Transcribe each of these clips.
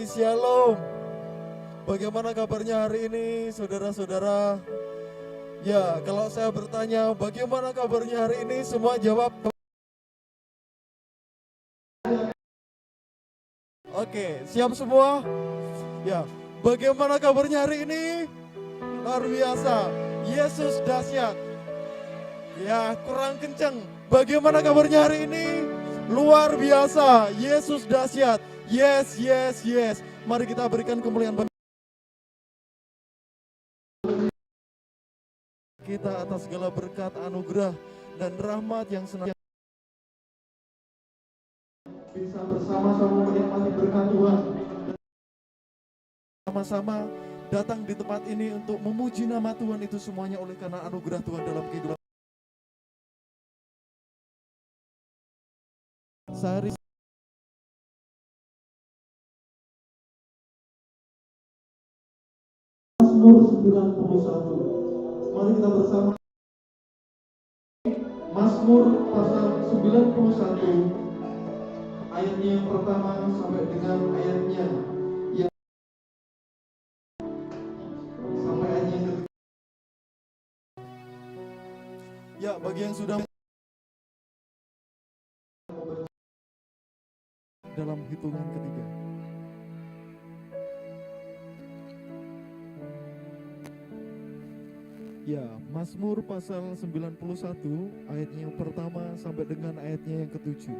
Shalom. Bagaimana kabarnya hari ini, saudara-saudara? Ya, kalau saya bertanya, bagaimana kabarnya hari ini? Semua jawab. Oke, siap semua? Ya, bagaimana kabarnya hari ini? Luar biasa. Yesus dahsyat. Ya, kurang kenceng. Bagaimana kabarnya hari ini? Luar biasa. Yesus dahsyat. Yes, yes, yes. Mari kita berikan kemuliaan bagi kita atas segala berkat, anugerah, dan rahmat yang senantiasa bisa bersama-sama menikmati berkat Tuhan. Sama-sama datang di tempat ini untuk memuji nama Tuhan, itu semuanya oleh karena anugerah Tuhan dalam kehidupan. Sehari Mazmur 91. Mari kita bersama. Mazmur pasal 91 ayatnya yang pertama sampai dengan ayatnya yang sampai ayatnya yang ketiga. Ya, bagi yang sudah dalam hitungan ketiga. Ya, Mazmur pasal 91 ayatnya yang pertama sampai dengan ayatnya yang ketujuh.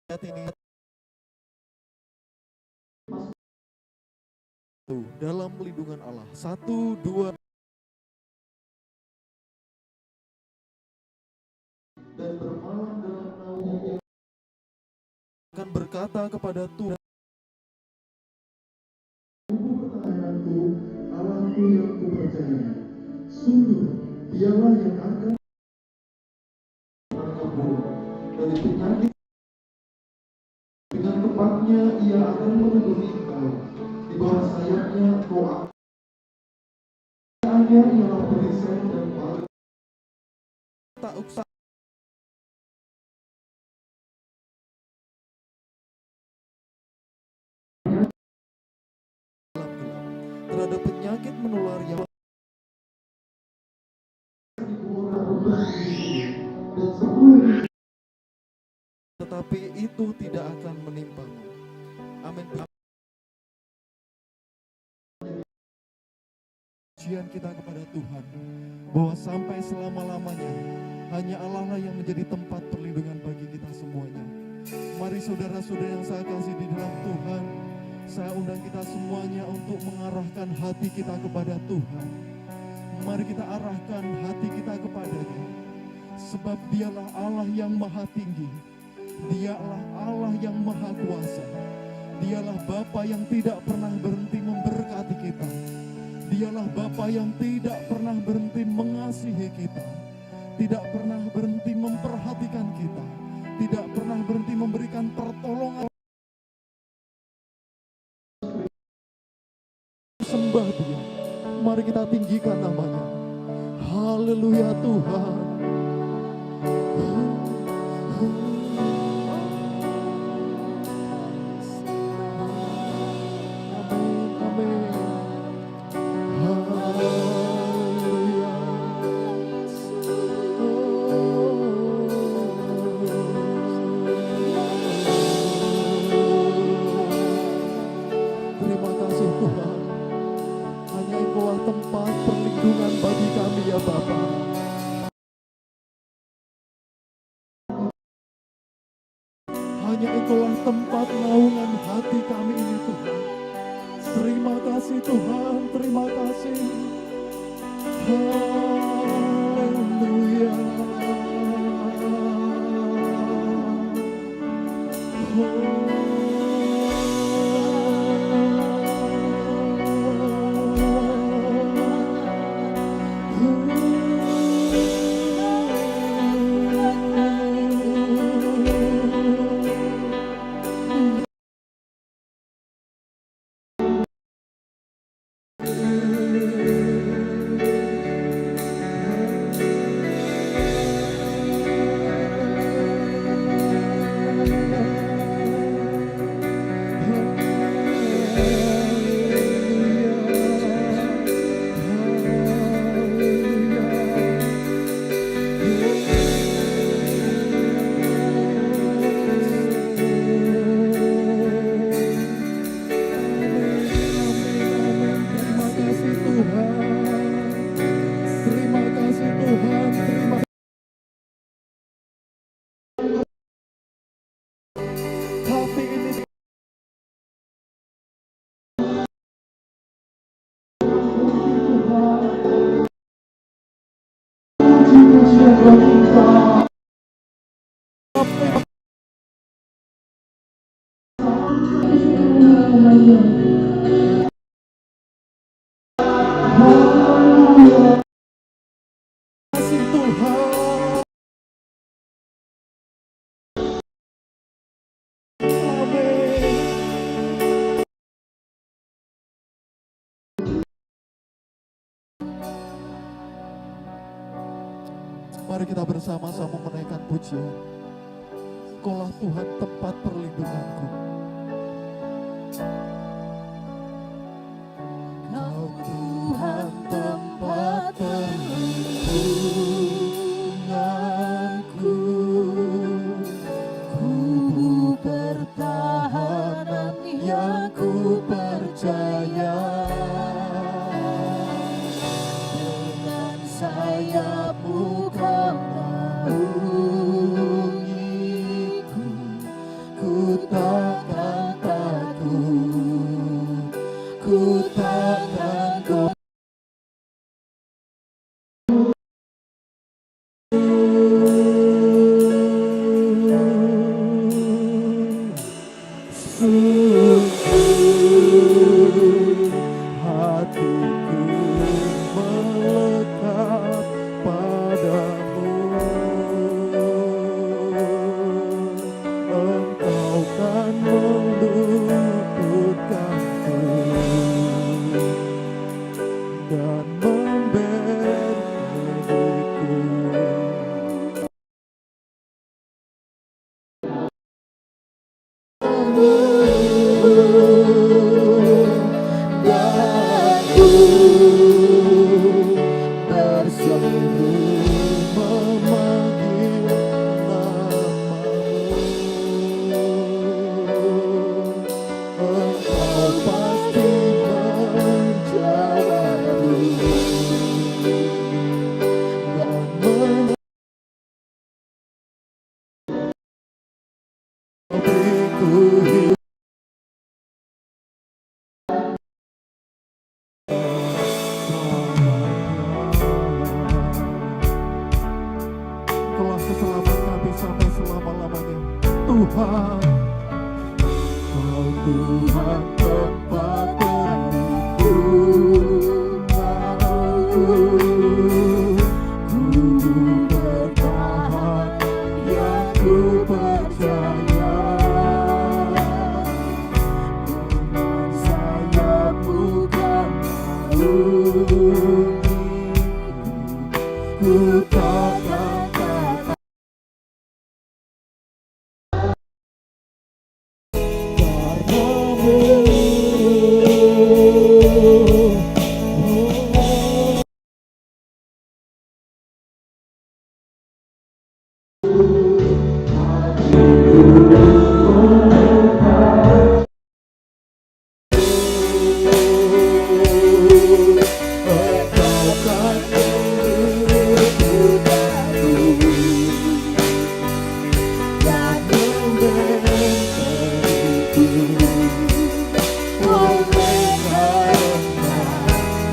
Ayat ini dalam lindungan Allah. 1, 2 dan bermalam dalam naungannya akan berkata kepada Tuhan, pertahananku, Allahku yang kupercayai. Sungguh, dialah yang akan menyembuh dari penyakit. Dengan tepatnya ia akan melindungi engkau. Di bawah sayapnya engkau akan. Ialah perisai dan paling tak usah terhadap penyakit menular yang tetapi itu tidak akan menimpamu. Amin. Pujian kita kepada Tuhan bahwa sampai selama-lamanya hanya Allah lah yang menjadi tempat perlindungan bagi kita semuanya. Mari saudara-saudara yang saya kasih di dalam Tuhan, saya undang kita semuanya untuk mengarahkan hati kita kepada Tuhan. Mari kita arahkan hati kita kepada-Nya, sebab Dialah Allah yang maha tinggi, Dialah Allah yang maha kuasa, Dialah Bapa yang tidak pernah berhenti memberkati kita, Dialah Bapa yang tidak pernah berhenti mengasihi kita, tidak pernah berhenti memperhatikan kita, tidak pernah berhenti memberikan pertolongan. Sembah Dia, mari kita tinggikan namanya. Haleluya Tuhan. Hanya Engkaulah tempat naungan hati kami ini Tuhan. Terima kasih Tuhan, terima kasih. Haleluya. Mari kita bersama-sama menaikkan pujian. Engkaulah Tuhan tempat perlindunganku. Kau Tuhan tempat perlindunganku, kubu pertahanan yang ku percaya. Dengan sayapmu kau naungiku, ku takkan takut, ku takkan goyah. Hatiku melekat padamu, Engkau kan meluputkanku dan memberiku. Dan ku bersungguh Memanggil namamu, Engkau pasti menjawabku dan memberiku hidup. Engkaulah seselamat kami sampai selama-lamanya. Tuhan, Kau Tuhan tempat perlindunganku, kubu bertahan yang ku percaya. Dengan sayapmu kau naungiku, ku takkan takut.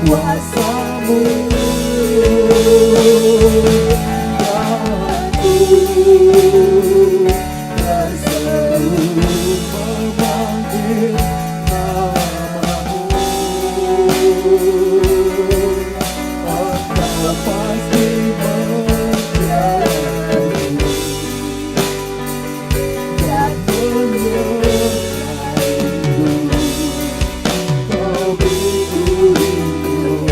Kuasamu dalamku, berseru memanggil namamu, Engkau pasti menjawabku dan menyertaiku. Kau beriku hidup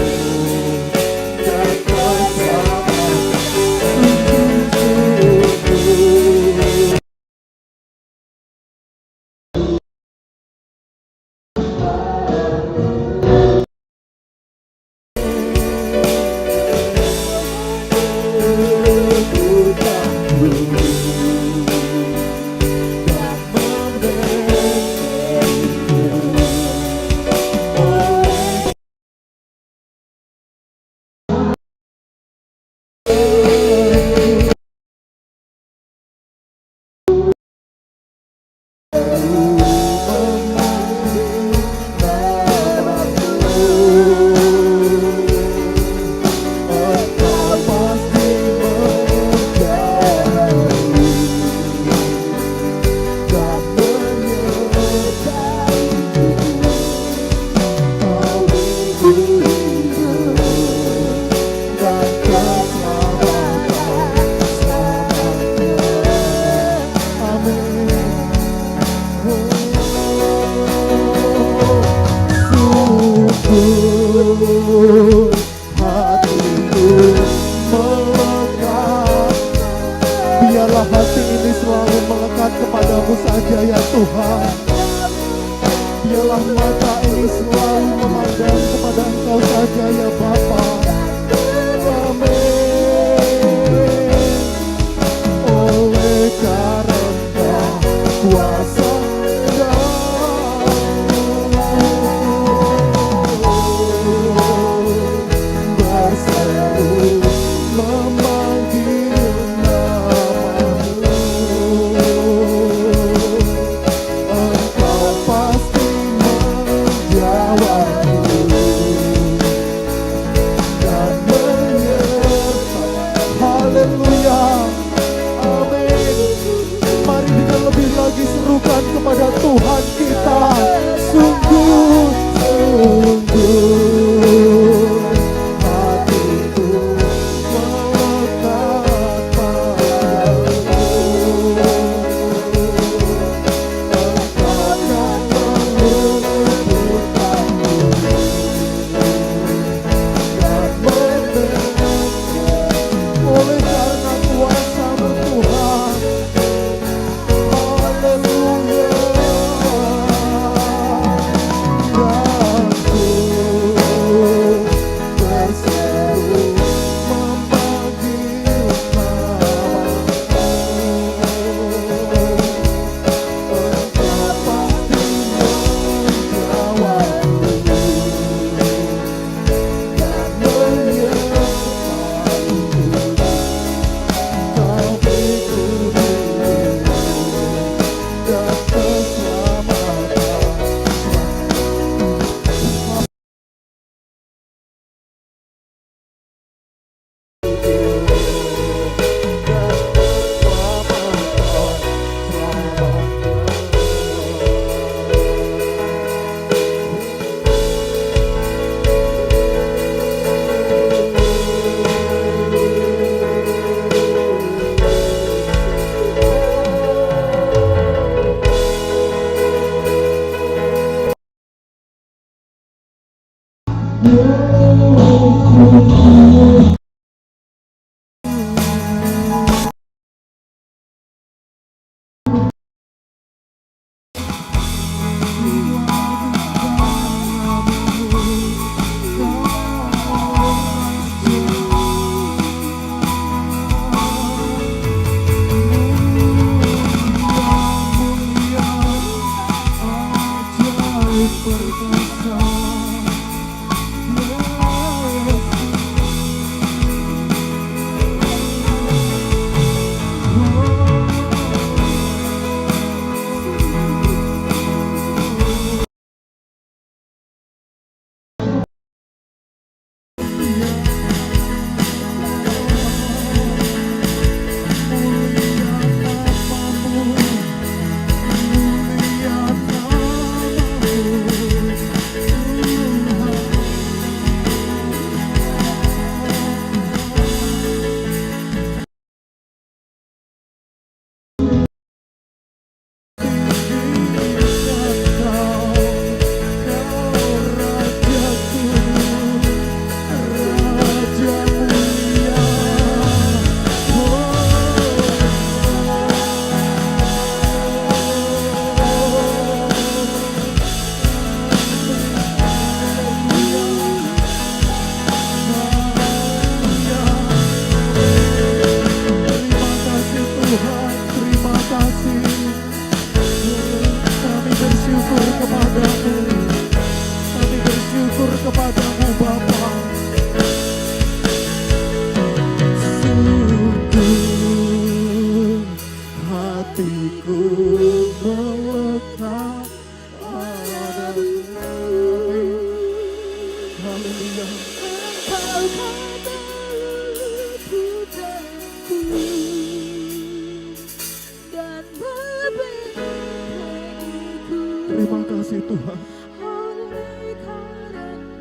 Terima kasih Tuhan.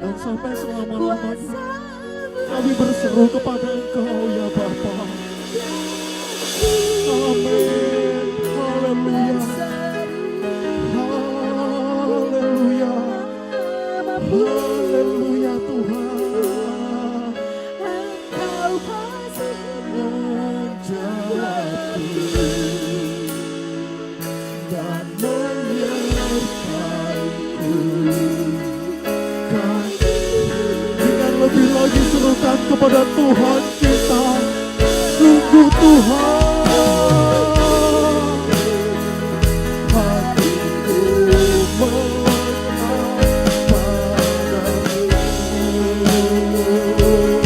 Dan sampai selama-lamanya kami berseru kepada Engkau ya Bapa. Amin. Haleluya. Haleluya. Haleluya Tuhan. Engkau pasti menjawabku dan menyertaiku. Dengan lebih lagi serukan kepada Tuhan kita. Sungguh Tuhan, hatiku melekat padamu. Engkau kan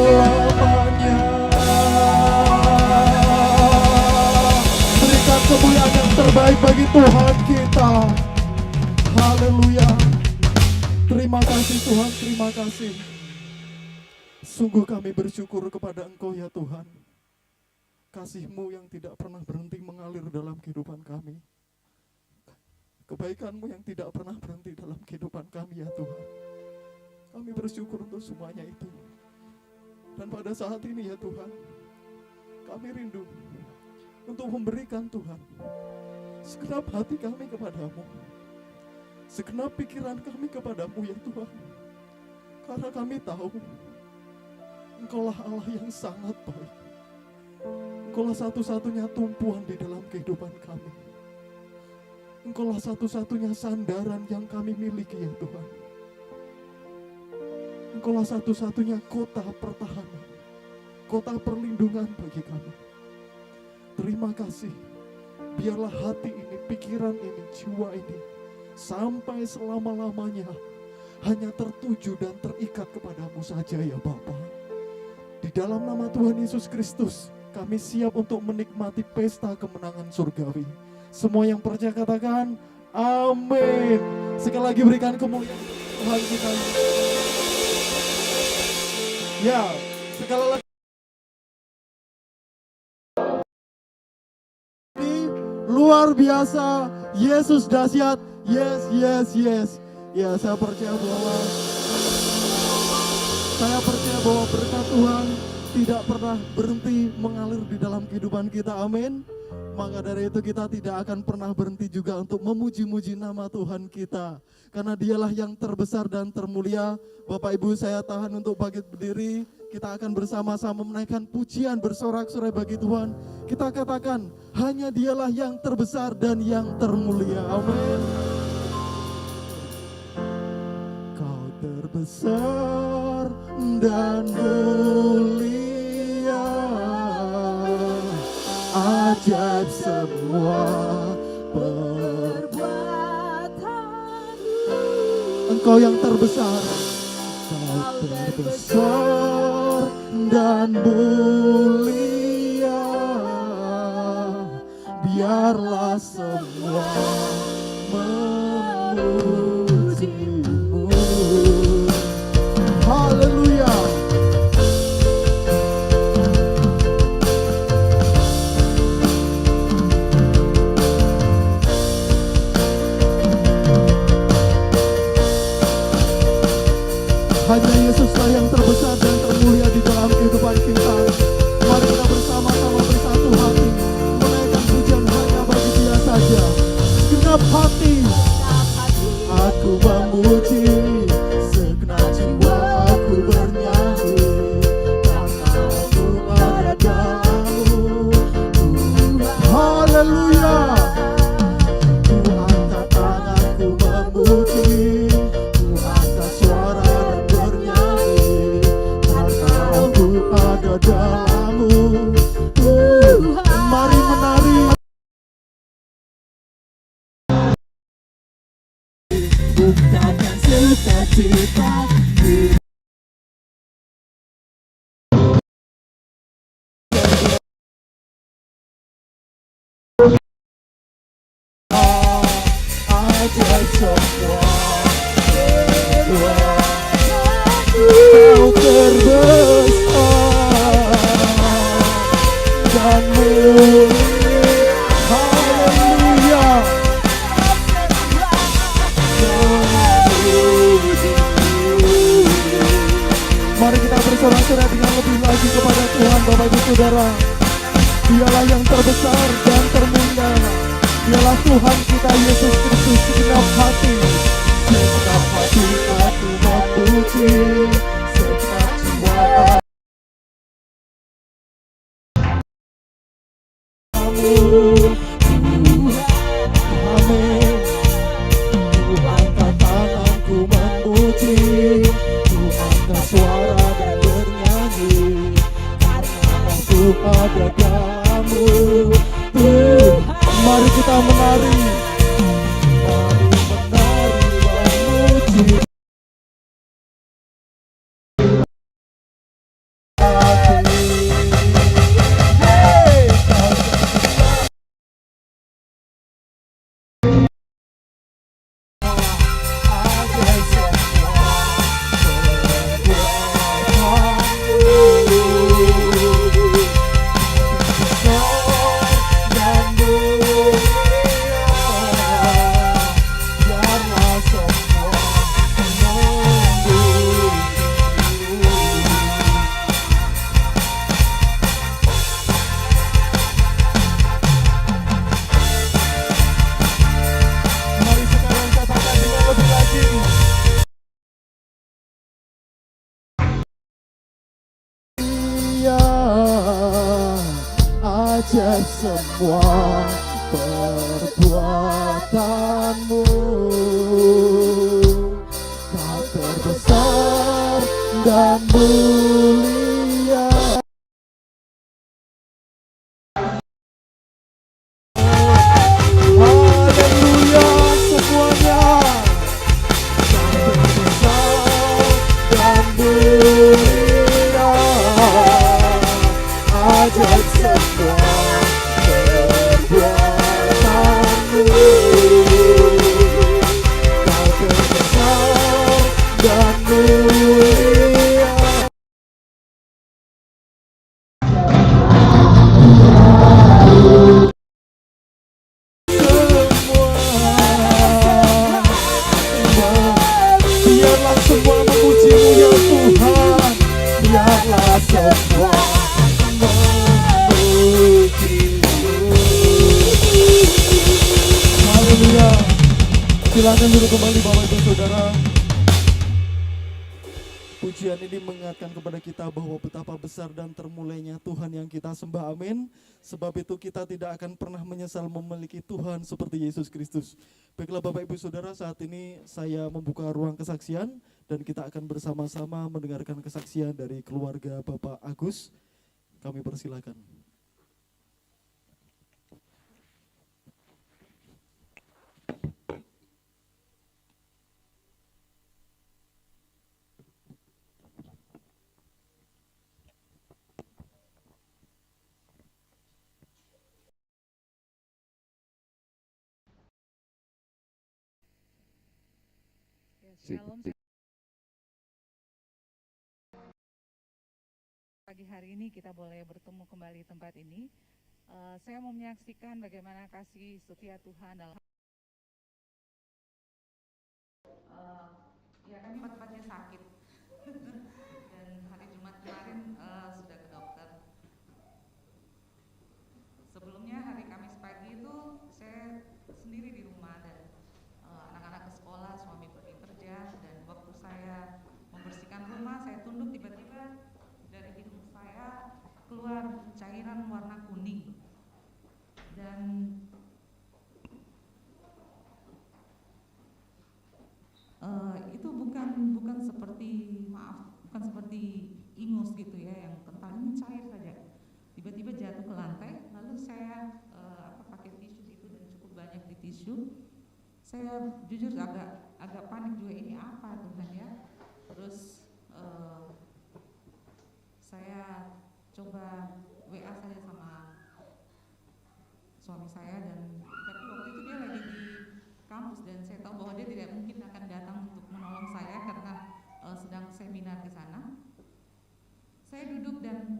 meluputkanku dan kemuliaan yang terbaik bagi Tuhan kita. Haleluya. Terima kasih Tuhan, terima kasih. Sungguh kami bersyukur kepada Engkau ya Tuhan. Kasih-Mu yang tidak pernah berhenti mengalir dalam kehidupan kami. Kebaikan-Mu yang tidak pernah berhenti dalam kehidupan kami ya Tuhan. Kami bersyukur untuk semuanya itu. Dan pada saat ini ya Tuhan, kami rindu untuk memberikan Tuhan segenap hati kami kepadamu, segenap pikiran kami kepadamu ya Tuhan. Karena kami tahu Engkaulah Allah yang sangat baik. Engkaulah satu-satunya tumpuan di dalam kehidupan kami. Engkaulah satu-satunya sandaran yang kami miliki ya Tuhan. Engkaulah satu-satunya kota pertahanan, kota perlindungan bagi kami. Terima kasih. Biarlah hati ini, pikiran ini, jiwa ini sampai selama-lamanya hanya tertuju dan terikat kepadamu saja ya Bapa. Di dalam nama Tuhan Yesus Kristus, kami siap untuk menikmati pesta kemenangan surgawi. Semua yang percaya katakan, amin. Sekali lagi berikan kemuliaan Tuhan kita. Ya, sekali lagi. Luar biasa, Yesus dahsyat. Yes, yes, yes. Ya, saya percaya bahwa berkat Tuhan tidak pernah berhenti mengalir di dalam kehidupan kita. Amin. Maka dari itu kita tidak akan pernah berhenti juga untuk memuji-muji nama Tuhan kita. Karena dialah yang terbesar dan termulia. Bapak Ibu, saya tahan untuk bangkit berdiri. Kita akan bersama-sama menaikkan pujian bersorak-sorai bagi Tuhan. Kita katakan, hanya dialah yang terbesar dan yang termulia. Amin. Kau terbesar dan mulia, ajaib semua perbuatanmu. Engkau yang terbesar, Kau terbesar dan mulia, biarlah semua memujimu. Haleluya. Hanya Yesuslah yang terbesar dan termulia di dalam kehidupan kita. Mari kita bersama-sama bersatu hati menaikkan pujian hanya bagi Dia saja. Segenap hati aku memuji, segenap jiwa aku bernyanyi, karena aku ada dalam-Mu. Haleluya. Ku angkat tanganku memuji, ku angkat suara ada dalam-Mu. Mari menari. Buktikan sukacita. Ajaib semua Kau terbesar dan mulia. Haleluya. Mari kita bersorak-sorai dengan lebih lagi kepada Tuhan. Bapak Ibu Saudara, Dialah yang terbesar dan termulia. Dialah Tuhan kita Yesus Kristus. Segenap hati aku memuji, segenap jiwa Amin. Ku angkat tanganku memuji, ku angkat suara dan bernyanyi, karena aku ada dalam-Mu. Mari kita menari, memuji. ajar semua perbuatanmu. Kau terbesar dan mulia. Haleluya semuanya. Kau terbesar dan mulia. Ajar semua perbuatanmu. Kau terbesar dan mulia. Biarlah semua memuji-Mu ya Tuhan. Biarlah semua Haleluya. Silakan duduk kembali Bapak Ibu Saudara. Pujian ini mengingatkan kepada kita bahwa betapa besar dan termulainya Tuhan yang kita sembah, amin. Sebab itu kita tidak akan pernah menyesal memiliki Tuhan seperti Yesus Kristus. Baiklah Bapak Ibu Saudara, saat ini saya membuka ruang kesaksian dan kita akan bersama-sama mendengarkan kesaksian dari keluarga Bapak Agus. Kami persilakan. Shalom. Pagi hari ini kita boleh bertemu kembali di tempat ini. Saya mau menyaksikan bagaimana kasih setia Tuhan dalam ya kami tempatnya sakit dan hari Jumat kemarin sudah ke dokter. Sebelumnya hari Kamis pagi itu saya sendiri di rumah dan anak-anak ke sekolah, suami pergi kerja, dan waktu saya membersihkan rumah saya tunduk, tiba-tiba dari hidung saya keluar cairan warna kuning dan itu bukan seperti ingus gitu ya yang kental, ini cair saja. Tiba-tiba jatuh ke lantai, lalu saya pakai tisu itu dan cukup banyak di tisu. Saya jujur agak panik juga, ini apa Tuhan ya. Terus saya coba WA saja sama suami saya, dan tapi waktu itu dia lagi di kampus dan saya tahu bahwa dia tidak mungkin akan datang untuk menolong saya karena sedang seminar di sana. Saya duduk dan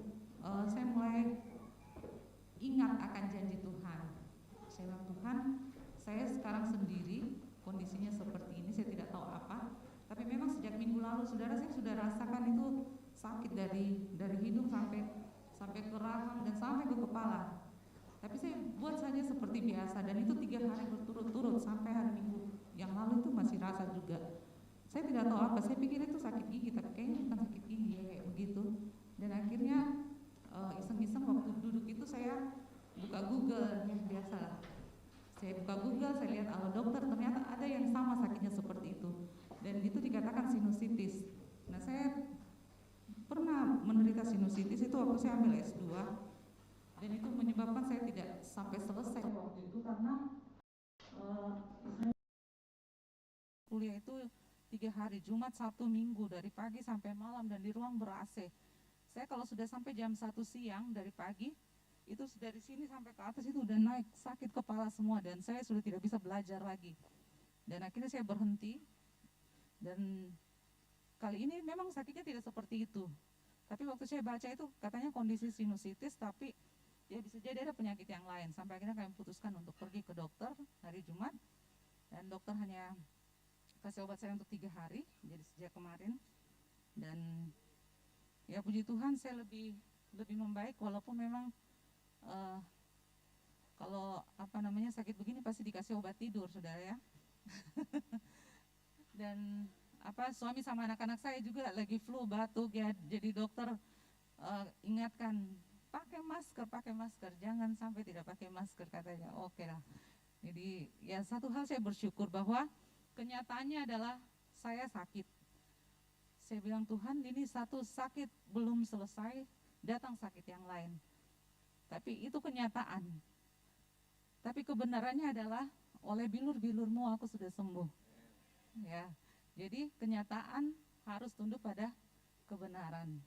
saya mulai ingat akan janji Tuhan. Saya bilang, Tuhan, saya sekarang sendiri, kondisinya seperti ini, saya tidak tahu apa. Tapi memang sejak minggu lalu, saudara, saya sudah rasakan itu sakit dari hidung sampai ke rahang dan sampai ke kepala. Tapi saya buat saja seperti biasa, dan itu 3 hari berturut-turut sampai hari Minggu yang lalu itu masih rasa juga. Saya tidak tahu apa, saya pikir itu sakit gigi, tapi kayaknya bukan sakit gigi ya, kayak begitu. Dan akhirnya iseng-iseng waktu duduk itu saya buka Google, ya biasalah. Saya buka Google, saya lihat ala dokter, ternyata ada yang sama sakitnya seperti itu. Dan itu dikatakan sinusitis. Nah, saya pernah menderita sinusitis itu waktu saya ambil S2. Dan itu menyebabkan saya tidak sampai selesai waktu itu karena kuliah itu 3 hari, Jumat, Sabtu, Minggu, dari pagi sampai malam dan di ruang ber-AC. Saya kalau sudah sampai jam 1 siang dari pagi, itu dari sini sampai ke atas itu udah naik, sakit kepala semua, dan saya sudah tidak bisa belajar lagi. Dan akhirnya saya berhenti, dan kali ini memang sakitnya tidak seperti itu. Tapi waktu saya baca itu katanya kondisi sinusitis, tapi ya bisa jadi ada penyakit yang lain. Sampai akhirnya kami putuskan untuk pergi ke dokter hari Jumat, dan dokter hanya kasih obat saya untuk 3 hari, jadi sejak kemarin. Dan ya puji Tuhan saya lebih membaik, walaupun memang kalau sakit begini pasti dikasih obat tidur, saudara ya. Dan suami sama anak-anak saya juga lagi flu, batuk ya, jadi dokter ingatkan pakai masker, jangan sampai tidak pakai masker katanya. Oke lah. Jadi ya satu hal saya bersyukur bahwa kenyataannya adalah saya sakit. Saya bilang Tuhan, ini satu sakit belum selesai, datang sakit yang lain. Tapi itu kenyataan. Tapi kebenarannya adalah oleh bilur-bilurmu aku sudah sembuh. Ya. Jadi kenyataan harus tunduk pada kebenaran.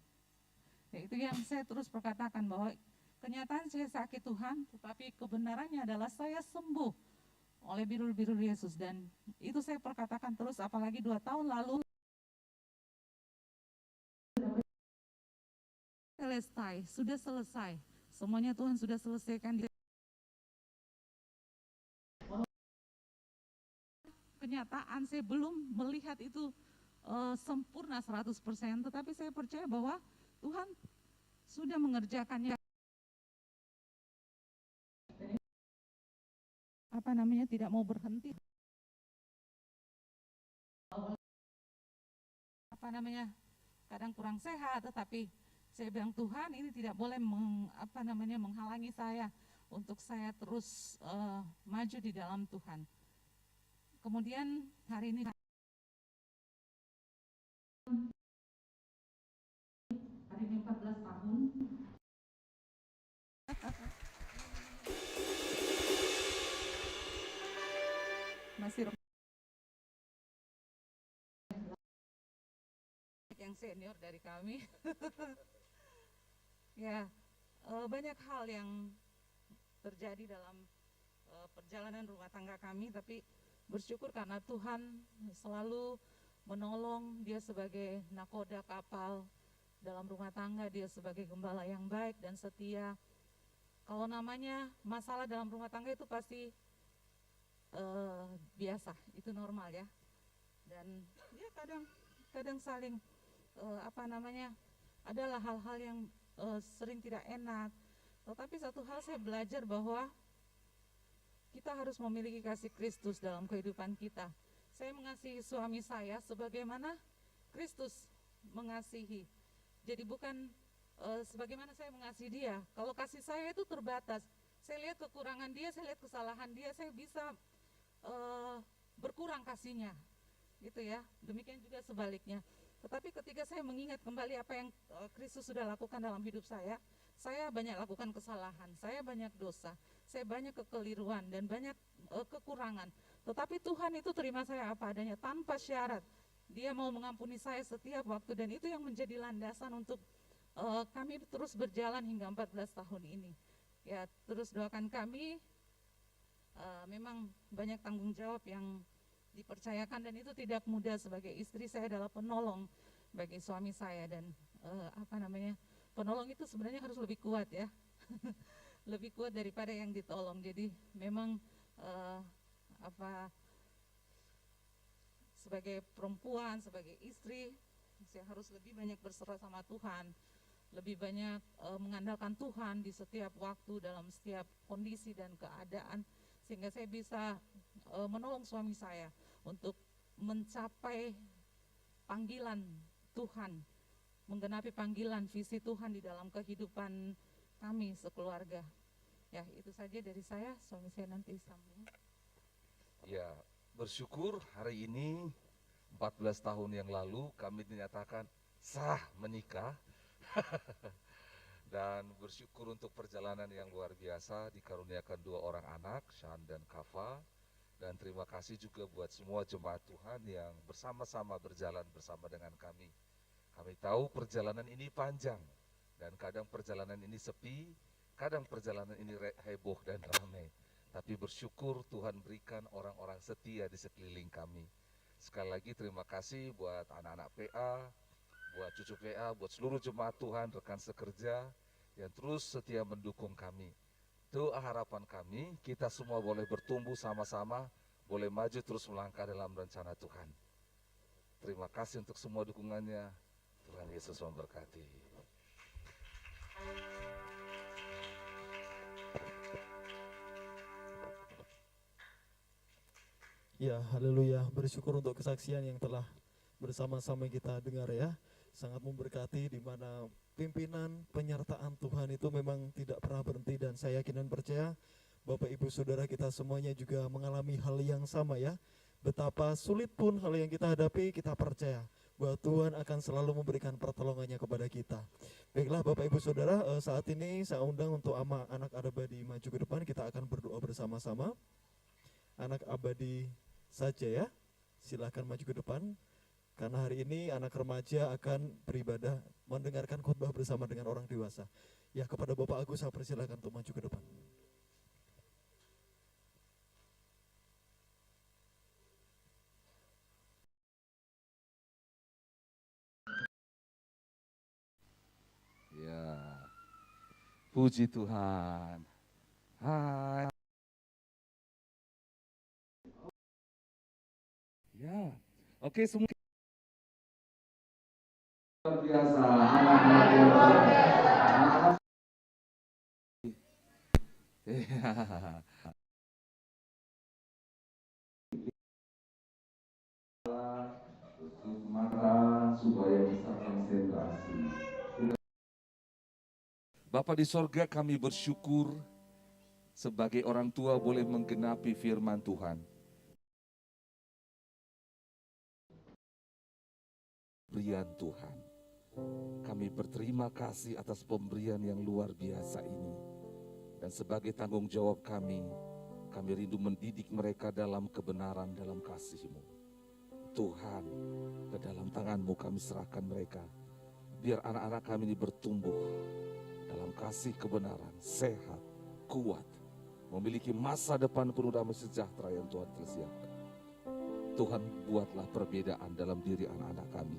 Ya, itu yang saya terus perkatakan bahwa kenyataan saya sakit Tuhan, tetapi kebenarannya adalah saya sembuh oleh bilur-bilur Yesus. Dan itu saya perkatakan terus, apalagi 2 tahun lalu sudah selesai. Semuanya Tuhan sudah selesaikan. Kenyataan saya belum melihat itu sempurna 100%, tetapi saya percaya bahwa Tuhan sudah mengerjakannya. Tidak mau berhenti. Kadang kurang sehat, tetapi saya bilang Tuhan ini tidak boleh menghalangi saya untuk saya terus maju di dalam Tuhan. Kemudian hari ini hari ini 14 tahun. Masih yang senior dari kami. Ya, banyak hal yang terjadi dalam perjalanan rumah tangga kami, tapi bersyukur karena Tuhan selalu menolong. Dia sebagai nakoda kapal dalam rumah tangga, dia sebagai gembala yang baik dan setia. Kalau namanya masalah dalam rumah tangga itu pasti biasa, itu normal ya. Dan ya kadang saling adalah hal-hal yang sering tidak enak. Tetapi satu hal saya belajar bahwa kita harus memiliki kasih Kristus dalam kehidupan kita. Saya mengasihi suami saya sebagaimana Kristus mengasihi. Jadi bukan sebagaimana saya mengasihi dia. Kalau kasih saya itu terbatas. Saya lihat kekurangan dia, saya lihat kesalahan dia, saya bisa berkurang kasihnya. Gitu ya. Demikian juga sebaliknya. Tetapi ketika saya mengingat kembali apa yang Kristus sudah lakukan dalam hidup saya banyak lakukan kesalahan, saya banyak dosa, saya banyak kekeliruan dan banyak kekurangan. Tetapi Tuhan itu terima saya apa adanya tanpa syarat. Dia mau mengampuni saya setiap waktu, dan itu yang menjadi landasan untuk kami terus berjalan hingga 14 tahun ini. Ya, terus doakan kami. Memang banyak tanggung jawab yang dipercayakan, dan itu tidak mudah. Sebagai istri, saya adalah penolong bagi suami saya, dan penolong itu sebenarnya harus lebih kuat ya. Lebih kuat daripada yang ditolong. Jadi memang sebagai perempuan, sebagai istri, saya harus lebih banyak berserah sama Tuhan, lebih banyak mengandalkan Tuhan di setiap waktu, dalam setiap kondisi dan keadaan, sehingga saya bisa menolong suami saya untuk mencapai panggilan Tuhan, menggenapi panggilan visi Tuhan di dalam kehidupan kami sekeluarga. Ya, itu saja dari saya. Suami saya nanti sambung. Ya, bersyukur hari ini 14 tahun yang lalu kami dinyatakan sah menikah. Dan bersyukur untuk perjalanan yang luar biasa, dikaruniakan 2 orang anak, Shan dan Kafa. Dan terima kasih juga buat semua jemaat Tuhan yang bersama-sama berjalan bersama dengan kami. Kami tahu perjalanan ini panjang, dan kadang perjalanan ini sepi, kadang perjalanan ini heboh dan ramai. Tapi bersyukur Tuhan berikan orang-orang setia di sekeliling kami. Sekali lagi terima kasih buat anak-anak PA, buat cucu PA, buat seluruh jemaat Tuhan, rekan sekerja yang terus setia mendukung kami. Itu harapan kami, kita semua boleh bertumbuh sama-sama, boleh maju terus melangkah dalam rencana Tuhan. Terima kasih untuk semua dukungannya. Tuhan Yesus memberkati. Ya, haleluya. Bersyukur untuk kesaksian yang telah bersama-sama kita dengar ya. Sangat memberkati, di mana pimpinan, penyertaan Tuhan itu memang tidak pernah berhenti, dan saya yakin dan percaya Bapak Ibu Saudara kita semuanya juga mengalami hal yang sama ya. Betapa sulit pun hal yang kita hadapi, kita percaya bahwa Tuhan akan selalu memberikan pertolongannya kepada kita. Baiklah Bapak Ibu Saudara, saat ini saya undang untuk anak abadi maju ke depan, kita akan berdoa bersama-sama. Anak abadi saja ya, silakan maju ke depan. Karena hari ini anak remaja akan beribadah, mendengarkan khotbah bersama dengan orang dewasa. Ya, kepada Bapak Agus saya persilakan untuk maju ke depan. Ya, puji Tuhan. Hai. Ya, oke semua. Luar biasa, anak-anak yang luar biasa. Ya. Tutup mata supaya bisa konsentrasi. Bapa di sorga, kami bersyukur sebagai orang tua boleh menggenapi firman Tuhan. Pemberian Tuhan. Kami berterima kasih atas pemberian yang luar biasa ini. Dan sebagai tanggung jawab kami rindu mendidik mereka dalam kebenaran, dalam kasih-Mu. Tuhan, ke dalam tangan-Mu kami serahkan mereka. Biar anak-anak kami ini bertumbuh dalam kasih kebenaran, sehat, kuat, memiliki masa depan penuh damai sejahtera yang Tuhan telah siapkan. Tuhan, buatlah perbedaan dalam diri anak-anak kami,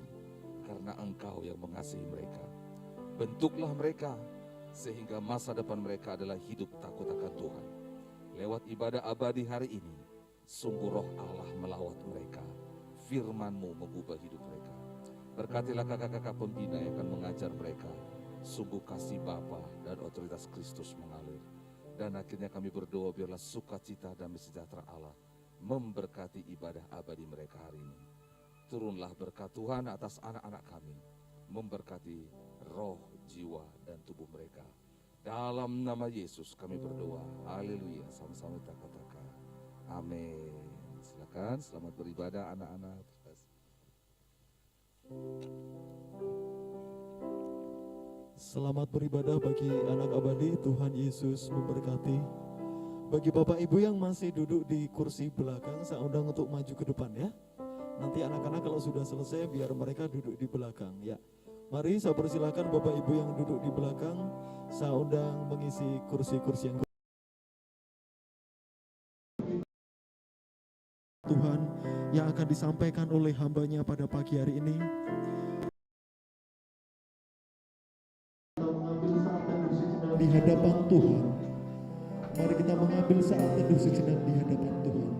karena Engkau yang mengasihi mereka. Bentuklah mereka, sehingga masa depan mereka adalah hidup takut akan Tuhan. Lewat ibadah abadi hari ini, sungguh roh Allah melawat mereka. Firman-Mu mengubah hidup mereka. Berkatilah kakak-kakak pembina yang akan mengajar mereka. Sungguh kasih Bapa dan otoritas Kristus mengalir. Dan akhirnya kami berdoa biarlah sukacita dan sejahtera Allah memberkati ibadah abadi mereka hari ini. Turunlah berkat Tuhan atas anak-anak kami, memberkati roh, jiwa, dan tubuh mereka. Dalam nama Yesus kami berdoa. Haleluya. Sama-sama kita katakan amin. Silakan, selamat beribadah anak-anak. Selamat beribadah bagi anak abadi, Tuhan Yesus memberkati. Bagi Bapak Ibu yang masih duduk di kursi belakang, saya undang untuk maju ke depan ya. Nanti anak-anak kalau sudah selesai biar mereka duduk di belakang ya. Mari saya persilakan Bapak Ibu yang duduk di belakang, saya undang mengisi kursi-kursi yang Tuhan yang akan disampaikan oleh hambanya pada pagi hari ini. Mengambil saat teduh sejenak di hadapan Tuhan. Mari kita mengambil saat teduh sejenak di hadapan Tuhan.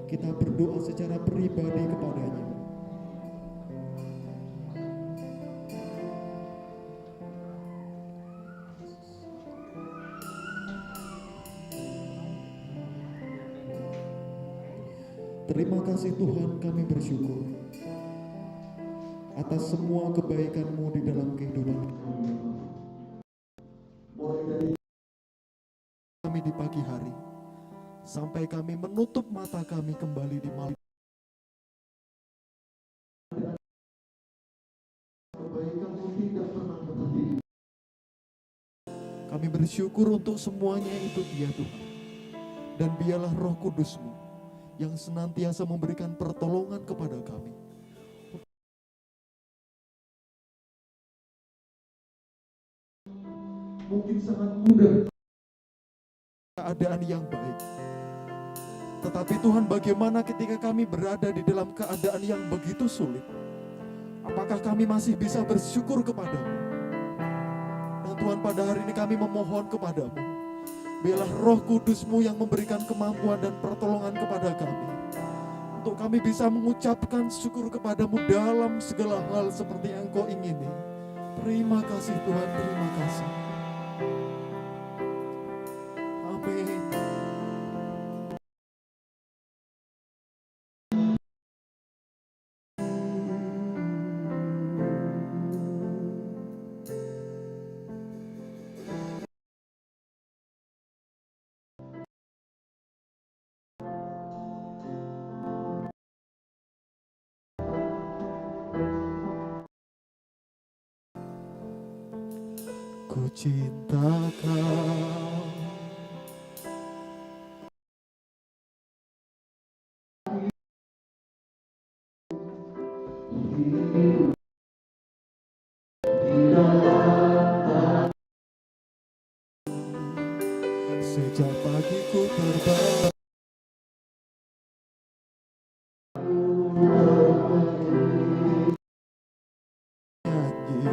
Kita berdoa secara pribadi kepadanya. Terima kasih Tuhan, kami bersyukur atas semua kebaikan-Mu di dalam kehidupan kami. Mulai dari kami di pagi hari, sampai kami menutup mata kami kembali di malam. Kebaikan-Mu tidak pernah berhenti. Kami bersyukur untuk semuanya itu Dia Tuhan. Dan biarlah Roh Kudus-Mu yang senantiasa memberikan pertolongan kepada kami. Mungkin sangat mudah keadaan yang baik. Tetapi Tuhan, bagaimana ketika kami berada di dalam keadaan yang begitu sulit? Apakah kami masih bisa bersyukur kepadamu? Dan Tuhan, pada hari ini kami memohon kepadamu, biarlah Roh Kudus-Mu yang memberikan kemampuan dan pertolongan kepada kami, untuk kami bisa mengucapkan syukur kepadamu dalam segala hal seperti yang Engkau ingini. Terima kasih Tuhan, terima kasih. Amin. Ku cinta kau. Sejak pagi ku terbang nyanyi.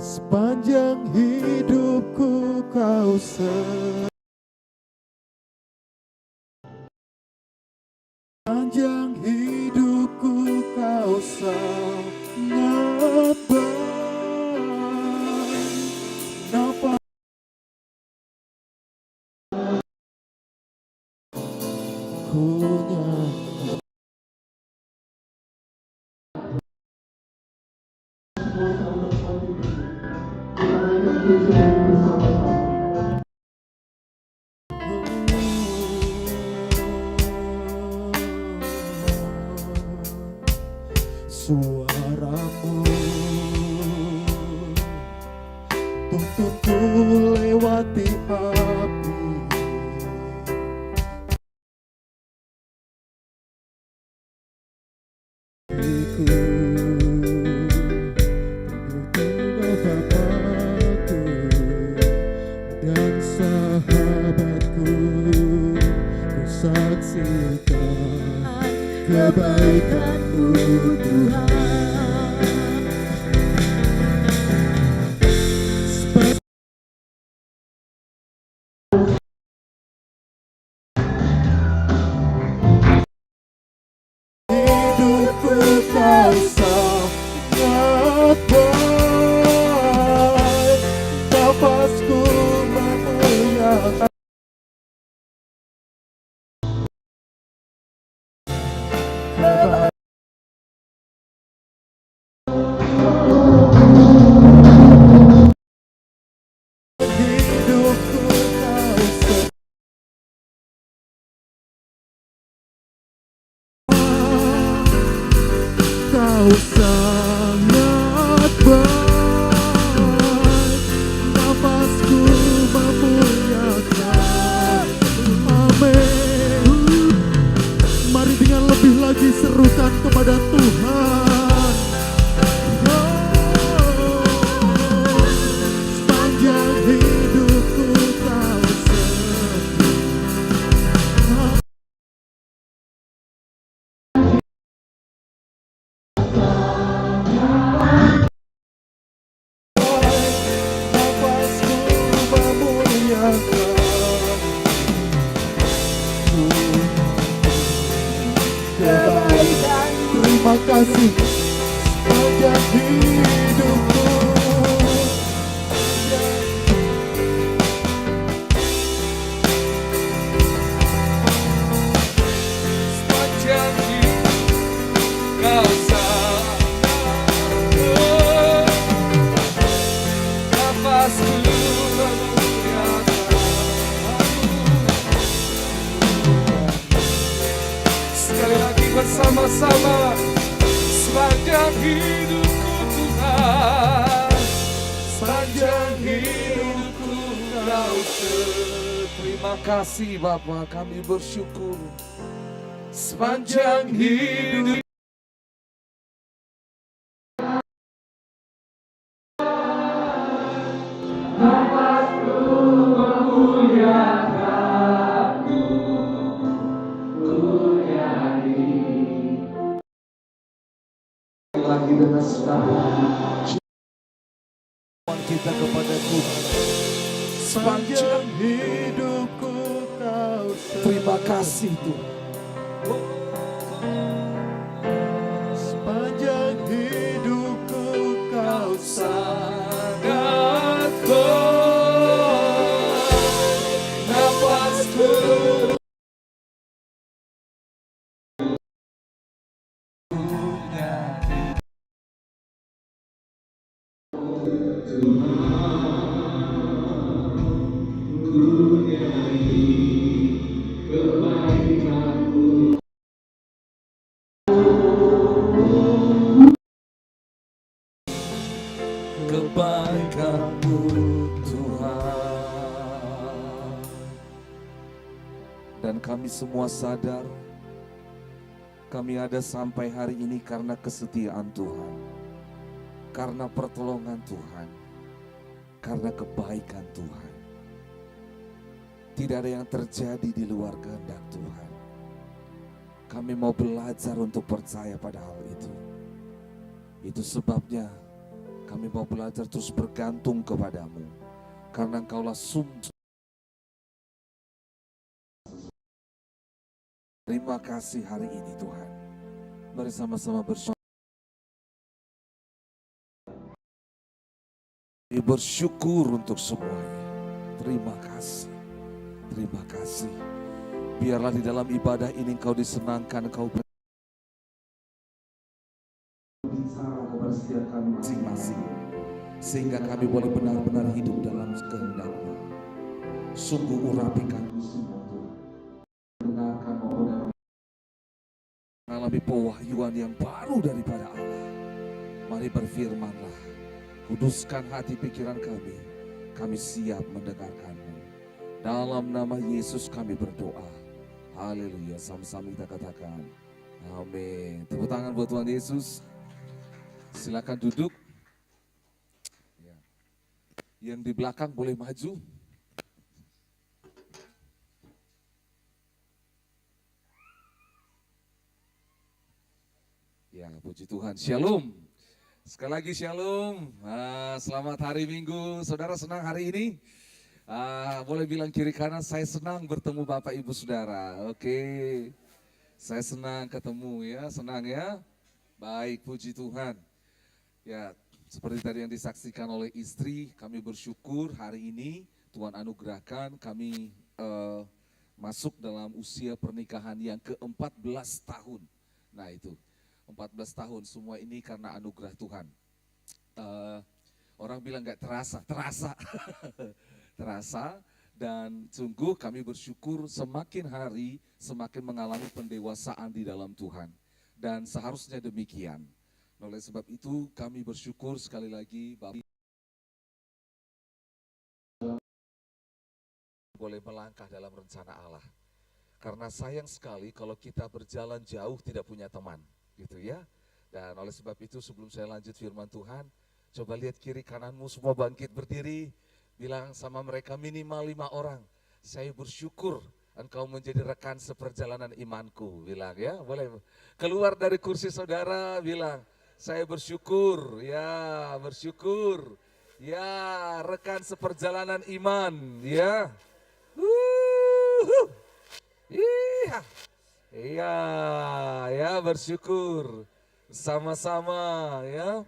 Sepanjang hidupku kau sepanjang hidupku kau sangat baik. Nafas ku nyanyi. Suaramu tuntunku lewati api. Tiba Bapakku dan sahabatku, ku saksikan kebaikan-Mu Tuhan. Hidupku kau sangat baik, nafasku memuliakan. Hidupku kau sangat baik, nafasku memuliakan. Amin. Mari dengan lebih lagi serukan kepada Tuhan. Sepanjang hidupku kau nafasku memuliakan. Terima kasih sepanjang hidupku. Sepanjang hidup kau sangat nafasku memuliakan. Sekali lagi bersama-sama, sepanjang hidupku Tuhan, sepanjang hidupku kau terima kasih Bapa, kami bersyukur sepanjang hidup. Lagi dengan semangat kita kepada Tuhan. Sepanjang hidupku kau terima kasih Tuhan. sepanjang hidupku kau Sangat baik, nafasku semua sadar kami ada sampai hari ini karena kesetiaan Tuhan, karena pertolongan Tuhan, karena kebaikan Tuhan. Tidak ada yang terjadi di luar kehendak Tuhan. Kami mau belajar untuk percaya pada hal itu. Itu sebabnya kami mau belajar terus bergantung kepadamu. Karena Engkaulah sumber. Terima kasih hari ini Tuhan. Mari sama-sama bersyukur untuk semuanya. Terima kasih. Terima kasih. Biarlah di dalam ibadah ini Engkau disenangkan, Engkau berbicara kepada setiap kami masing-masing, sehingga kami boleh benar-benar hidup dalam kehendak-Mu. Sungguh urapi kami semua Tuhan. Dengarkan mengalami pewahyuan yang baru daripada Allah. Mari berfirmanlah, kuduskan hati pikiran kami. Kami siap mendengarkan-Mu. Dalam nama Yesus kami berdoa. Haleluya. Sama-sama kita katakan amin. Tepuk tangan buat Tuhan Yesus. Silakan duduk. Yang di belakang boleh maju. Ya, puji Tuhan. Shalom. Sekali lagi shalom. Selamat hari Minggu. Saudara senang hari ini? Boleh bilang kiri kanan, saya senang bertemu Bapak Ibu Saudara. Oke, saya senang ketemu ya, senang ya. Baik, puji Tuhan. Ya, seperti tadi yang disaksikan oleh istri, kami bersyukur hari ini Tuhan anugerahkan kami masuk dalam usia pernikahan yang ke-14 tahun. Nah itu, 14 tahun, semua ini karena anugerah Tuhan. Orang bilang gak terasa, terasa. Terasa, dan sungguh kami bersyukur semakin hari semakin mengalami pendewasaan di dalam Tuhan, dan seharusnya demikian. Oleh sebab itu kami bersyukur sekali lagi Bapak boleh melangkah dalam rencana Allah, karena sayang sekali kalau kita berjalan jauh tidak punya teman, gitu ya. Dan oleh sebab itu sebelum saya lanjut firman Tuhan, coba lihat kiri kananmu, semua bangkit berdiri. Bilang sama mereka minimal 5 orang, saya bersyukur engkau menjadi rekan seperjalanan imanku. Bilang ya, boleh keluar dari kursi saudara, bilang saya bersyukur, ya bersyukur, ya rekan seperjalanan iman, ya. Iya, iya, ya bersyukur, sama-sama ya,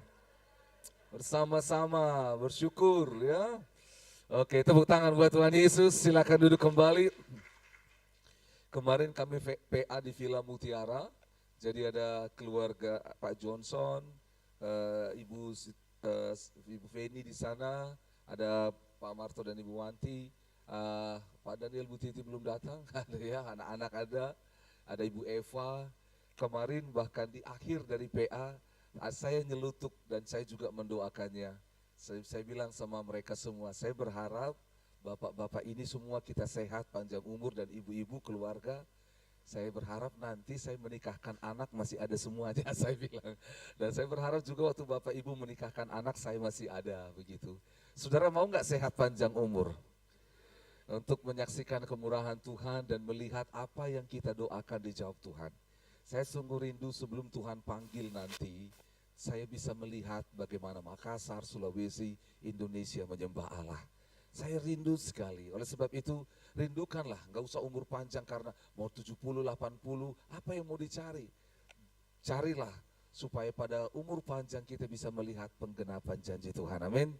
bersama-sama bersyukur ya. Oke, tepuk tangan buat Tuhan Yesus. Silakan duduk kembali. Kemarin kami PA di Villa Mutiara. Jadi ada keluarga Pak Johnson, Ibu Feni di sana, ada Pak Marto dan Ibu Wanti, Pak Daniel Bu Titi belum datang, ada ya, anak-anak ada Ibu Eva. Kemarin bahkan di akhir dari PA, saya nyelutuk dan saya juga mendoakannya. Saya bilang sama mereka semua, saya berharap bapak-bapak ini semua kita sehat, panjang umur, dan ibu-ibu keluarga. Saya berharap nanti saya menikahkan anak masih ada semuanya, saya bilang. Dan saya berharap juga waktu bapak ibu menikahkan anak saya masih ada, begitu. Saudara mau nggak sehat panjang umur? Untuk menyaksikan kemurahan Tuhan dan melihat apa yang kita doakan dijawab Tuhan. Saya sungguh rindu sebelum Tuhan panggil nanti, saya bisa melihat bagaimana Makassar, Sulawesi, Indonesia menyembah Allah. Saya rindu sekali. Oleh sebab itu, rindukanlah, nggak usah umur panjang karena mau 70, 80, apa yang mau dicari? Carilah supaya pada umur panjang kita bisa melihat penggenapan janji Tuhan. Amin.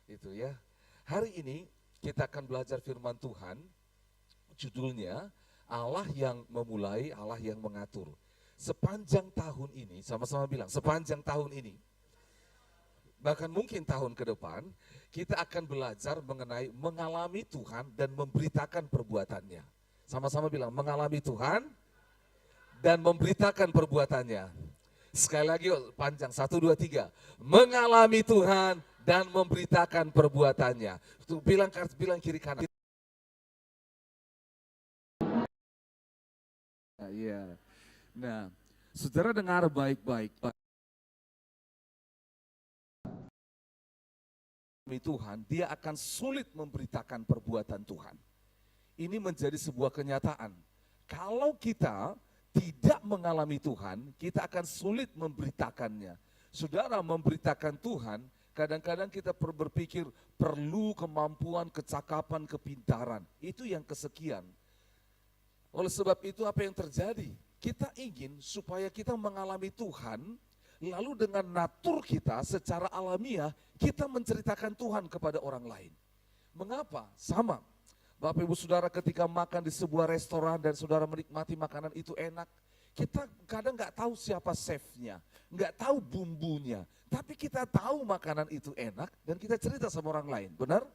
Itu ya. Hari ini kita akan belajar firman Tuhan. Judulnya Allah yang memulai, Allah yang mengatur. Sepanjang tahun ini, sama-sama bilang, sepanjang tahun ini, bahkan mungkin tahun ke depan, kita akan belajar mengenai mengalami Tuhan dan memberitakan perbuatannya. Sama-sama bilang, mengalami Tuhan dan memberitakan perbuatannya. Sekali lagi, panjang, 1, 2, 3. Mengalami Tuhan dan memberitakan perbuatannya. Bilang kiri kanan. Iya. Nah, saudara dengar baik-baik. Tuhan, dia akan sulit memberitakan perbuatan Tuhan. Ini menjadi sebuah kenyataan. Kalau kita tidak mengalami Tuhan, kita akan sulit memberitakannya. Saudara, memberitakan Tuhan, kadang-kadang kita berpikir perlu kemampuan, kecakapan, kepintaran. Itu yang kesekian. Oleh sebab itu apa yang terjadi? Kita ingin supaya kita mengalami Tuhan, lalu dengan natur kita secara alamiah, kita menceritakan Tuhan kepada orang lain. Mengapa? Sama. Bapak Ibu Saudara ketika makan di sebuah restoran dan saudara menikmati makanan itu enak, kita kadang nggak tahu siapa chefnya, nggak tahu bumbunya, tapi kita tahu makanan itu enak dan kita cerita sama orang lain, benar?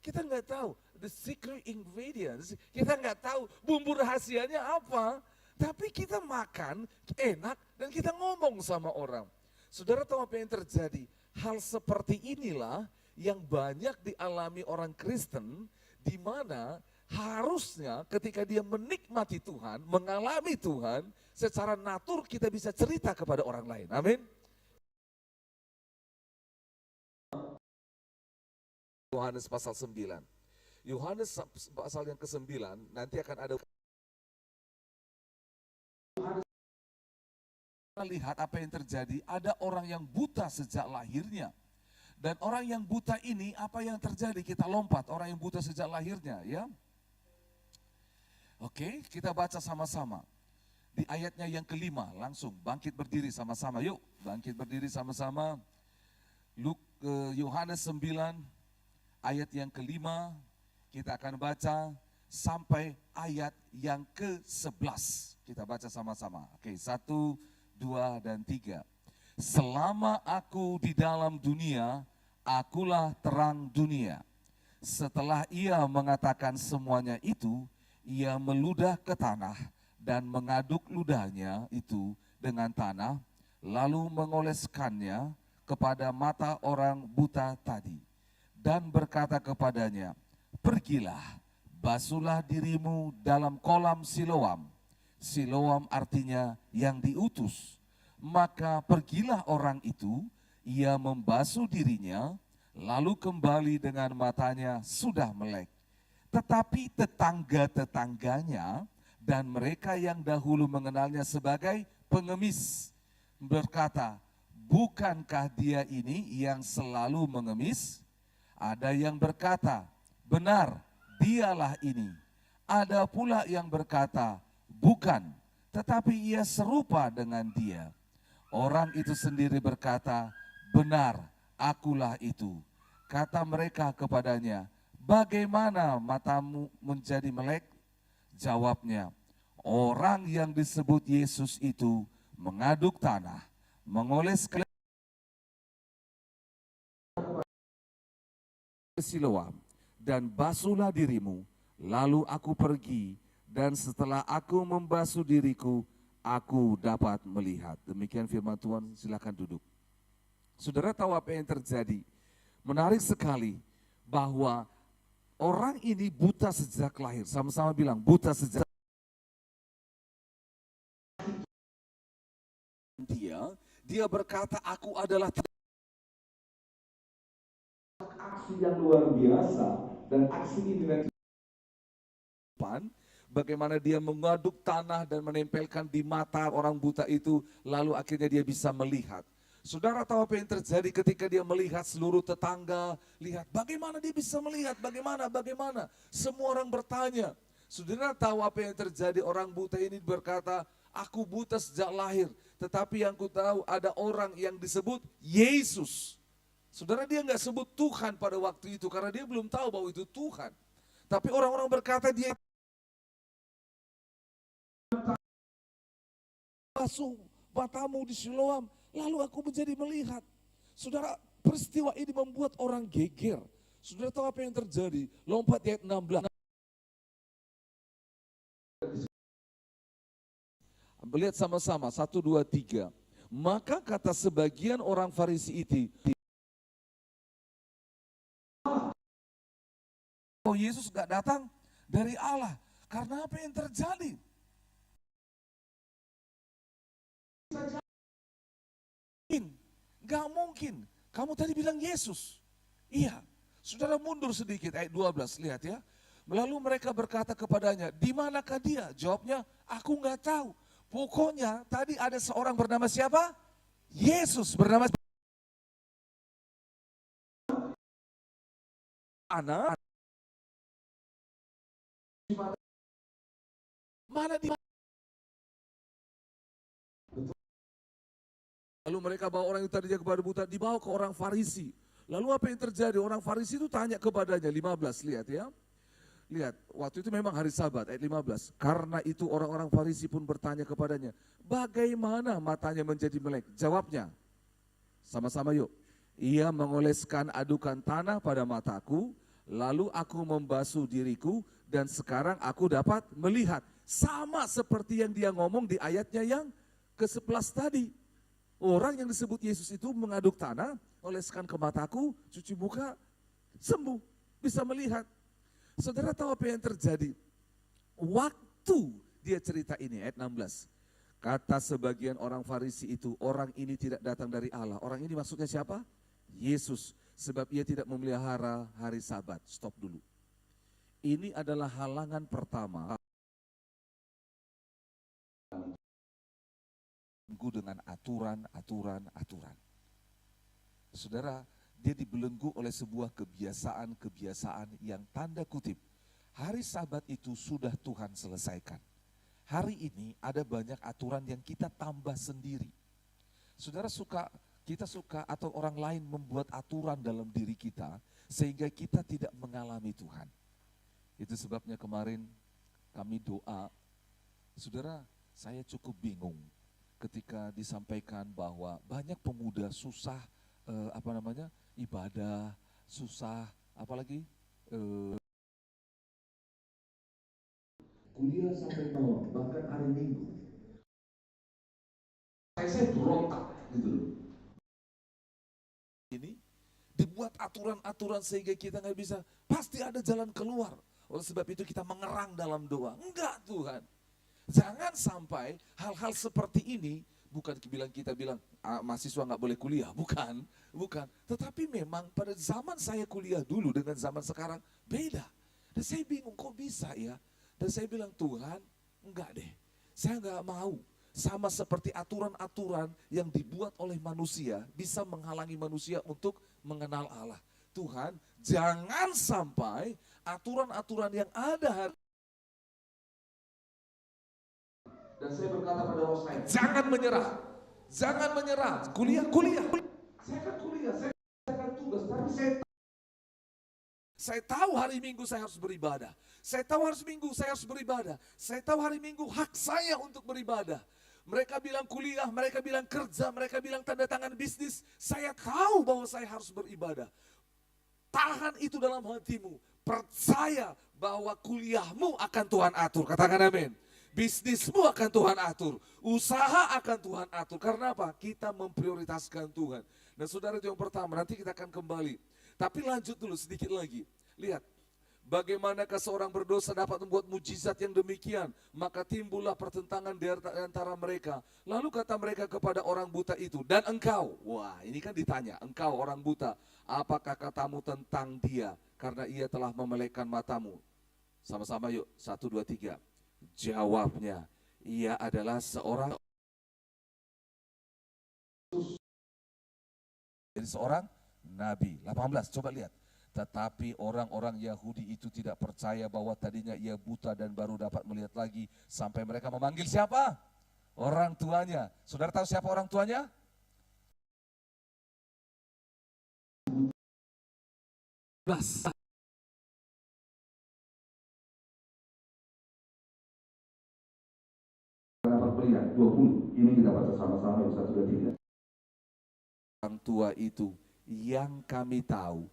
Kita nggak tahu the secret ingredients, kita nggak tahu bumbu rahasianya apa, tapi kita makan enak dan kita ngomong sama orang. Saudara tahu apa yang terjadi? Hal seperti inilah yang banyak dialami orang Kristen, di mana harusnya ketika dia menikmati Tuhan, mengalami Tuhan, secara natur kita bisa cerita kepada orang lain. Amin. Yohanes pasal 9. Yohanes pasal yang ke-9 nanti akan ada. Lihat apa yang terjadi, ada orang yang buta sejak lahirnya. Dan orang yang buta ini apa yang terjadi? Kita lompat, orang yang buta sejak lahirnya, ya. Oke, kita baca sama-sama. Di ayatnya yang kelima, langsung bangkit berdiri sama-sama. Yuk, bangkit berdiri sama-sama. Yohanes 9 ayat yang kelima, kita akan baca sampai ayat yang ke-11. Kita baca sama-sama. Oke, 1, 2, dan 3. Selama aku di dalam dunia, akulah terang dunia. Setelah ia mengatakan semuanya itu, ia meludah ke tanah dan mengaduk ludahnya itu dengan tanah, lalu mengoleskannya kepada mata orang buta tadi. Dan berkata kepadanya, pergilah, basuhlah dirimu dalam kolam Siloam. Siloam artinya yang diutus. Maka pergilah orang itu, ia membasuh dirinya, lalu kembali dengan matanya sudah melek. Tetapi tetangga-tetangganya dan mereka yang dahulu mengenalnya sebagai pengemis berkata, bukankah dia ini yang selalu mengemis? Ada yang berkata, benar, dialah ini. Ada pula yang berkata, bukan, tetapi ia serupa dengan dia. Orang itu sendiri berkata, benar, akulah itu. Kata mereka kepadanya, bagaimana matamu menjadi melek? Jawabnya, orang yang disebut Yesus itu mengaduk tanah, mengoles ke Siloam, dan basuhlah dirimu. Lalu aku pergi, dan setelah aku membasuh diriku, aku dapat melihat. Demikian firman Tuhan, silakan duduk. Saudara tahu apa yang terjadi? Menarik sekali bahwa orang ini buta sejak lahir. Sama-sama bilang, buta sejak dia berkata, aku adalah aksi yang luar biasa. Dan aksi ini nanti bagaimana dia mengaduk tanah dan menempelkan di mata orang buta itu, lalu akhirnya dia bisa melihat. Saudara tahu apa yang terjadi ketika dia melihat? Seluruh tetangga lihat, bagaimana dia bisa melihat, bagaimana. Semua orang bertanya. Saudara tahu apa yang terjadi? Orang buta ini berkata, aku buta sejak lahir, tetapi yang ku tahu ada orang yang disebut Yesus. Saudara, dia nggak sebut Tuhan pada waktu itu karena dia belum tahu bahwa itu Tuhan. Tapi orang-orang berkata dia basuh matamu di Siloam, lalu aku menjadi melihat. Saudara, peristiwa ini membuat orang geger. Saudara tahu apa yang terjadi? Lompat di ayat 16. Lihat sama-sama, 1, 2, 3. Maka kata sebagian orang Farisi itu, oh Yesus gak datang dari Allah. Karena apa yang terjadi? Gak mungkin. Kamu tadi bilang Yesus. Iya. Saudara mundur sedikit ayat 12, lihat ya. Lalu mereka berkata kepadanya, di manakah dia? Jawabnya, aku nggak tahu. Pokoknya tadi ada seorang bernama siapa? Yesus bernama anak. Mana di Lalu mereka bawa orang itu tadinya kepada buta, dibawa ke orang Farisi. Lalu apa yang terjadi? Orang Farisi itu tanya kepadanya, 15, lihat ya. Lihat, waktu itu memang hari Sabat, ayat 15. Karena itu orang-orang Farisi pun bertanya kepadanya, bagaimana matanya menjadi melek? Jawabnya, sama-sama yuk. Ia mengoleskan adukan tanah pada mataku, lalu aku membasuh diriku, dan sekarang aku dapat melihat. Sama seperti yang dia ngomong di ayatnya yang ke-11 tadi. Orang yang disebut Yesus itu mengaduk tanah, oleskan ke mataku, cuci muka, sembuh, bisa melihat. Saudara tahu apa yang terjadi? Waktu dia cerita ini, ayat 16. Kata sebagian orang Farisi itu, orang ini tidak datang dari Allah. Orang ini maksudnya siapa? Yesus. Sebab ia tidak memelihara hari Sabat. Stop dulu. Ini adalah halangan pertama. Dengan aturan. Saudara, dia dibelenggu oleh sebuah kebiasaan yang tanda kutip. Hari Sabat itu sudah Tuhan selesaikan. Hari ini ada banyak aturan yang kita tambah sendiri. Saudara kita suka atau orang lain membuat aturan dalam diri kita sehingga kita tidak mengalami Tuhan. Itu sebabnya kemarin kami doa. Saudara, saya cukup bingung ketika disampaikan bahwa banyak pemuda susah ibadah, susah apalagi kuliah sampai malam, bahkan hari Minggu. Saya berontak gitu loh. Ini dibuat aturan-aturan sehingga kita nggak bisa, pasti ada jalan keluar. Oleh sebab itu kita mengerang dalam doa. Enggak Tuhan. Jangan sampai hal-hal seperti ini, bukan kita bilang mahasiswa nggak boleh kuliah, bukan. Tetapi memang pada zaman saya kuliah dulu dengan zaman sekarang beda. Dan saya bingung kok bisa ya. Dan saya bilang Tuhan, enggak deh, saya nggak mau. Sama seperti aturan-aturan yang dibuat oleh manusia bisa menghalangi manusia untuk mengenal Allah. Tuhan, jangan sampai aturan-aturan yang ada hari. Dan saya berkata pada host saya, jangan menyerah, kuliah. Saya kan kuliah, saya akan tugas, tapi saya tahu hari Minggu saya harus beribadah. Saya tahu hari Minggu saya harus beribadah. Saya tahu hari Minggu hak saya untuk beribadah. Mereka bilang kuliah, mereka bilang kerja, mereka bilang tanda tangan bisnis. Saya tahu bahwa saya harus beribadah. Tahan itu dalam hatimu. Percaya bahwa kuliahmu akan Tuhan atur. Katakan amin. Bisnismu akan Tuhan atur, usaha akan Tuhan atur. Karena apa? Kita memprioritaskan Tuhan. Dan saudara, itu yang pertama, nanti kita akan kembali. Tapi lanjut dulu sedikit lagi. Lihat, bagaimanakah seorang berdosa dapat membuat mujizat yang demikian? Maka timbullah pertentangan di antara mereka. Lalu kata mereka kepada orang buta itu, dan engkau, wah ini kan ditanya, engkau orang buta, apakah katamu tentang dia? Karena ia telah memelekkan matamu. Sama-sama yuk, 1, 2, 3. Jawabnya, ia adalah seorang nabi. 18, coba lihat. Tetapi orang-orang Yahudi itu tidak percaya bahwa tadinya ia buta dan baru dapat melihat lagi. Sampai mereka memanggil siapa? Orang tuanya. Saudara tahu siapa orang tuanya? Dapat 20. Ini kita baca sama-sama, 1, 2, 3. Orang tua itu yang kami tahu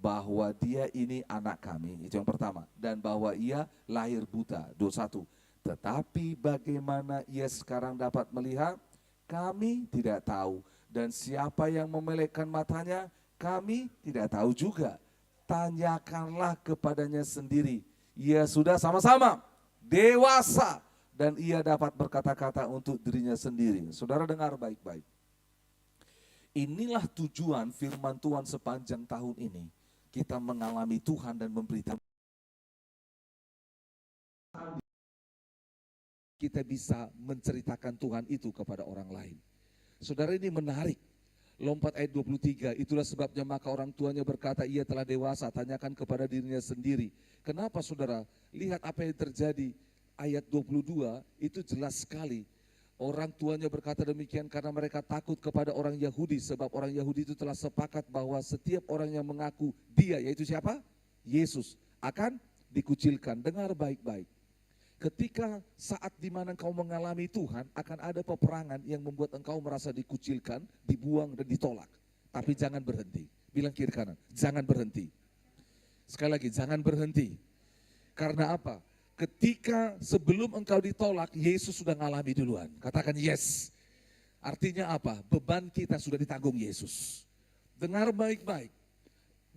bahwa dia ini anak kami, itu yang pertama, dan bahwa ia lahir buta, 21. Tetapi bagaimana ia sekarang dapat melihat, kami tidak tahu, dan siapa yang memelekkan matanya, kami tidak tahu juga. Tanyakanlah kepadanya sendiri. Ia sudah sama-sama dewasa, dan ia dapat berkata-kata untuk dirinya sendiri. Saudara dengar baik-baik. Inilah tujuan firman Tuhan sepanjang tahun ini. Kita mengalami Tuhan dan memberitahu. Kita bisa menceritakan Tuhan itu kepada orang lain. Saudara, ini menarik. Lompat ayat 23, itulah sebabnya maka orang tuanya berkata ia telah dewasa, tanyakan kepada dirinya sendiri. Kenapa saudara? Lihat apa yang terjadi. Ayat 22 itu jelas sekali. Orang tuanya berkata demikian karena mereka takut kepada orang Yahudi. Sebab orang Yahudi itu telah sepakat bahwa setiap orang yang mengaku dia, yaitu siapa? Yesus, akan dikucilkan. Dengar baik-baik. Ketika saat dimana engkau mengalami Tuhan, akan ada peperangan yang membuat engkau merasa dikucilkan, dibuang dan ditolak. Tapi jangan berhenti. Bilang kiri kanan, jangan berhenti. Sekali lagi, jangan berhenti. Karena apa? Ketika sebelum engkau ditolak, Yesus sudah ngalami duluan. Katakan yes. Artinya apa? Beban kita sudah ditanggung Yesus. Dengar baik-baik.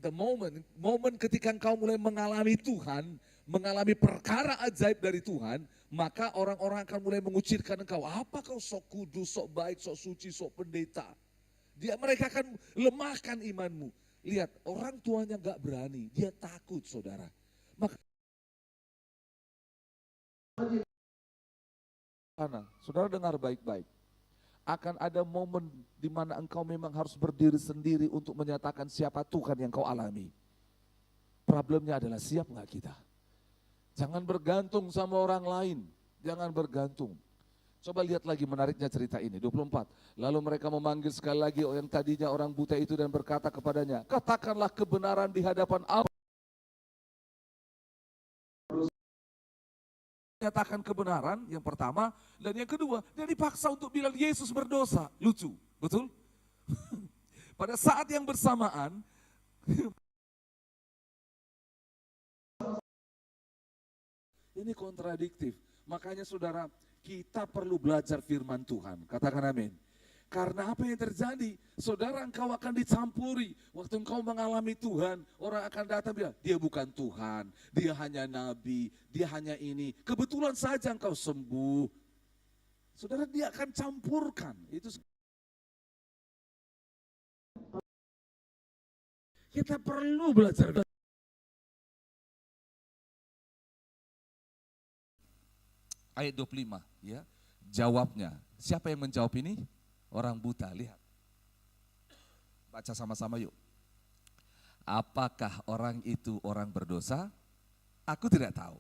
The moment ketika engkau mulai mengalami Tuhan, mengalami perkara ajaib dari Tuhan, maka orang-orang akan mulai mengucilkan engkau. Apa kau sok kudus, sok baik, sok suci, sok pendeta. Mereka akan lemahkan imanmu. Lihat, orang tuanya gak berani, dia takut saudara. Maka saudara dengar baik-baik. Akan ada momen di mana engkau memang harus berdiri sendiri untuk menyatakan siapa Tuhan yang kau alami. Problemnya adalah siap gak kita? Jangan bergantung sama orang lain, jangan bergantung. Coba lihat lagi menariknya cerita ini, 24. Lalu mereka memanggil sekali lagi yang tadinya orang buta itu dan berkata kepadanya, katakanlah kebenaran di hadapan Allah. Nyatakan kebenaran yang pertama, dan yang kedua, dia dipaksa untuk bilang Yesus berdosa. Lucu, betul? Pada saat yang bersamaan, ini kontradiktif. Makanya saudara, kita perlu belajar firman Tuhan. Katakan amin. Karena apa yang terjadi? Saudara, engkau akan dicampuri. Waktu engkau mengalami Tuhan, orang akan datang bilang, dia bukan Tuhan, dia hanya nabi, dia hanya ini. Kebetulan saja engkau sembuh. Saudara, dia akan campurkan. Itu kita perlu belajar. Ayat 25 ya. Jawabnya. Siapa yang menjawab ini? Orang buta, lihat. Baca sama-sama yuk. Apakah orang itu orang berdosa? Aku tidak tahu.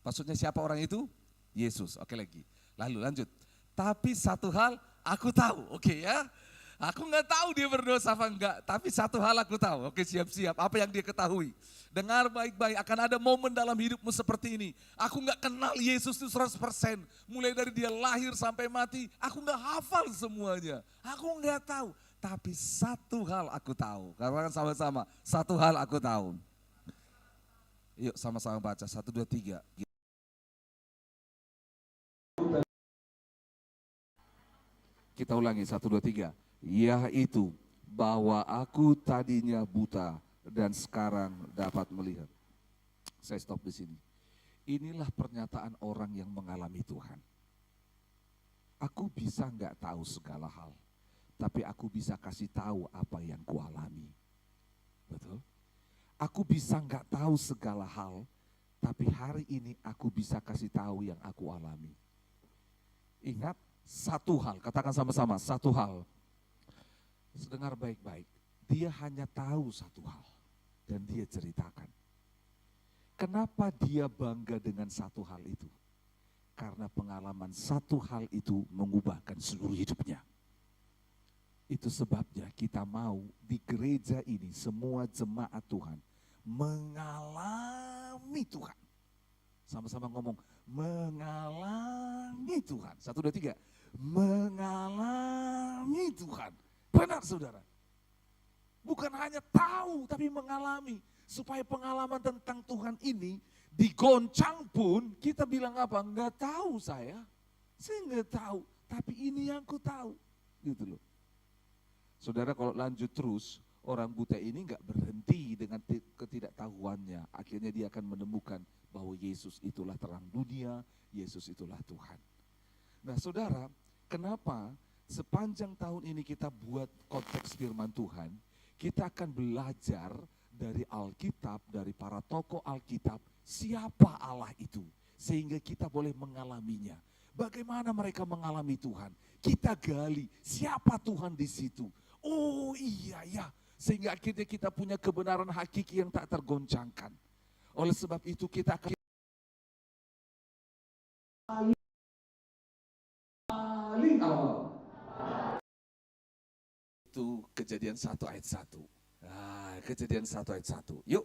Maksudnya siapa orang itu? Yesus. Oke lagi. Lalu lanjut. Tapi satu hal aku tahu. Oke ya. Aku nggak tahu dia berdosa apa enggak. Tapi satu hal aku tahu. Oke, siap-siap. Apa yang dia ketahui? Dengar baik-baik, akan ada momen dalam hidupmu seperti ini. Aku gak kenal Yesus itu 100%. Mulai dari dia lahir sampai mati, aku gak hafal semuanya. Aku gak tahu. Tapi satu hal aku tahu. Katakan sama-sama, satu hal aku tahu. Yuk sama-sama baca, 1, 2, 3. Kita ulangi, 1, 2, 3. Yaitu bahwa aku tadinya buta, dan sekarang dapat melihat. Saya stop di sini. Inilah pernyataan orang yang mengalami Tuhan. Aku bisa nggak tahu segala hal, tapi aku bisa kasih tahu apa yang kualami. Betul? Aku bisa nggak tahu segala hal, tapi hari ini aku bisa kasih tahu yang aku alami. Ingat, satu hal, katakan sama-sama, satu hal. Dengar baik-baik, dia hanya tahu satu hal. Dan dia ceritakan. Kenapa dia bangga dengan satu hal itu? Karena pengalaman satu hal itu mengubahkan seluruh hidupnya. Itu sebabnya kita mau di gereja ini semua jemaat Tuhan mengalami Tuhan. Sama-sama ngomong, mengalami Tuhan. 1, 2, 3. Mengalami Tuhan. Benar saudara. Bukan hanya tahu, tapi mengalami. Supaya pengalaman tentang Tuhan ini digoncang pun, kita bilang apa? Enggak tahu saya enggak tahu. Tapi ini yang ku tahu. Gitu loh. Saudara, kalau lanjut terus, orang buta ini nggak berhenti dengan ketidaktahuannya. Akhirnya dia akan menemukan bahwa Yesus itulah terang dunia, Yesus itulah Tuhan. Nah saudara, kenapa sepanjang tahun ini kita buat konteks firman Tuhan, kita akan belajar dari Alkitab, dari para tokoh Alkitab, siapa Allah itu. Sehingga kita boleh mengalaminya. Bagaimana mereka mengalami Tuhan? Kita gali siapa Tuhan di situ. Oh iya ya, sehingga akhirnya kita punya kebenaran hakiki yang tak tergoncangkan. Oleh sebab itu kita akan paling awal itu Kejadian 1 ayat 1. Nah, Kejadian 1 ayat 1. Yuk,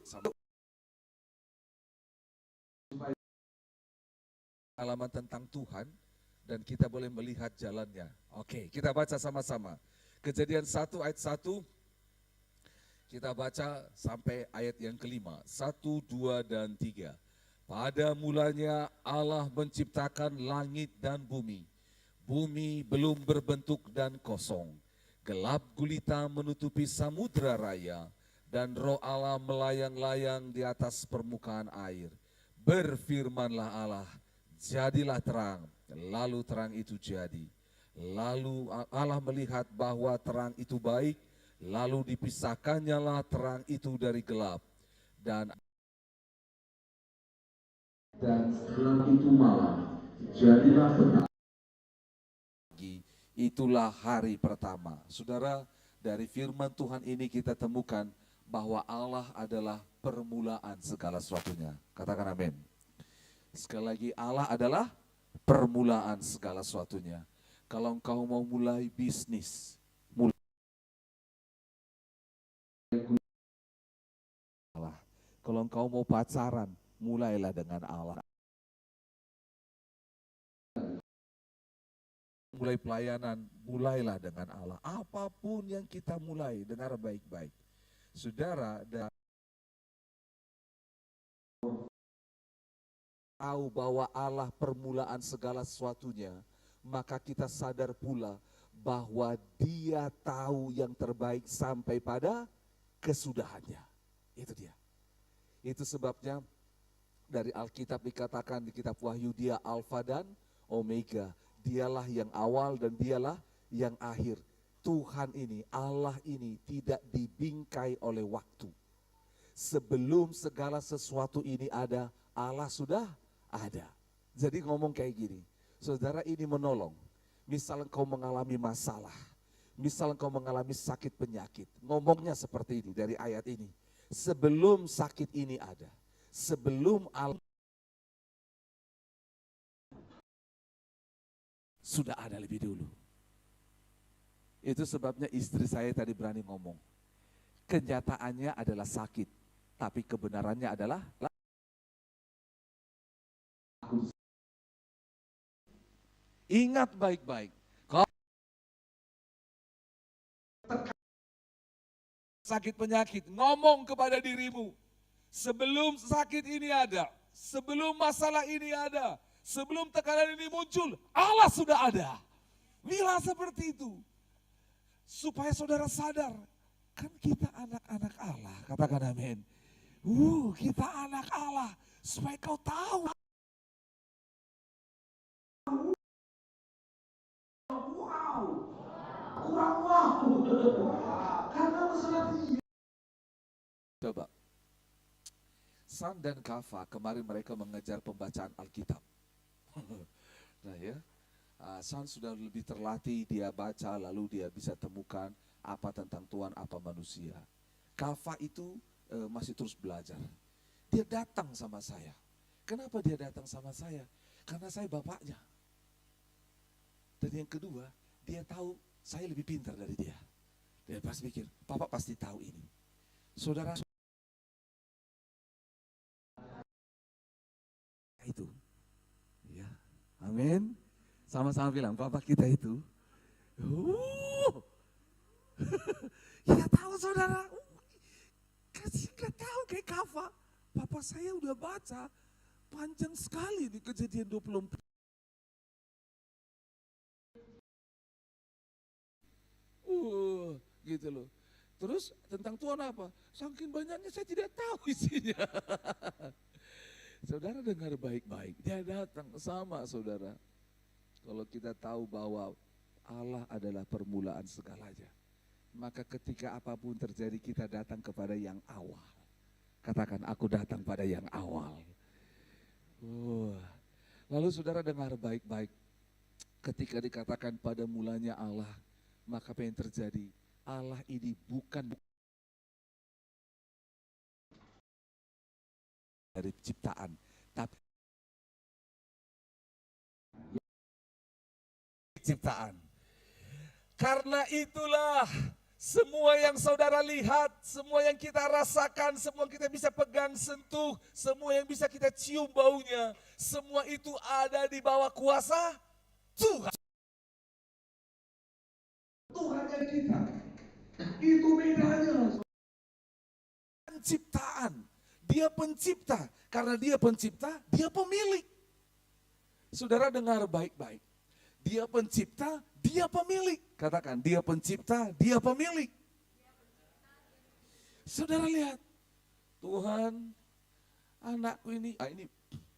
pengalaman tentang Tuhan dan kita boleh melihat jalannya. Oke, kita baca sama-sama. Kejadian 1 ayat 1. Kita baca sampai ayat yang kelima. 1, 2, dan 3. Pada mulanya Allah menciptakan langit dan bumi. Bumi belum berbentuk dan kosong. Gelap gulita menutupi samudra raya. Dan roh Allah melayang-layang di atas permukaan air. Berfirmanlah Allah, jadilah terang, lalu terang itu jadi. Lalu Allah melihat bahwa terang itu baik, lalu dipisahkannya lah terang itu dari gelap. Dan setelah itu malam, jadilah petang. Itulah hari pertama. Saudara, dari firman Tuhan ini kita temukan bahwa Allah adalah permulaan segala sesuatunya. Katakan amin. Sekali lagi, Allah adalah permulaan segala sesuatunya. Kalau engkau mau mulai bisnis, mulai Allah. Kalau engkau mau pacaran, mulailah dengan Allah. Mulai pelayanan, mulailah dengan Allah. Apapun yang kita mulai, dengar baik-baik. Saudara, tahu bahwa Allah permulaan segala sesuatunya, maka kita sadar pula bahwa Dia tahu yang terbaik sampai pada kesudahannya. Itu dia. Itu sebabnya dari Alkitab dikatakan di kitab Wahyu, Dia Alfa dan Omega. Dialah yang awal dan Dialah yang akhir. Tuhan ini, Allah ini tidak dibingkai oleh waktu. Sebelum segala sesuatu ini ada, Allah sudah ada. Jadi ngomong kayak gini, saudara, ini menolong. Misal engkau mengalami masalah, misal engkau mengalami sakit penyakit, ngomongnya seperti ini dari ayat ini. Sebelum sakit ini ada, sebelum Allah sudah ada lebih dulu. Itu sebabnya istri saya tadi berani ngomong. Kenyataannya adalah sakit, tapi kebenarannya adalah ingat baik-baik. Kalau sakit penyakit, ngomong kepada dirimu, sebelum sakit ini ada, sebelum masalah ini ada, sebelum tekanan ini muncul, Allah sudah ada. Bilang seperti itu. Supaya saudara sadar, kan kita anak-anak Allah, katakan amin. Kita anak Allah, supaya kau tahu. Kurang wow. Karena masalah dia. Coba. San dan Kafa, kemarin mereka mengejar pembacaan Alkitab. Nah ya, San sudah lebih terlatih, dia baca lalu dia bisa temukan apa tentang Tuhan, apa manusia. Kafa itu masih terus belajar. Dia datang sama saya. Kenapa dia datang sama saya? Karena saya bapaknya. Dan yang kedua, dia tahu saya lebih pintar dari dia. Dia pasti pikir, Papa pasti tahu ini. Saudara, itu. Ya, amin. Sama-sama bilang, Papa kita itu. Kita tahu saudara. Kasih gak tahu kayak Kafa. Papa saya udah baca panjang sekali di Kejadian 24. Gitu loh. Terus tentang Tuhan apa? Saking banyaknya saya tidak tahu isinya. Saudara dengar baik-baik, dia datang sama saudara. Kalau kita tahu bahwa Allah adalah permulaan segalanya, maka ketika apapun terjadi kita datang kepada yang awal. Katakan, aku datang pada yang awal. Lalu saudara dengar baik-baik, ketika dikatakan pada mulanya Allah, maka apa yang terjadi? Allah ini bukan dari ciptaan, tapi ciptaan. Karena itulah semua yang saudara lihat, semua yang kita rasakan, semua yang kita bisa pegang, sentuh, semua yang bisa kita cium baunya, semua itu ada di bawah kuasa Tuhan. Tuhan yang kita, itu bedanya. Penciptaan, dia pencipta. Karena dia pencipta, dia pemilik. Saudara dengar baik-baik. Dia pencipta, dia pemilik. Katakan, dia pencipta, dia pemilik. Saudara lihat, Tuhan, anakku ini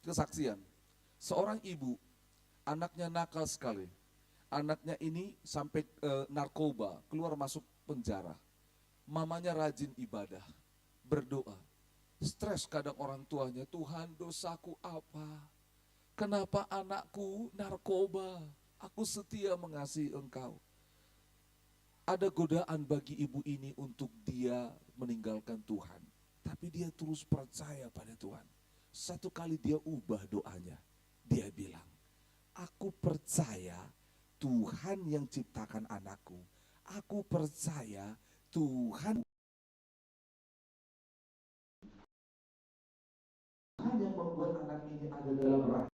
kesaksian. Seorang ibu, anaknya nakal sekali. Anaknya ini sampai narkoba, keluar masuk penjara. Mamanya rajin ibadah, berdoa. Stres kadang orang tuanya, Tuhan dosaku apa? Kenapa anakku narkoba? Aku setia mengasihi Engkau. Ada godaan bagi ibu ini untuk dia meninggalkan Tuhan. Tapi dia terus percaya pada Tuhan. Satu kali dia ubah doanya. Dia bilang, aku percaya Tuhan yang ciptakan anakku. Aku percaya Tuhan yang membuat anak ini ada dalam rahim.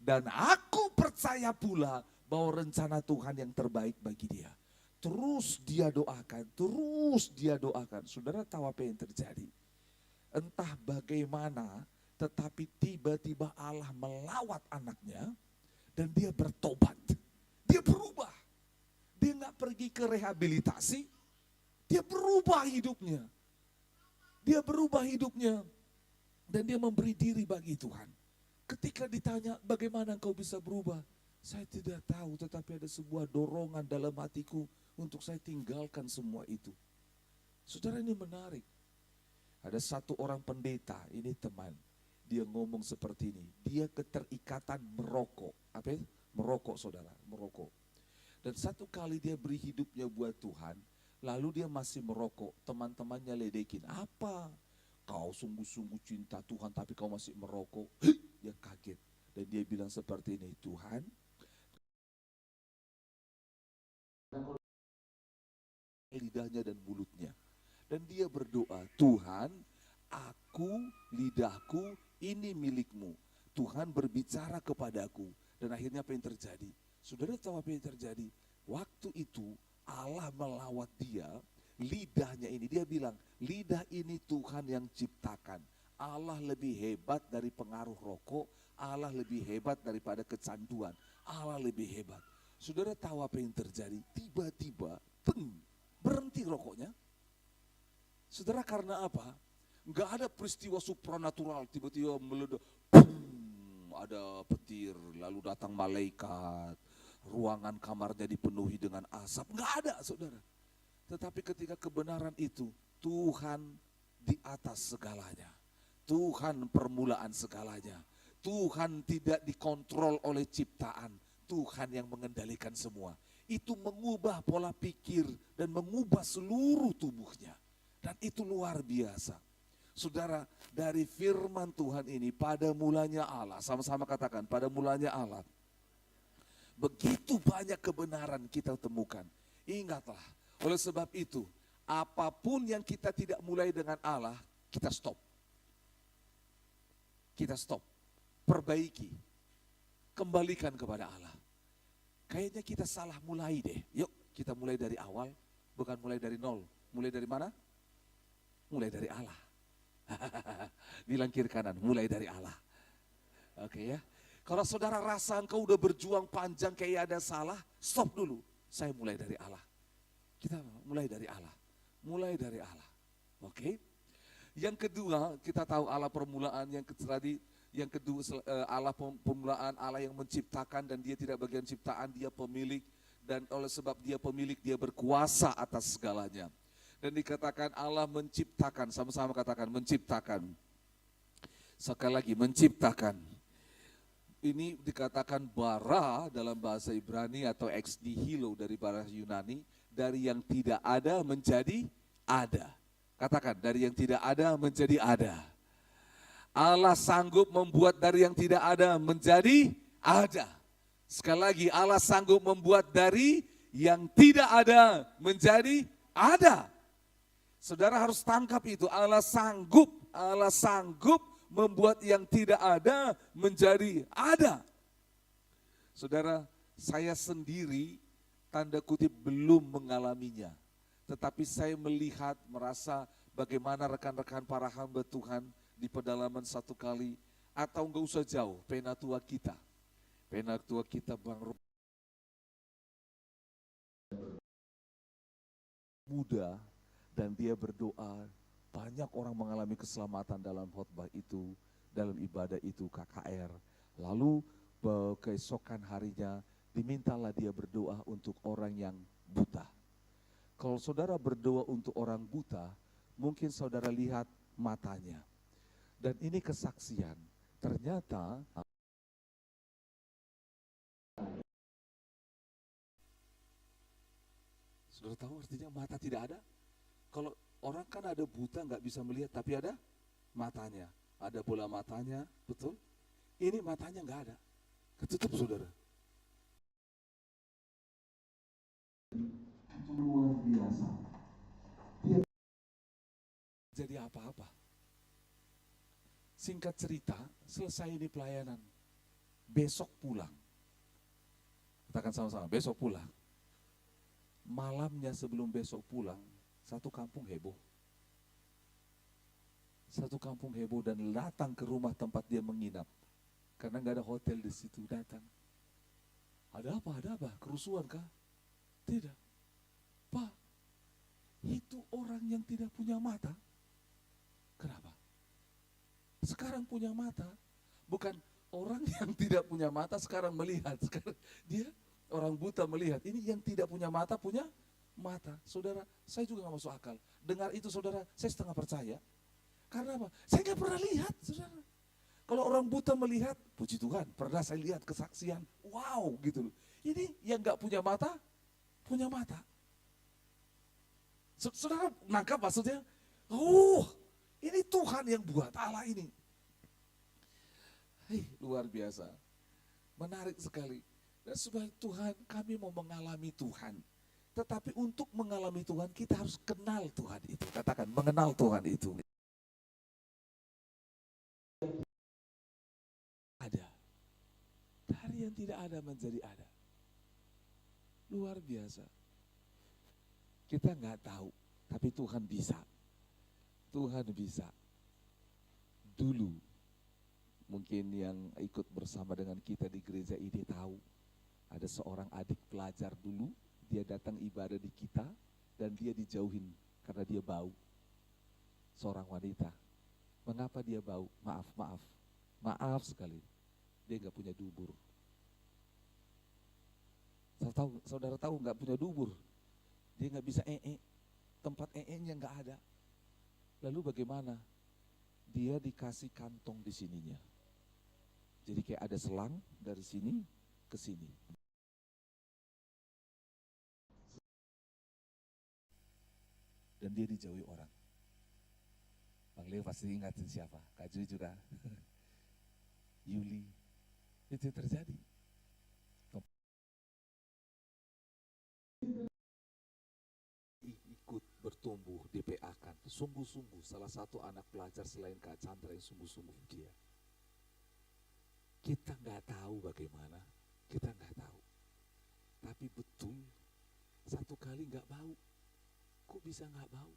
Dan aku percaya pula bahwa rencana Tuhan yang terbaik bagi dia. Terus dia doakan, terus dia doakan. Saudara tahu apa yang terjadi? Entah bagaimana, tetapi tiba-tiba Allah melawat anaknya dan dia bertobat. Dia berubah. Dia nggak pergi ke rehabilitasi, dia berubah hidupnya. Dia berubah hidupnya dan dia memberi diri bagi Tuhan. Ketika ditanya bagaimana engkau bisa berubah, saya tidak tahu, tetapi ada sebuah dorongan dalam hatiku untuk saya tinggalkan semua itu. Saudara, ini menarik. Ada satu orang pendeta, ini teman, dia ngomong seperti ini, dia keterikatan merokok. Apa ya? Merokok saudara, merokok. Dan satu kali dia beri hidupnya buat Tuhan, lalu dia masih merokok, teman-temannya ledekin, apa? Kau sungguh-sungguh cinta Tuhan tapi kau masih merokok. Dia kaget dan dia bilang seperti ini, Tuhan, lidahnya dan mulutnya. Dan dia berdoa, Tuhan, aku, lidahku, ini milikmu. Tuhan berbicara kepadaku. Dan akhirnya apa yang terjadi? Saudara tahu apa yang terjadi? Waktu itu Allah melawat dia, lidahnya ini, dia bilang, lidah ini Tuhan yang ciptakan. Allah lebih hebat dari pengaruh rokok, Allah lebih hebat daripada kecanduan, Allah lebih hebat. Saudara tahu apa yang terjadi? Tiba-tiba, berhenti rokoknya. Saudara, karena apa? Enggak ada peristiwa supranatural, tiba-tiba meledak, ada petir, lalu datang malaikat, ruangan kamarnya dipenuhi dengan asap, enggak ada saudara. Tetapi ketika kebenaran itu, Tuhan di atas segalanya. Tuhan permulaan segalanya. Tuhan tidak dikontrol oleh ciptaan. Tuhan yang mengendalikan semua. Itu mengubah pola pikir dan mengubah seluruh tubuhnya. Dan itu luar biasa. Saudara, dari firman Tuhan ini, pada mulanya Allah, sama-sama katakan, pada mulanya Allah. Begitu banyak kebenaran kita temukan. Ingatlah, oleh sebab itu, apapun yang kita tidak mulai dengan Allah, kita stop. Kita stop, perbaiki, kembalikan kepada Allah. Kayaknya kita salah mulai deh. Yuk kita mulai dari awal, bukan mulai dari nol. Mulai dari mana? Mulai dari Allah. Bilang kiri kanan, mulai dari Allah. Oke ya. Kalau saudara rasa engkau udah berjuang panjang kayak ada salah, stop dulu. Saya mulai dari Allah. Kita mulai dari Allah. Mulai dari Allah. Oke? Yang kedua, kita tahu Allah permulaan, yang kedua Allah permulaan, Allah yang menciptakan dan dia tidak bagian ciptaan, dia pemilik, dan oleh sebab dia pemilik, dia berkuasa atas segalanya. Dan dikatakan Allah menciptakan, sama-sama katakan menciptakan. Sekali lagi menciptakan. Ini dikatakan bara dalam bahasa Ibrani atau ex nihilo dari bahasa Yunani, dari yang tidak ada menjadi ada. Katakan, dari yang tidak ada menjadi ada. Allah sanggup membuat dari yang tidak ada menjadi ada. Sekali lagi, Allah sanggup membuat dari yang tidak ada menjadi ada. Saudara harus tangkap itu, Allah sanggup membuat yang tidak ada menjadi ada. Saudara, saya sendiri tanda kutip belum mengalaminya. Tetapi saya melihat, merasa bagaimana rekan-rekan para hamba Tuhan di pedalaman satu kali, atau enggak usah jauh, penatua kita Bang Rob muda, dan dia berdoa, banyak orang mengalami keselamatan dalam khotbah itu, dalam ibadah itu KKR. Lalu keesokan harinya dimintalah dia berdoa untuk orang yang buta. Kalau saudara berdoa untuk orang buta, mungkin saudara lihat matanya. Dan ini kesaksian, ternyata saudara tahu artinya mata tidak ada? Kalau orang kan ada buta nggak bisa melihat, tapi ada matanya, ada bola matanya, betul? Ini matanya nggak ada, ketutup saudara. Luar biasa. Dia jadi apa-apa. Singkat cerita, selesai ini pelayanan, besok pulang. Katakan sama-sama, besok pulang. Malamnya sebelum besok pulang, satu kampung heboh. Satu kampung heboh dan datang ke rumah tempat dia menginap. Karena nggak ada hotel di situ, datang. Ada apa? Ada apa? Kerusuhan kah? Tidak. Pak, itu orang yang tidak punya mata. Kenapa? Sekarang punya mata. Bukan orang yang tidak punya mata sekarang melihat. Sekarang dia orang buta melihat. Ini yang tidak punya mata punya mata. Saudara, saya juga gak masuk akal. Dengar itu saudara, saya setengah percaya. Karena apa? Saya gak pernah lihat, saudara. Kalau orang buta melihat, puji Tuhan, pernah saya lihat kesaksian. Wow, gitu loh. Ini yang gak punya mata, punya mata. Saudara nangkap maksudnya? Oh, ini Tuhan yang buat, Allah ini. Hei, luar biasa. Menarik sekali. Dan sebagai Tuhan, kami mau mengalami Tuhan. Tetapi untuk mengalami Tuhan, kita harus kenal Tuhan itu. Katakan, mengenal Tuhan itu. Ada. Dari yang tidak ada menjadi ada. Luar biasa. Kita nggak tahu, tapi Tuhan bisa. Tuhan bisa. Dulu, mungkin yang ikut bersama dengan kita di gereja ini tahu, ada seorang adik pelajar dulu, dia datang ibadah di kita, dan dia dijauhin karena dia bau. Seorang wanita. Mengapa dia bau? Maaf sekali. Dia nggak punya dubur. Saudara tahu nggak punya dubur? Dia nggak bisa tempat nya nggak ada. Lalu bagaimana? Dia dikasih kantong di sininya. Jadi kayak ada selang dari sini ke sini. Dan dia dijauhi orang. Bang Leo pasti ingatin siapa? Kak Jui juga. Yuli. Itu terjadi. Ikut bertumbuh, DPA-kan, sungguh-sungguh salah satu anak pelajar selain Kak Chandra yang sungguh-sungguh dia. Kita nggak tahu bagaimana, kita nggak tahu. Tapi betul, satu kali nggak bau. Kok bisa nggak bau?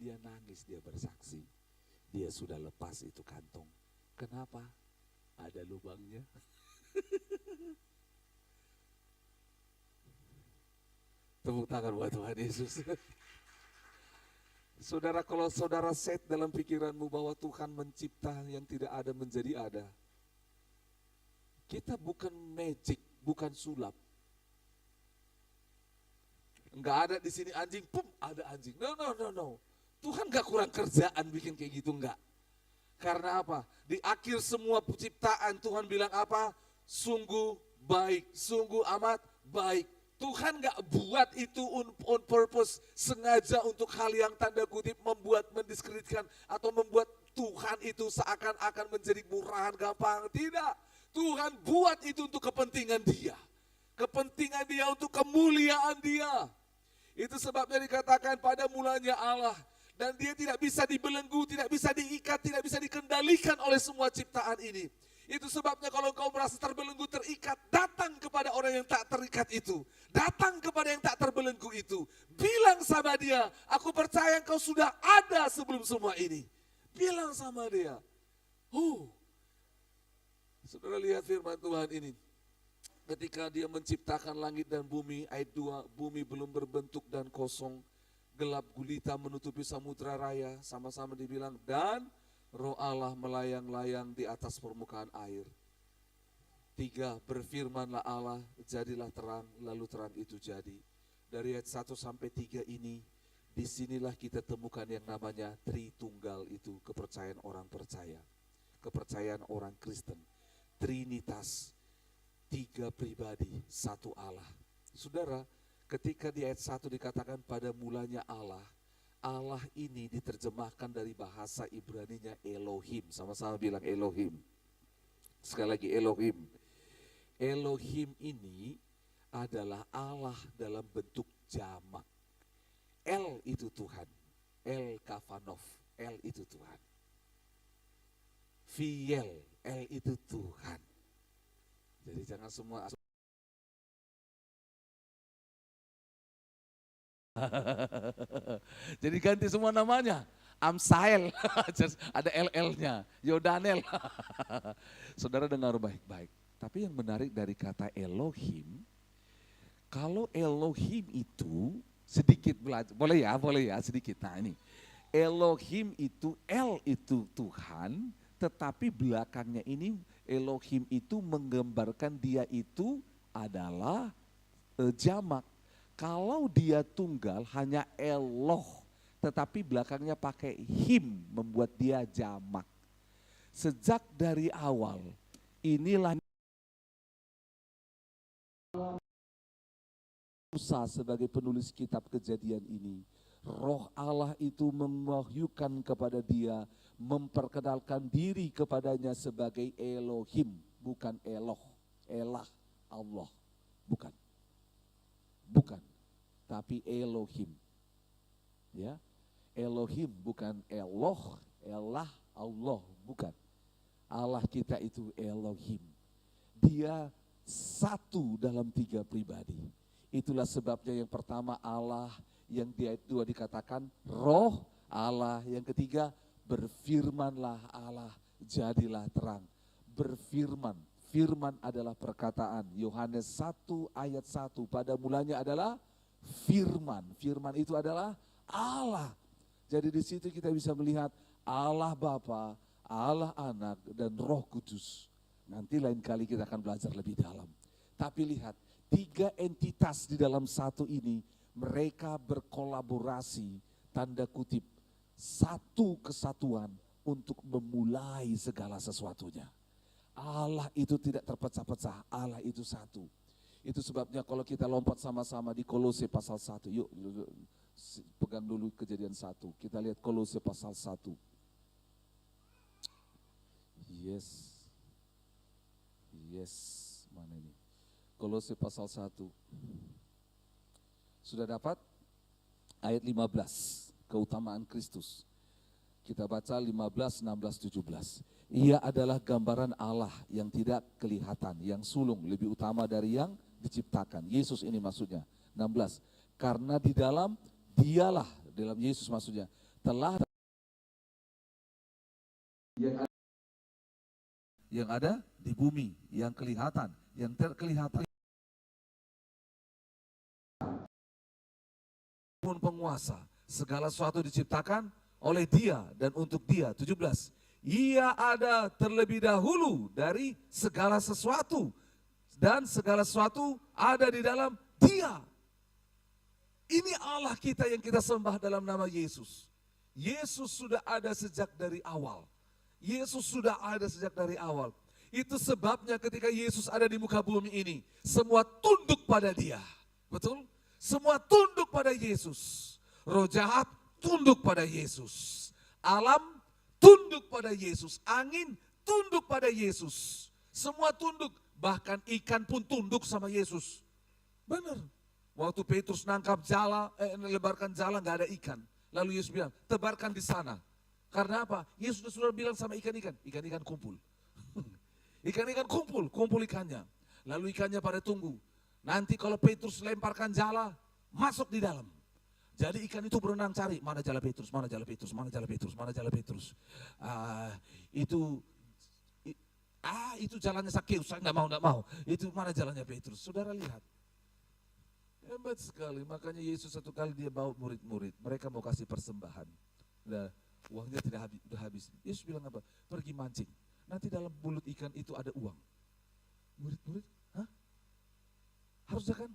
Dia nangis, dia bersaksi. Dia sudah lepas itu kantong. Kenapa? Ada lubangnya. Tepuk tangan buat Tuhan Yesus. Saudara, kalau saudara set dalam pikiranmu bahwa Tuhan mencipta yang tidak ada menjadi ada. Kita bukan magic, bukan sulap. Enggak ada di sini anjing, pum, ada anjing. No. Tuhan gak kurang kerjaan bikin kayak gitu, enggak. Karena apa? Di akhir semua penciptaan Tuhan bilang apa? Sungguh baik, sungguh amat baik. Tuhan gak buat itu on purpose, sengaja untuk hal yang tanda kutip membuat, mendiskreditkan atau membuat Tuhan itu seakan-akan menjadi murahan gampang. Tidak, Tuhan buat itu untuk kepentingan dia. Kepentingan dia untuk kemuliaan dia. Itu sebabnya dikatakan pada mulanya Allah. Dan dia tidak bisa dibelenggu, tidak bisa diikat, tidak bisa dikendalikan oleh semua ciptaan ini. Itu sebabnya kalau engkau merasa terbelenggu, terikat, datang kepada orang yang tak terikat itu. Datang kepada yang tak terbelenggu itu. Bilang sama dia, aku percaya engkau sudah ada sebelum semua ini. Bilang sama dia. Saudara lihat firman Tuhan ini. Ketika dia menciptakan langit dan bumi, ayat 2, bumi belum berbentuk dan kosong. Gelap gulita menutupi samudra raya, sama-sama dibilang, dan Roh Allah melayang-layang di atas permukaan air. 3, berfirmanlah Allah, jadilah terang, lalu terang itu jadi. Dari ayat 1 sampai 3 ini, disinilah kita temukan yang namanya Tritunggal itu, kepercayaan orang percaya. Kepercayaan orang Kristen. Trinitas, 3 pribadi, 1 Allah. Saudara, ketika di ayat 1 dikatakan pada mulanya Allah, Allah ini diterjemahkan dari bahasa Ibraninya Elohim. Sama-sama bilang Elohim. Sekali lagi Elohim. Elohim ini adalah Allah dalam bentuk jamak. El itu Tuhan. El Kavanov. El itu Tuhan. Fiel. El itu Tuhan. Jadi jangan semua jadi ganti semua namanya. Amsael, ada LL-nya, Yodanel. Saudara dengar baik-baik. Tapi yang menarik dari kata Elohim, kalau Elohim itu sedikit belajar, boleh ya sedikit. Nah ini, Elohim itu, El itu Tuhan, tetapi belakangnya ini Elohim itu menggambarkan dia itu adalah jamak. Kalau dia tunggal hanya Eloh, tetapi belakangnya pakai him, membuat dia jamak. Sejak dari awal, inilah Musa sebagai penulis kitab Kejadian ini. Roh Allah itu mewahyukan kepada dia, memperkenalkan diri kepadanya sebagai Elohim, bukan Eloh, Elah, Allah, bukan. Bukan, tapi Elohim. Ya, Elohim bukan Eloh, Elah, Allah, bukan. Allah kita itu Elohim. Dia satu dalam 3 pribadi. Itulah sebabnya yang pertama Allah, yang di ayat 2 dikatakan Roh Allah, yang ketiga berfirmanlah Allah, jadilah terang. Berfirman. Firman adalah perkataan. Yohanes 1 ayat 1 pada mulanya adalah firman. Firman itu adalah Allah. Jadi di situ kita bisa melihat Allah Bapa, Allah Anak dan Roh Kudus. Nanti lain kali kita akan belajar lebih dalam. Tapi lihat, 3 entitas di dalam satu ini, mereka berkolaborasi, tanda kutip, satu kesatuan untuk memulai segala sesuatunya. Allah itu tidak terpecah-pecah, Allah itu satu. Itu sebabnya kalau kita lompat sama-sama di Kolose pasal 1, yuk pegang dulu Kejadian 1. Kita lihat Kolose pasal 1. Yes, mana ini? Kolose pasal 1. Sudah dapat? Ayat 15, keutamaan Kristus. Kita baca 15, 16, 17. Ia adalah gambaran Allah yang tidak kelihatan, yang sulung, lebih utama dari yang diciptakan. Yesus ini maksudnya. 16. Karena di dalam dialah, dalam Yesus maksudnya, telah yang ada di bumi, yang kelihatan, yang terkelihatan. pun penguasa. Segala sesuatu diciptakan oleh Dia dan untuk Dia. 17. Ia ada terlebih dahulu dari segala sesuatu, dan segala sesuatu ada di dalam Dia. Ini Allah kita yang kita sembah dalam nama Yesus. Yesus sudah ada sejak dari awal. Yesus sudah ada sejak dari awal. Itu sebabnya ketika Yesus ada di muka bumi ini, semua tunduk pada Dia. Betul? Semua tunduk pada Yesus. Roh jahat tunduk pada Yesus. Alam tunduk pada Yesus. Angin tunduk pada Yesus. Semua tunduk. Bahkan ikan pun tunduk sama Yesus. Benar. Waktu Petrus nangkap jala, lebarkan jala, nggak ada ikan. Lalu Yesus bilang, tebarkan di sana. Karena apa? Yesus sudah bilang sama ikan-ikan, ikan-ikan kumpul. Ikan-ikan kumpul, kumpul ikannya. Lalu ikannya pada tunggu. Nanti kalau Petrus lemparkan jala, masuk di dalam. Jadi ikan itu berenang cari, mana jala Petrus, mana jala Petrus, mana jala Petrus, mana jala Petrus. Itu jalannya Sakeus, saya nggak mau. Itu mana jalannya Petrus. Saudara lihat. Hebat sekali, makanya Yesus satu kali dia bawa murid-murid, mereka mau kasih persembahan. Nah, uangnya tidak habis, udah habis. Yesus bilang apa? Pergi mancing. Nanti dalam mulut ikan itu ada uang. Murid-murid, hah? Harusnya kan?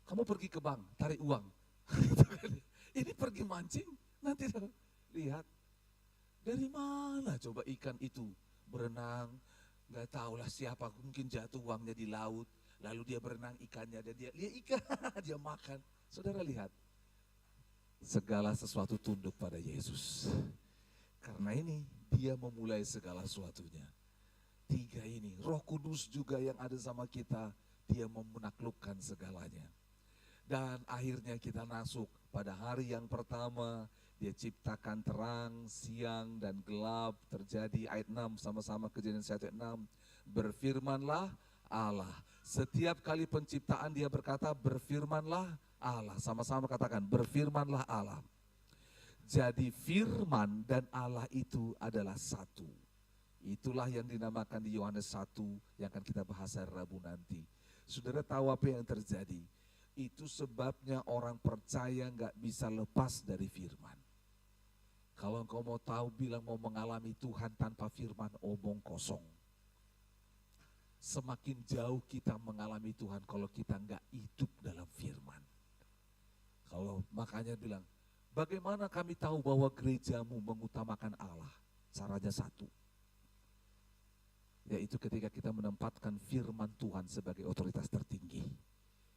Kamu pergi ke bank, tarik uang. Ini pergi mancing, nanti lihat. Dari mana coba ikan itu berenang? Gak tahulah siapa, mungkin jatuh uangnya di laut. Lalu dia berenang ikannya dan dia lihat ikan, dia makan. Saudara lihat, segala sesuatu tunduk pada Yesus. Karena ini dia memulai segala sesuatunya. Tiga ini, Roh Kudus juga yang ada sama kita, dia menaklukkan segalanya. Dan akhirnya kita masuk pada hari yang pertama, dia ciptakan terang, siang dan gelap. Terjadi ayat 6, sama-sama Kejadian 1 ayat 6. Berfirmanlah Allah. Setiap kali penciptaan dia berkata berfirmanlah Allah. Sama-sama katakan berfirmanlah Allah. Jadi firman dan Allah itu adalah satu. Itulah yang dinamakan di Yohanes 1 yang akan kita bahas hari Rabu nanti. Saudara tahu apa yang terjadi? Itu sebabnya orang percaya nggak bisa lepas dari firman. Kalau engkau mau tahu, bilang mau mengalami Tuhan tanpa firman, omong kosong. Semakin jauh kita mengalami Tuhan kalau kita nggak hidup dalam firman. Kalau makanya bilang, bagaimana kami tahu bahwa gerejamu mengutamakan Allah? Caranya satu. Yaitu ketika kita menempatkan firman Tuhan sebagai otoritas tertinggi.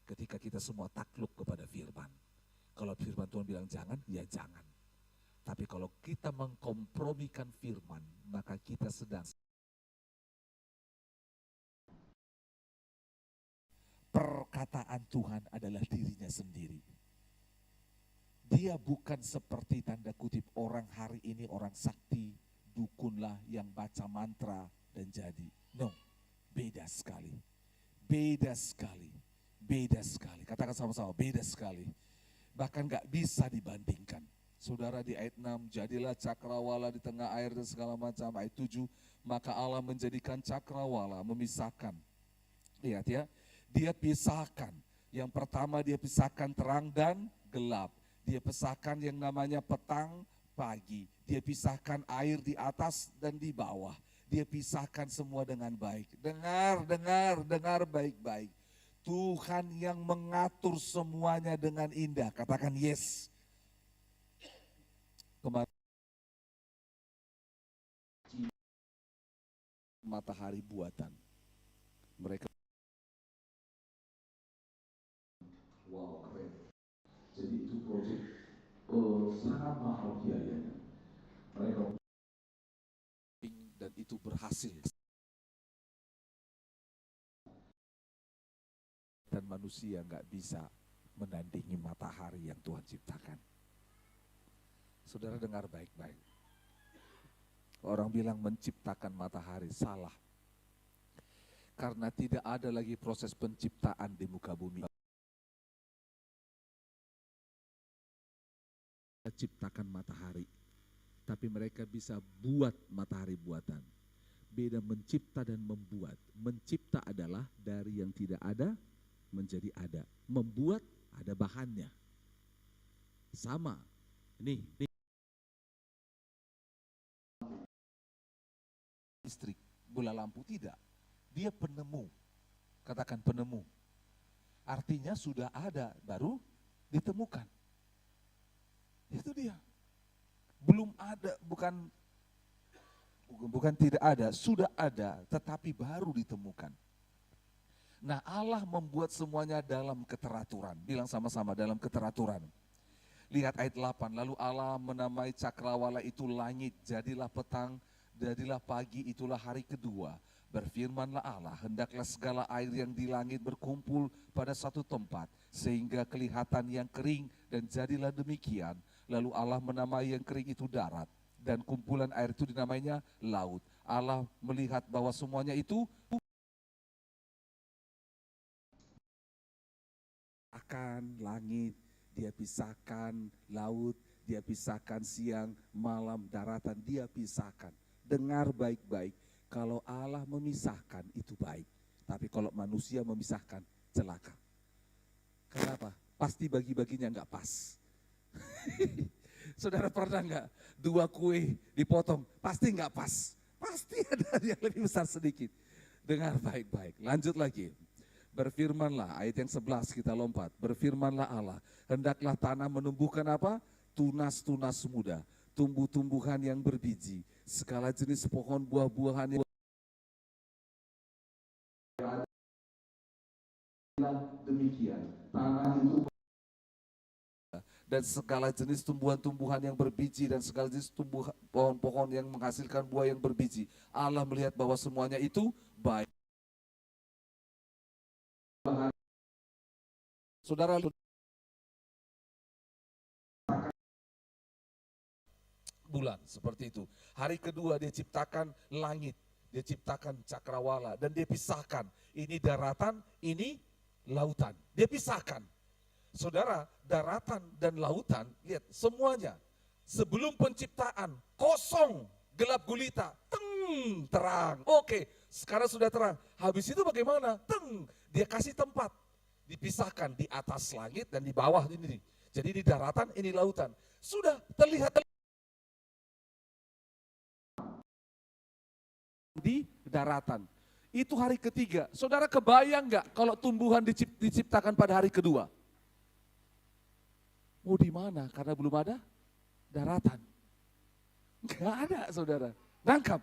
Ketika kita semua takluk kepada firman. Kalau firman Tuhan bilang jangan, ya jangan. Tapi kalau kita mengkompromikan firman, maka kita sedang perkataan Tuhan adalah dirinya sendiri. Dia bukan seperti tanda kutip orang hari ini, orang sakti, dukunlah yang baca mantra dan jadi. No, beda sekali. Beda sekali. Beda sekali. Katakan sama-sama, beda sekali. Bahkan gak bisa dibandingkan. Saudara di ayat 6, jadilah cakrawala di tengah air dan segala macam. Ayat 7, maka Allah menjadikan cakrawala, memisahkan. Lihat ya, dia pisahkan. Yang pertama dia pisahkan terang dan gelap. Dia pisahkan yang namanya petang, pagi. Dia pisahkan air di atas dan di bawah. Dia pisahkan semua dengan baik. Dengar baik-baik. Tuhan yang mengatur semuanya dengan indah. Katakan yes. Kemarin matahari buatan. Mereka wow, keren. Jadi itu proyek sangat mahal biayanya. Mereka dan itu berhasil. Dan manusia nggak bisa menandingi matahari yang Tuhan ciptakan. Saudara dengar baik-baik. Orang bilang menciptakan matahari, salah. Karena tidak ada lagi proses penciptaan di muka bumi. Ciptakan matahari, tapi mereka bisa buat matahari buatan. Beda mencipta dan membuat. Mencipta adalah dari yang tidak ada menjadi ada. Membuat ada bahannya. Sama. Nih. Listrik, bola lampu tidak. Dia penemu. Katakan penemu. Artinya sudah ada, baru ditemukan. Itu dia. Belum ada, bukan tidak ada, sudah ada, tetapi baru ditemukan. Nah, Allah membuat semuanya dalam keteraturan. Bilang sama-sama, dalam keteraturan. Lihat ayat 8, lalu Allah menamai cakrawala itu langit, jadilah petang, jadilah pagi, itulah hari kedua. Berfirmanlah Allah, hendaklah segala air yang di langit berkumpul pada satu tempat, sehingga kelihatan yang kering, dan jadilah demikian. Lalu Allah menamai yang kering itu darat, dan kumpulan air itu dinamainya laut. Allah melihat bahwa semuanya itu akan langit, dia pisahkan laut, dia pisahkan siang, malam, daratan, dia pisahkan. Dengar baik-baik, kalau Allah memisahkan itu baik, tapi kalau manusia memisahkan celaka. Kenapa? Pasti bagi-baginya nggak pas. Saudara pernah nggak dua kue dipotong? Pasti nggak pas. Pasti ada yang lebih besar sedikit. Dengar baik-baik. Lanjut lagi. Berfirmanlah, ayat yang 11 kita lompat. Berfirmanlah Allah, hendaklah tanah menumbuhkan apa? Tunas-tunas muda, tumbuh-tumbuhan yang berbiji, segala jenis pohon buah-buahan yang demikian. Tanah itu dan segala jenis tumbuhan-tumbuhan yang berbiji dan segala jenis pohon-pohon yang menghasilkan buah yang berbiji. Allah melihat bahwa semuanya itu baik. Saudara, bulan seperti itu. Hari kedua dia ciptakan langit, dia ciptakan cakrawala, dan dia pisahkan. Ini daratan, ini lautan. Dia pisahkan. Saudara, daratan dan lautan, lihat semuanya sebelum penciptaan kosong, gelap gulita, terang. Oke, sekarang sudah terang. Habis itu bagaimana? Dia kasih tempat, dipisahkan di atas langit dan di bawah ini. Jadi di daratan, ini lautan. Sudah terlihat di daratan. Itu hari ketiga. Saudara kebayang nggak kalau tumbuhan diciptakan pada hari kedua? Mau di mana? Karena belum ada daratan. Enggak ada, saudara. Nangkap.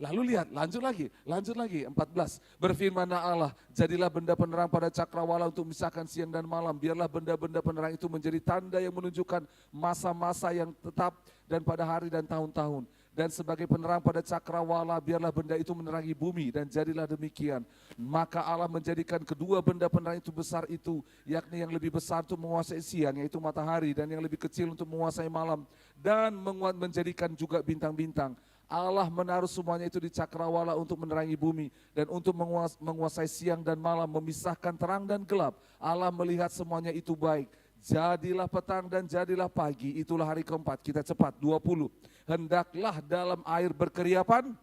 Lalu lihat, lanjut lagi, 14. Berfirmanlah Allah, jadilah benda penerang pada cakrawala untuk memisahkan siang dan malam. Biarlah benda-benda penerang itu menjadi tanda yang menunjukkan masa-masa yang tetap dan pada hari dan tahun-tahun. Dan sebagai penerang pada cakrawala, biarlah benda itu menerangi bumi, dan jadilah demikian. Maka Allah menjadikan kedua benda penerang itu besar itu, yakni yang lebih besar untuk menguasai siang, yaitu matahari, dan yang lebih kecil untuk menguasai malam, dan menjadikan juga bintang-bintang. Allah menaruh semuanya itu di cakrawala untuk menerangi bumi, dan untuk menguasai siang dan malam, memisahkan terang dan gelap. Allah melihat semuanya itu baik. Jadilah petang dan jadilah pagi, itulah hari keempat. Kita cepat, 20. Hendaklah dalam air berkeriapan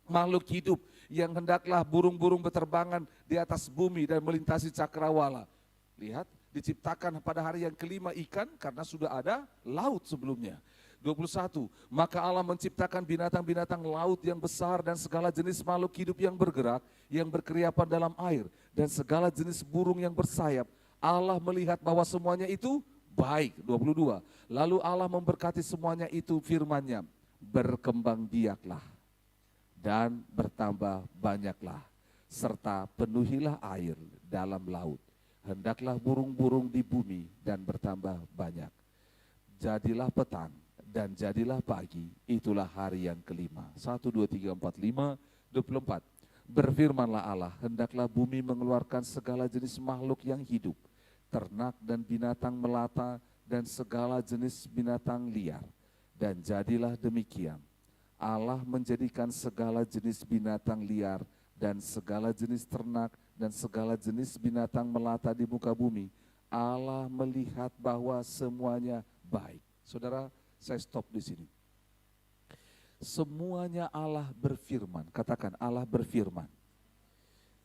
makhluk hidup, yang hendaklah burung-burung berterbangan di atas bumi dan melintasi cakrawala. Lihat, diciptakan pada hari yang kelima ikan karena sudah ada laut sebelumnya. 21. Maka Allah menciptakan binatang-binatang laut yang besar dan segala jenis makhluk hidup yang bergerak, yang berkeriapan dalam air, dan segala jenis burung yang bersayap. Allah melihat bahwa semuanya itu baik. 22. Lalu Allah memberkati semuanya itu, firman-Nya, berkembang biaklah dan bertambah banyaklah, serta penuhilah air dalam laut. Hendaklah burung-burung di bumi dan bertambah banyak. Jadilah petang dan jadilah pagi, itulah hari yang kelima. 1, 2, 3, 4, 5, 24. Berfirmanlah Allah, hendaklah bumi mengeluarkan segala jenis makhluk yang hidup, ternak dan binatang melata dan segala jenis binatang liar. Dan jadilah demikian. Allah menjadikan segala jenis binatang liar dan segala jenis ternak dan segala jenis binatang melata di muka bumi. Allah melihat bahwa semuanya baik. Saudara, saya stop di sini. Semuanya Allah berfirman, katakan Allah berfirman.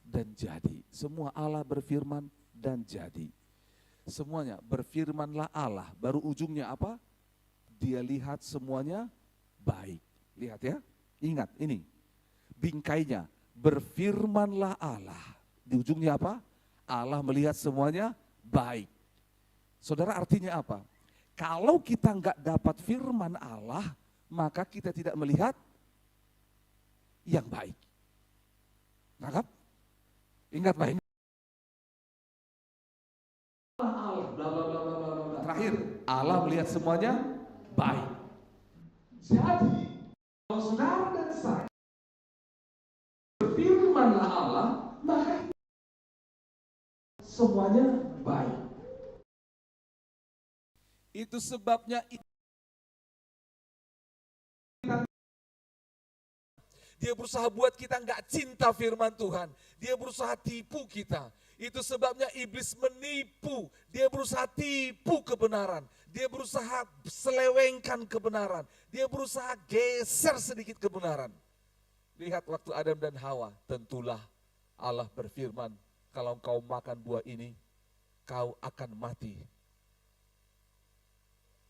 Dan jadi, semua Allah berfirman dan jadi. Semuanya berfirmanlah Allah, baru ujungnya apa? Dia lihat semuanya baik. Lihat ya, ingat ini bingkainya, berfirmanlah Allah. Di ujungnya apa? Allah melihat semuanya baik. Saudara, artinya apa? Kalau kita nggak dapat firman Allah, maka kita tidak melihat yang baik. Nangkap? Ingat baik. Terakhir, Allah melihat semuanya baik. Jadi, kalau saudara dan saya berfirmanlah Allah, maka semuanya baik. Itu sebabnya dia berusaha buat kita nggak cinta firman Tuhan. Dia berusaha tipu kita. Itu sebabnya iblis menipu. Dia berusaha tipu kebenaran. Dia berusaha selewengkan kebenaran. Dia berusaha geser sedikit kebenaran. Lihat waktu Adam dan Hawa, tentulah Allah berfirman, kalau engkau makan buah ini, kau akan mati.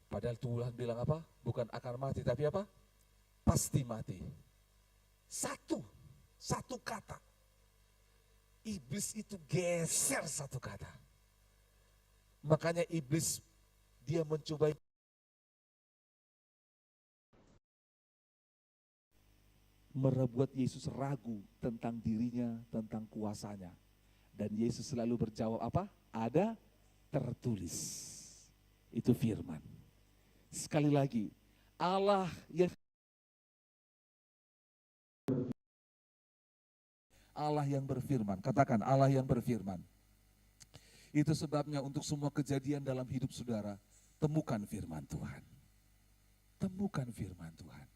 Padahal Tuhan bilang apa? Bukan akan mati, tapi apa? Pasti mati. Satu kata. Iblis itu geser satu kata. Makanya iblis dia mencoba membuat Yesus ragu tentang dirinya, tentang kuasanya. Dan Yesus selalu berjawab apa? Ada tertulis. Itu firman. Sekali lagi, Allah yang berfirman. Katakan Allah yang berfirman. Itu sebabnya untuk semua kejadian dalam hidup saudara, temukan firman Tuhan. Temukan firman Tuhan.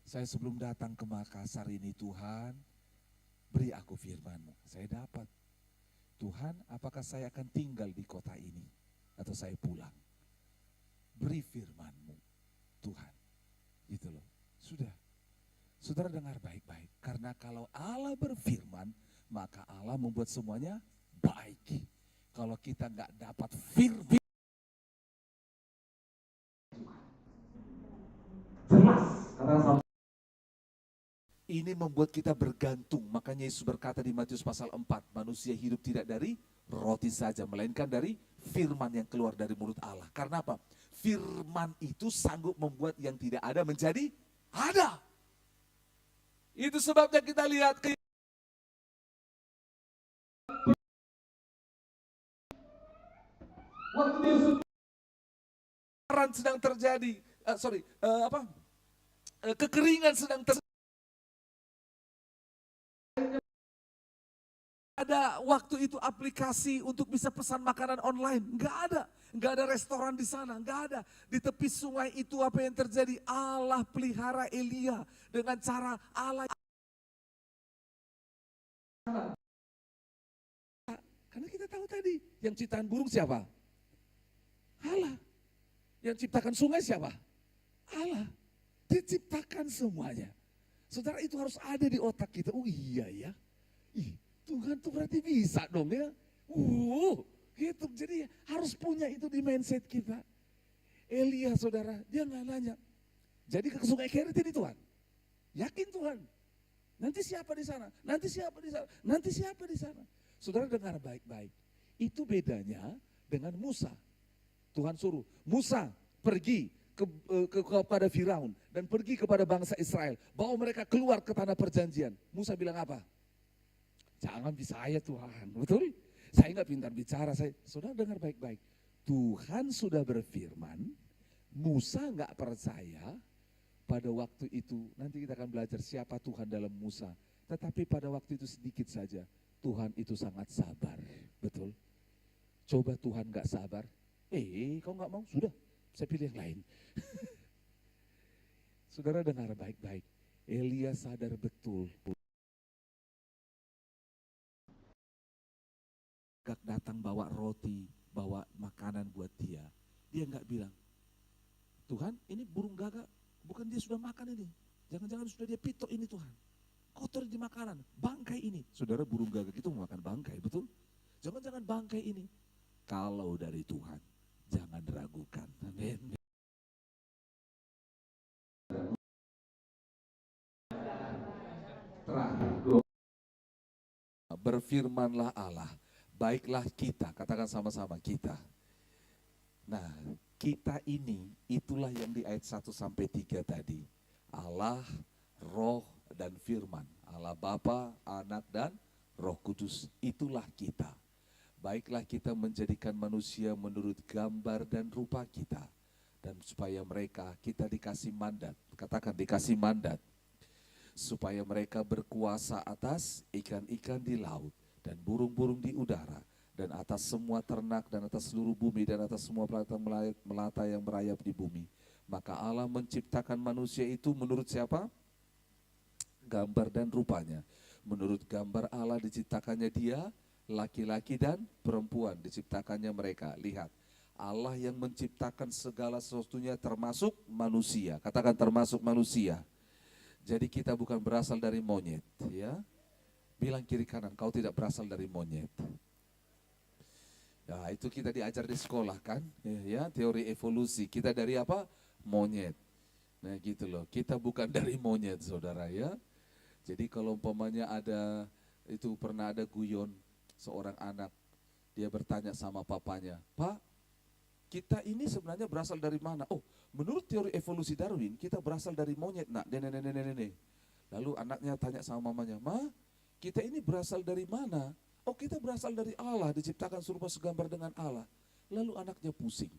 Saya sebelum datang ke Makassar ini, Tuhan, beri aku firman-Mu. Saya dapat. Tuhan, apakah saya akan tinggal di kota ini atau saya pulang? Beri firman-Mu, Tuhan. Gitu loh. Sudah. Saudara dengar baik-baik. Karena kalau Allah berfirman, maka Allah membuat semuanya baik. Kalau kita nggak dapat firman, jelas. Ini membuat kita bergantung. Makanya Yesus berkata di Matius pasal 4, manusia hidup tidak dari roti saja, melainkan dari firman yang keluar dari mulut Allah. Karena apa? Firman itu sanggup membuat yang tidak ada menjadi ada. Itu sebabnya kita lihat waktu Yesus sedang terjadi, kekeringan sedang terjadi. Ada waktu itu aplikasi untuk bisa pesan makanan online, nggak ada restoran di sana, nggak ada. Di tepi sungai itu apa yang terjadi? Allah pelihara Elia dengan cara Allah. Karena kita tahu tadi, yang ciptaan burung siapa? Allah. Yang ciptakan sungai siapa? Allah. Diciptakan semuanya. Saudara, itu harus ada di otak kita. Oh iya ya. Tuhan tuh berarti bisa dong ya. Gitu. Jadi harus punya itu di mindset kita. Elia saudara, dia nggak nanya. Jadi ke sungai Kerit ini Tuhan. Yakin Tuhan. Nanti siapa di sana? Nanti siapa di sana? Nanti siapa di sana? Saudara dengar baik-baik. Itu bedanya dengan Musa. Tuhan suruh, Musa pergi kepada Firaun dan pergi kepada bangsa Israel. Bawa mereka keluar ke tanah perjanjian. Musa bilang apa? Jangan bisa saya Tuhan, betul? Saya nggak pintar bicara. Saudara dengar baik-baik. Tuhan sudah berfirman, Musa nggak percaya. Pada waktu itu, nanti kita akan belajar siapa Tuhan dalam Musa. Tetapi pada waktu itu sedikit saja, Tuhan itu sangat sabar, betul? Coba Tuhan nggak sabar, kau nggak mau, sudah, saya pilih yang lain. Saudara dengar baik-baik, Elia sadar betul. Gak datang bawa roti, bawa makanan buat dia. Dia nggak bilang, Tuhan ini burung gagak, bukan dia sudah makan ini. Jangan-jangan sudah dia pitok ini Tuhan. Kotor di makanan, bangkai ini. Saudara burung gagak itu memakan bangkai, betul? Jangan-jangan bangkai. kayak ini. Kalau dari Tuhan, jangan ragukan. Amin. Berfirmanlah Allah, baiklah kita, katakan sama-sama kita. Nah, kita ini, itulah yang di ayat 1 sampai 3 tadi. Allah, Roh, dan Firman. Allah Bapa, Anak, dan Roh Kudus. Itulah kita. Baiklah kita menjadikan manusia menurut gambar dan rupa kita. Dan supaya mereka, kita dikasih mandat. Katakan dikasih mandat. Supaya mereka berkuasa atas ikan-ikan di laut dan burung-burung di udara dan atas semua ternak dan atas seluruh bumi dan atas semua melata yang merayap di bumi. Maka Allah menciptakan manusia itu menurut siapa? Gambar dan rupanya. Menurut gambar Allah diciptakannya dia, laki-laki dan perempuan diciptakannya mereka. Lihat, Allah yang menciptakan segala sesuatunya termasuk manusia. Katakan termasuk manusia. Jadi kita bukan berasal dari monyet, ya. Bilang kiri kanan, kau tidak berasal dari monyet. Ya, itu kita diajar di sekolah kan, ya, teori evolusi. Kita dari apa? Monyet. Nah, gitu loh. Kita bukan dari monyet, saudara, ya. Jadi kalau umpamanya ada, itu pernah ada guyon seorang anak, dia bertanya sama papanya, "Pak, kita ini sebenarnya berasal dari mana?" "Oh, menurut teori evolusi Darwin, kita berasal dari monyet, nak." Lalu anaknya tanya sama mamanya, "Ma, kita ini berasal dari mana?" "Oh, kita berasal dari Allah, diciptakan serupa segambar dengan Allah." Lalu anaknya pusing.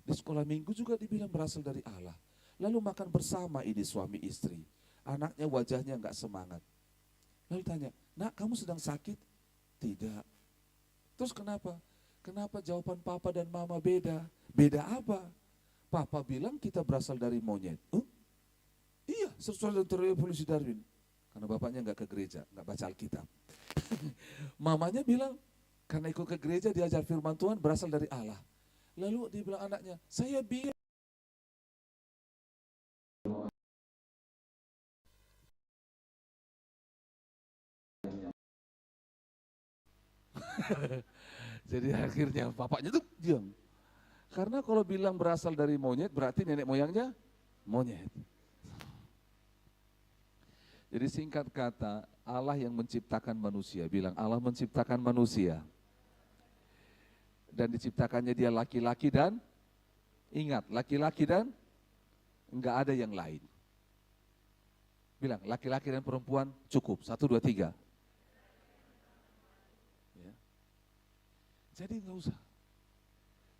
Di sekolah minggu juga dibilang berasal dari Allah. Lalu makan bersama ini suami istri. Anaknya wajahnya enggak semangat. Lalu tanya, "Nak, kamu sedang sakit?" "Tidak." "Terus kenapa?" "Kenapa jawaban papa dan mama beda?" "Beda apa?" "Papa bilang kita berasal dari monyet." "Oh, iya, sesuai dengan teori evolusi Darwin." Karena bapaknya enggak ke gereja, enggak baca Alkitab. Mamanya bilang, karena ikut ke gereja diajar firman Tuhan berasal dari Allah. Lalu dia bilang anaknya, "Saya bilang." Jadi akhirnya bapaknya tuh diam. Karena kalau bilang berasal dari monyet, berarti nenek moyangnya monyet. Jadi singkat kata, Allah yang menciptakan manusia. Bilang, Allah menciptakan manusia. Dan diciptakannya dia laki-laki dan, ingat, laki-laki dan enggak ada yang lain. Bilang, laki-laki dan perempuan cukup. 1, 2, 3. Ya. Jadi enggak usah.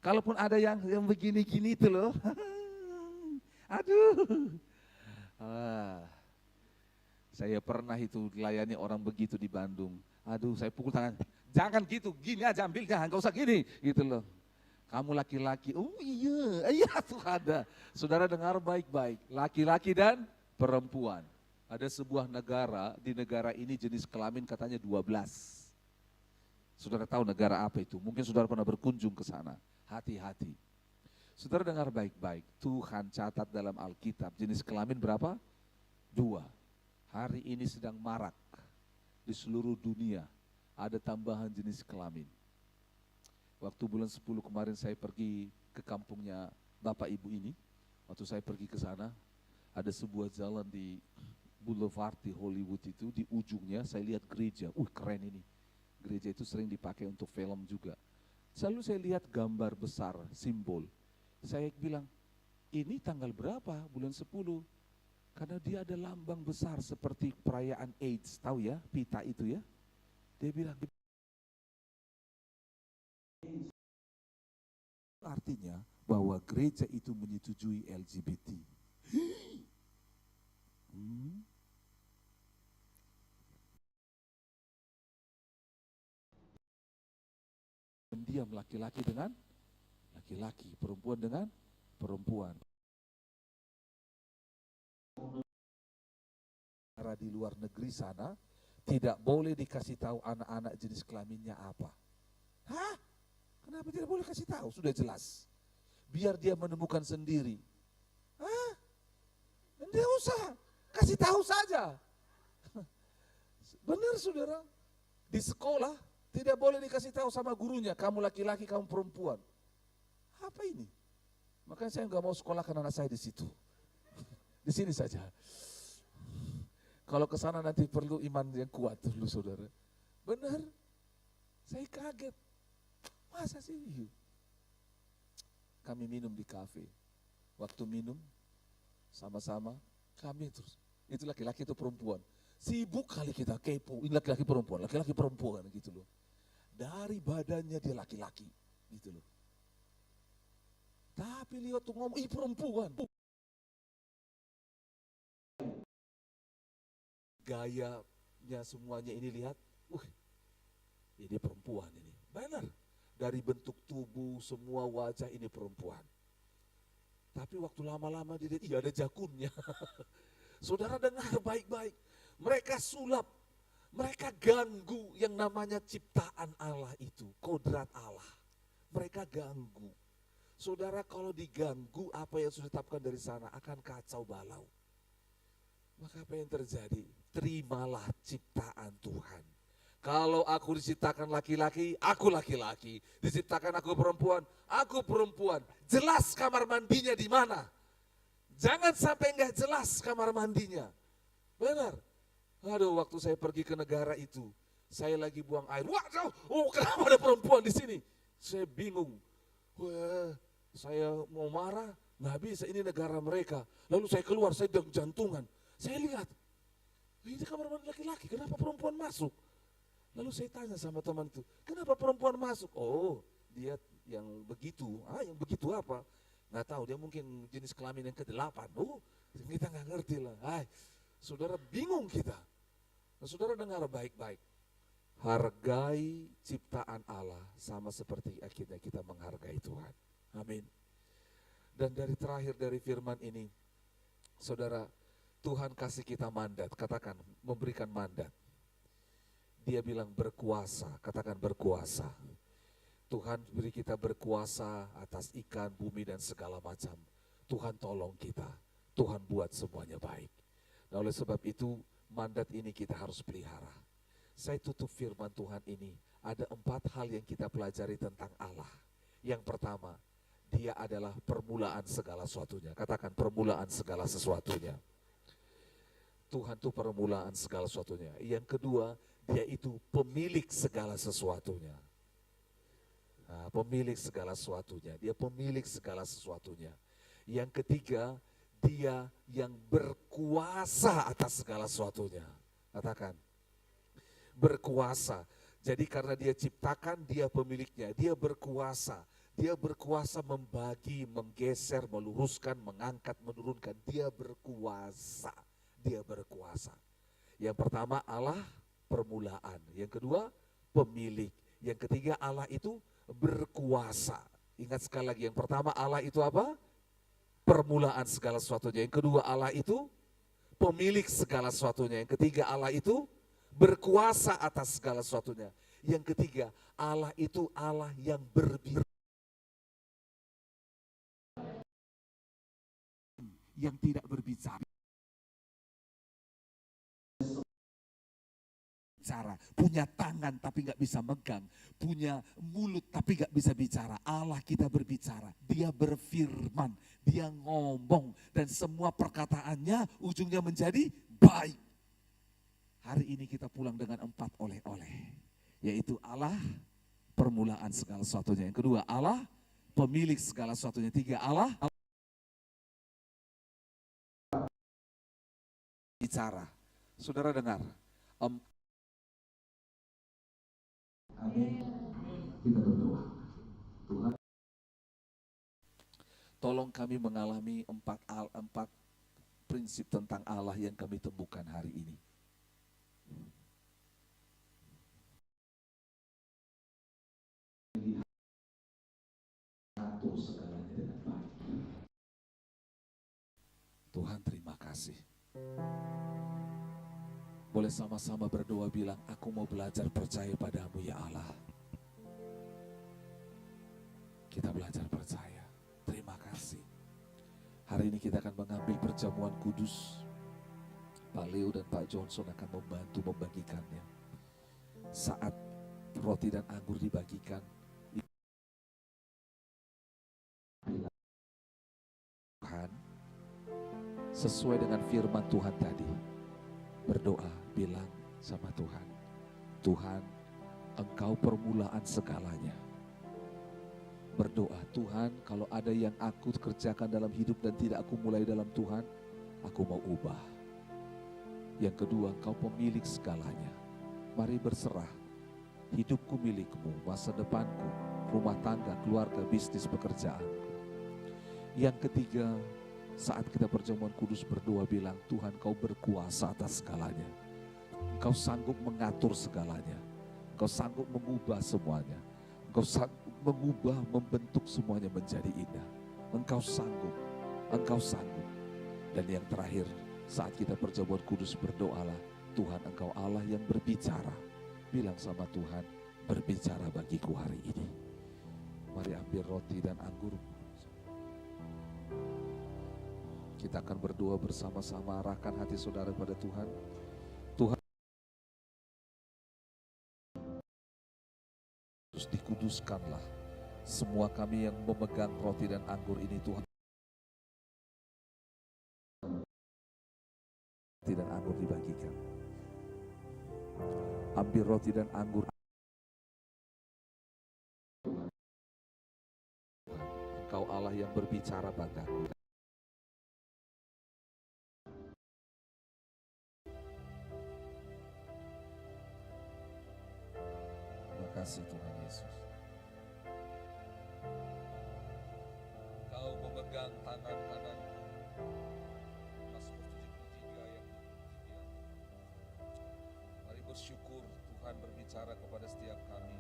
Kalaupun ada yang begini-gini itu loh. Aduh. Saya pernah itu layani orang begitu di Bandung. Aduh, saya pukul tangan. Jangan gitu, gini aja ambilnya, enggak usah gini, gitu loh. Kamu laki-laki, oh iya tuh ada. Saudara dengar baik-baik, laki-laki dan perempuan. Ada sebuah negara, di negara ini jenis kelamin katanya 12. Saudara tahu negara apa itu? Mungkin saudara pernah berkunjung ke sana. Hati-hati. Saudara dengar baik-baik, Tuhan catat dalam Alkitab jenis kelamin berapa? 2. Hari ini sedang marak di seluruh dunia, ada tambahan jenis kelamin. Waktu bulan 10 kemarin saya pergi ke kampungnya Bapak Ibu ini, waktu saya pergi ke sana, ada sebuah jalan di Boulevard di Hollywood itu, di ujungnya saya lihat gereja, keren ini. Gereja itu sering dipakai untuk film juga. Selalu saya lihat gambar besar, simbol. Saya bilang, ini tanggal berapa? Bulan 10. Karena dia ada lambang besar seperti perayaan AIDS, tahu ya, pita itu ya. Dia bilang, artinya bahwa gereja itu menyetujui LGBT. Diam laki-laki dengan laki-laki, perempuan dengan perempuan. Di luar negeri sana tidak boleh dikasih tahu anak-anak jenis kelaminnya apa. Hah? Kenapa tidak boleh kasih tahu? Sudah jelas. Biar dia menemukan sendiri. Hah? Tidak usah, kasih tahu saja. Benar saudara. Di sekolah Tidak boleh dikasih tahu sama gurunya, kamu laki-laki, kamu perempuan. Apa ini? Makanya saya nggak mau sekolahkan anak saya di situ. Di sini saja. Kalau ke sana nanti perlu iman yang kuat dulu, saudara. Benar? Saya kaget. Masa sih? Kami minum di kafe. Waktu minum, sama-sama, kami terus. Itu laki-laki itu perempuan. Sibuk kali kita kepo, ini laki-laki perempuan gitu loh. Dari badannya dia laki-laki, gitu loh. Tapi lihat tuh ngomong, perempuan. Gayanya semuanya ini lihat, ini perempuan ini. Benar, dari bentuk tubuh, semua wajah ini perempuan. Tapi waktu lama-lama dia lihat, iya ada jakunnya. Saudara dengar baik-baik, mereka sulap, mereka ganggu yang namanya ciptaan Allah itu, kodrat Allah. Mereka ganggu. Saudara kalau diganggu apa yang sudah ditetapkan dari sana akan kacau balau. Maka apa yang terjadi? Terimalah ciptaan Tuhan. Kalau aku diciptakan laki-laki, aku laki-laki. Diciptakan aku perempuan. Jelas kamar mandinya di mana? Jangan sampai enggak jelas kamar mandinya. Benar. Aduh, waktu saya pergi ke negara itu, saya lagi buang air. Waduh, kenapa ada perempuan di sini? Saya bingung. Wah, saya mau marah, nggak bisa, ini negara mereka. Lalu saya keluar, saya jantungan. Saya lihat, ini kamar mandi laki-laki, kenapa perempuan masuk? Lalu saya tanya sama teman itu, kenapa perempuan masuk? Oh, dia yang begitu. Yang begitu apa? Nggak tahu, dia mungkin jenis kelamin yang ke-8. Kita nggak ngerti lah. Saudara bingung kita. Nah, saudara dengar baik-baik. Hargai ciptaan Allah sama seperti kita menghargai Tuhan. Amin. Dan dari terakhir dari firman ini, saudara, Tuhan kasih kita mandat, katakan memberikan mandat. Dia bilang berkuasa, katakan berkuasa. Tuhan beri kita berkuasa atas ikan, bumi dan segala macam. Tuhan tolong kita, Tuhan buat semuanya baik. Nah, oleh sebab itu mandat ini kita harus pelihara. Saya tutup firman Tuhan ini, ada 4 hal yang kita pelajari tentang Allah. Yang pertama, dia adalah permulaan segala sesuatunya. Katakan permulaan segala sesuatunya. Tuhan itu permulaan segala sesuatunya. Yang kedua, dia itu pemilik segala sesuatunya. Pemilik segala sesuatunya. Dia pemilik segala sesuatunya. Yang ketiga, dia yang berkuasa atas segala sesuatunya. Katakan, berkuasa. Jadi karena dia ciptakan, dia pemiliknya. Dia berkuasa. Dia berkuasa membagi, menggeser, meluruskan, mengangkat, menurunkan. Dia berkuasa. Dia berkuasa. Yang pertama Allah permulaan. Yang kedua pemilik. Yang ketiga Allah itu berkuasa. Ingat sekali lagi, yang pertama Allah itu apa? Permulaan segala sesuatunya. Yang kedua Allah itu pemilik segala sesuatunya. Yang ketiga Allah itu berkuasa atas segala sesuatunya. Yang ketiga Allah itu Allah yang berbicara. Yang tidak berbicara. Punya tangan tapi nggak bisa megang, punya mulut tapi nggak bisa bicara. Allah kita berbicara, dia berfirman, dia ngomong, dan semua perkataannya ujungnya menjadi baik. Hari ini kita pulang dengan 4 oleh-oleh, yaitu Allah permulaan segala sesuatunya. Yang kedua Allah pemilik segala sesuatunya. 3 Allah bicara. Saudara dengar. Amin. Kita berdoa. Tuhan, tolong kami mengalami 4 prinsip tentang Allah yang kami temukan hari ini. Atur segalanya dengan baik. Tuhan terima kasih. Boleh sama-sama berdoa bilang, aku mau belajar percaya padamu ya Allah. Kita belajar percaya. Terima kasih. Hari ini kita akan mengambil perjamuan kudus. Pak Leo dan Pak Johnson akan membantu membagikannya. Saat roti dan anggur dibagikan, Tuhan, sesuai dengan firman Tuhan tadi, berdoa bilang sama Tuhan, Tuhan, Engkau permulaan segalanya. Berdoa, Tuhan, kalau ada yang aku kerjakan dalam hidup dan tidak aku mulai dalam Tuhan, aku mau ubah. Yang kedua, Engkau pemilik segalanya. Mari berserah, hidupku milikmu, masa depanku, rumah tangga, keluarga, bisnis, pekerjaanku. Yang ketiga, saat kita perjamuan kudus berdoa bilang, Tuhan Kau berkuasa atas segalanya. Engkau sanggup mengatur segalanya. Engkau sanggup mengubah semuanya. Engkau sanggup mengubah, membentuk semuanya menjadi indah. Engkau sanggup, Engkau sanggup. Dan yang terakhir, saat kita perjamuan kudus berdoalah, Tuhan Engkau Allah yang berbicara. Bilang sama Tuhan, berbicara bagiku hari ini. Mari ambil roti dan anggur. Kita akan berdoa bersama-sama, arahkan hati saudara pada Tuhan. Tuhan, terus dikuduskanlah semua kami yang memegang roti dan anggur ini, Tuhan. Roti dan anggur dibagikan. Ambil roti dan anggur. Engkau Allah yang berbicara padaku. Terima kasih Tuhan Yesus. Kau memegang tangan kananku. Mazmur 73 ayat 23. Mari bersyukur Tuhan berbicara kepada setiap kami.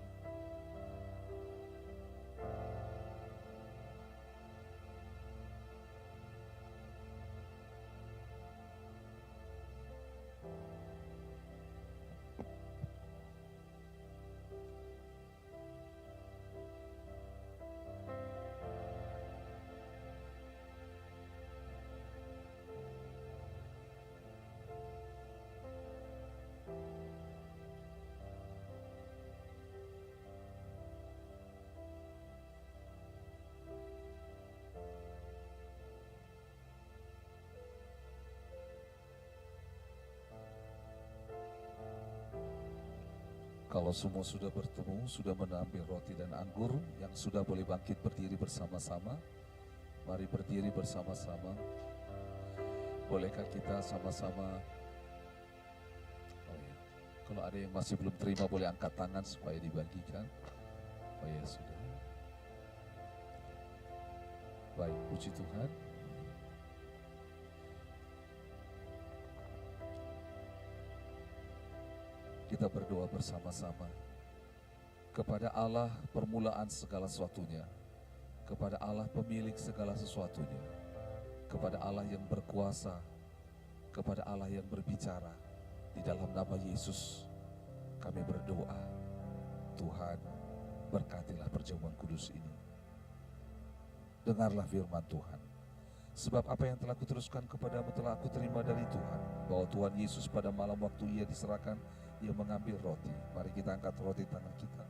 Kalau semua sudah bertemu, sudah mengambil roti dan anggur, yang sudah boleh bangkit berdiri bersama-sama. Mari berdiri bersama-sama. Bolehkah kita sama-sama? Oh ya. Kalau ada yang masih belum terima, boleh angkat tangan supaya dibagikan. Oh ya sudah. Baik, puji Tuhan. Kita berdoa bersama-sama kepada Allah permulaan segala sesuatunya, kepada Allah pemilik segala sesuatunya, kepada Allah yang berkuasa, kepada Allah yang berbicara. Di dalam nama Yesus kami berdoa, Tuhan berkatilah perjamuan kudus ini. Dengarlah firman Tuhan. Sebab apa yang telah kuteruskan kepadamu telah aku terima dari Tuhan, bahwa Tuhan Yesus pada malam waktu ia diserahkan, ia mengambil roti. Mari kita angkat roti tangan kita.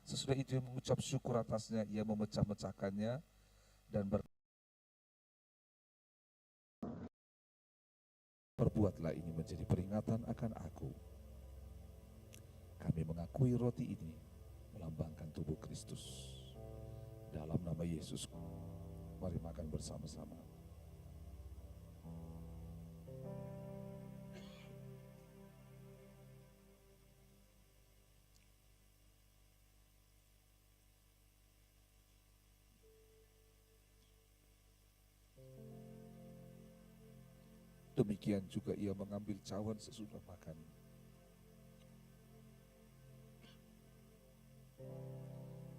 Sesudah itu ia mengucap syukur atasnya, ia memecah-mecahkannya dan perbuatlah ini menjadi peringatan akan aku. Kami mengakui roti ini melambangkan tubuh Kristus. Dalam nama Yesus, mari makan bersama-sama. Demikian juga ia mengambil cawan sesudah makan.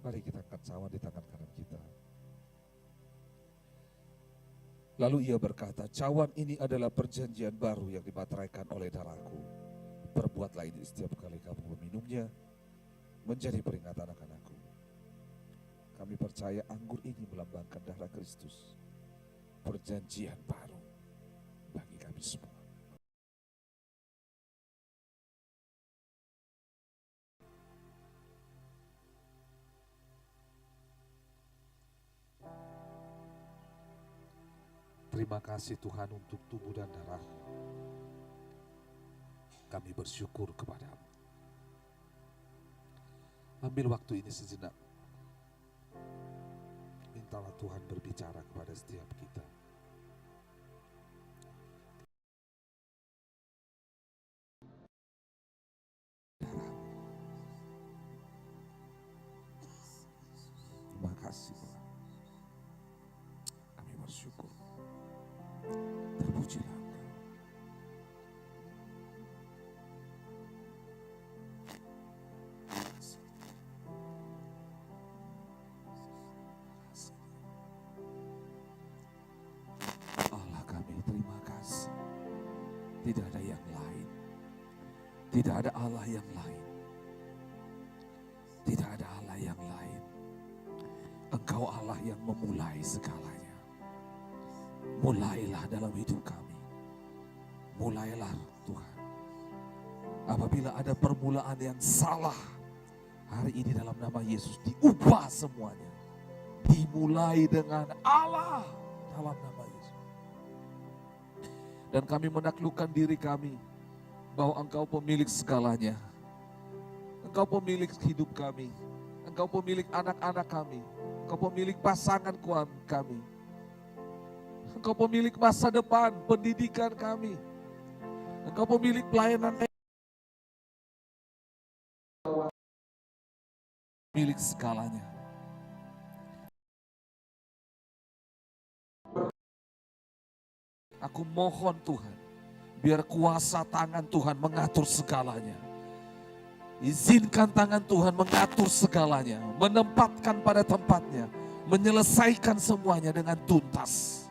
Mari kita angkat cawan di tangan kanan kita. Lalu ia berkata, cawan ini adalah perjanjian baru yang dimateraikan oleh darahku. Perbuatlah ini setiap kali kamu meminumnya, menjadi peringatan akan aku. Kami percaya anggur ini melambangkan darah Kristus, perjanjian baru bagi kami semua. Terima kasih Tuhan untuk tubuh dan darah. Kami bersyukur kepadamu. Ambil waktu ini sejenak. Mintalah Tuhan berbicara kepada setiap kita. Terima kasih Tuhan. Kami bersyukur. Terpujilah Engkau. Allah kami terima kasih. Tidak ada yang lain. Tidak ada Allah yang lain. Tidak ada Allah yang lain. Engkau Allah yang memulai segalanya. Mulailah dalam hidup kami. Mulailah Tuhan. Apabila ada permulaan yang salah, hari ini dalam nama Yesus diubah semuanya. Dimulai dengan Allah dalam nama Yesus. Dan kami menaklukkan diri kami bahwa Engkau pemilik segalanya. Engkau pemilik hidup kami. Engkau pemilik anak-anak kami. Engkau pemilik pasangan kami. Engkau pemilik masa depan, pendidikan kami. Engkau pemilik pelayanan milik segalanya. Aku mohon Tuhan, biar kuasa tangan Tuhan mengatur segalanya. Izinkan tangan Tuhan mengatur segalanya, menempatkan pada tempatnya, menyelesaikan semuanya dengan tuntas.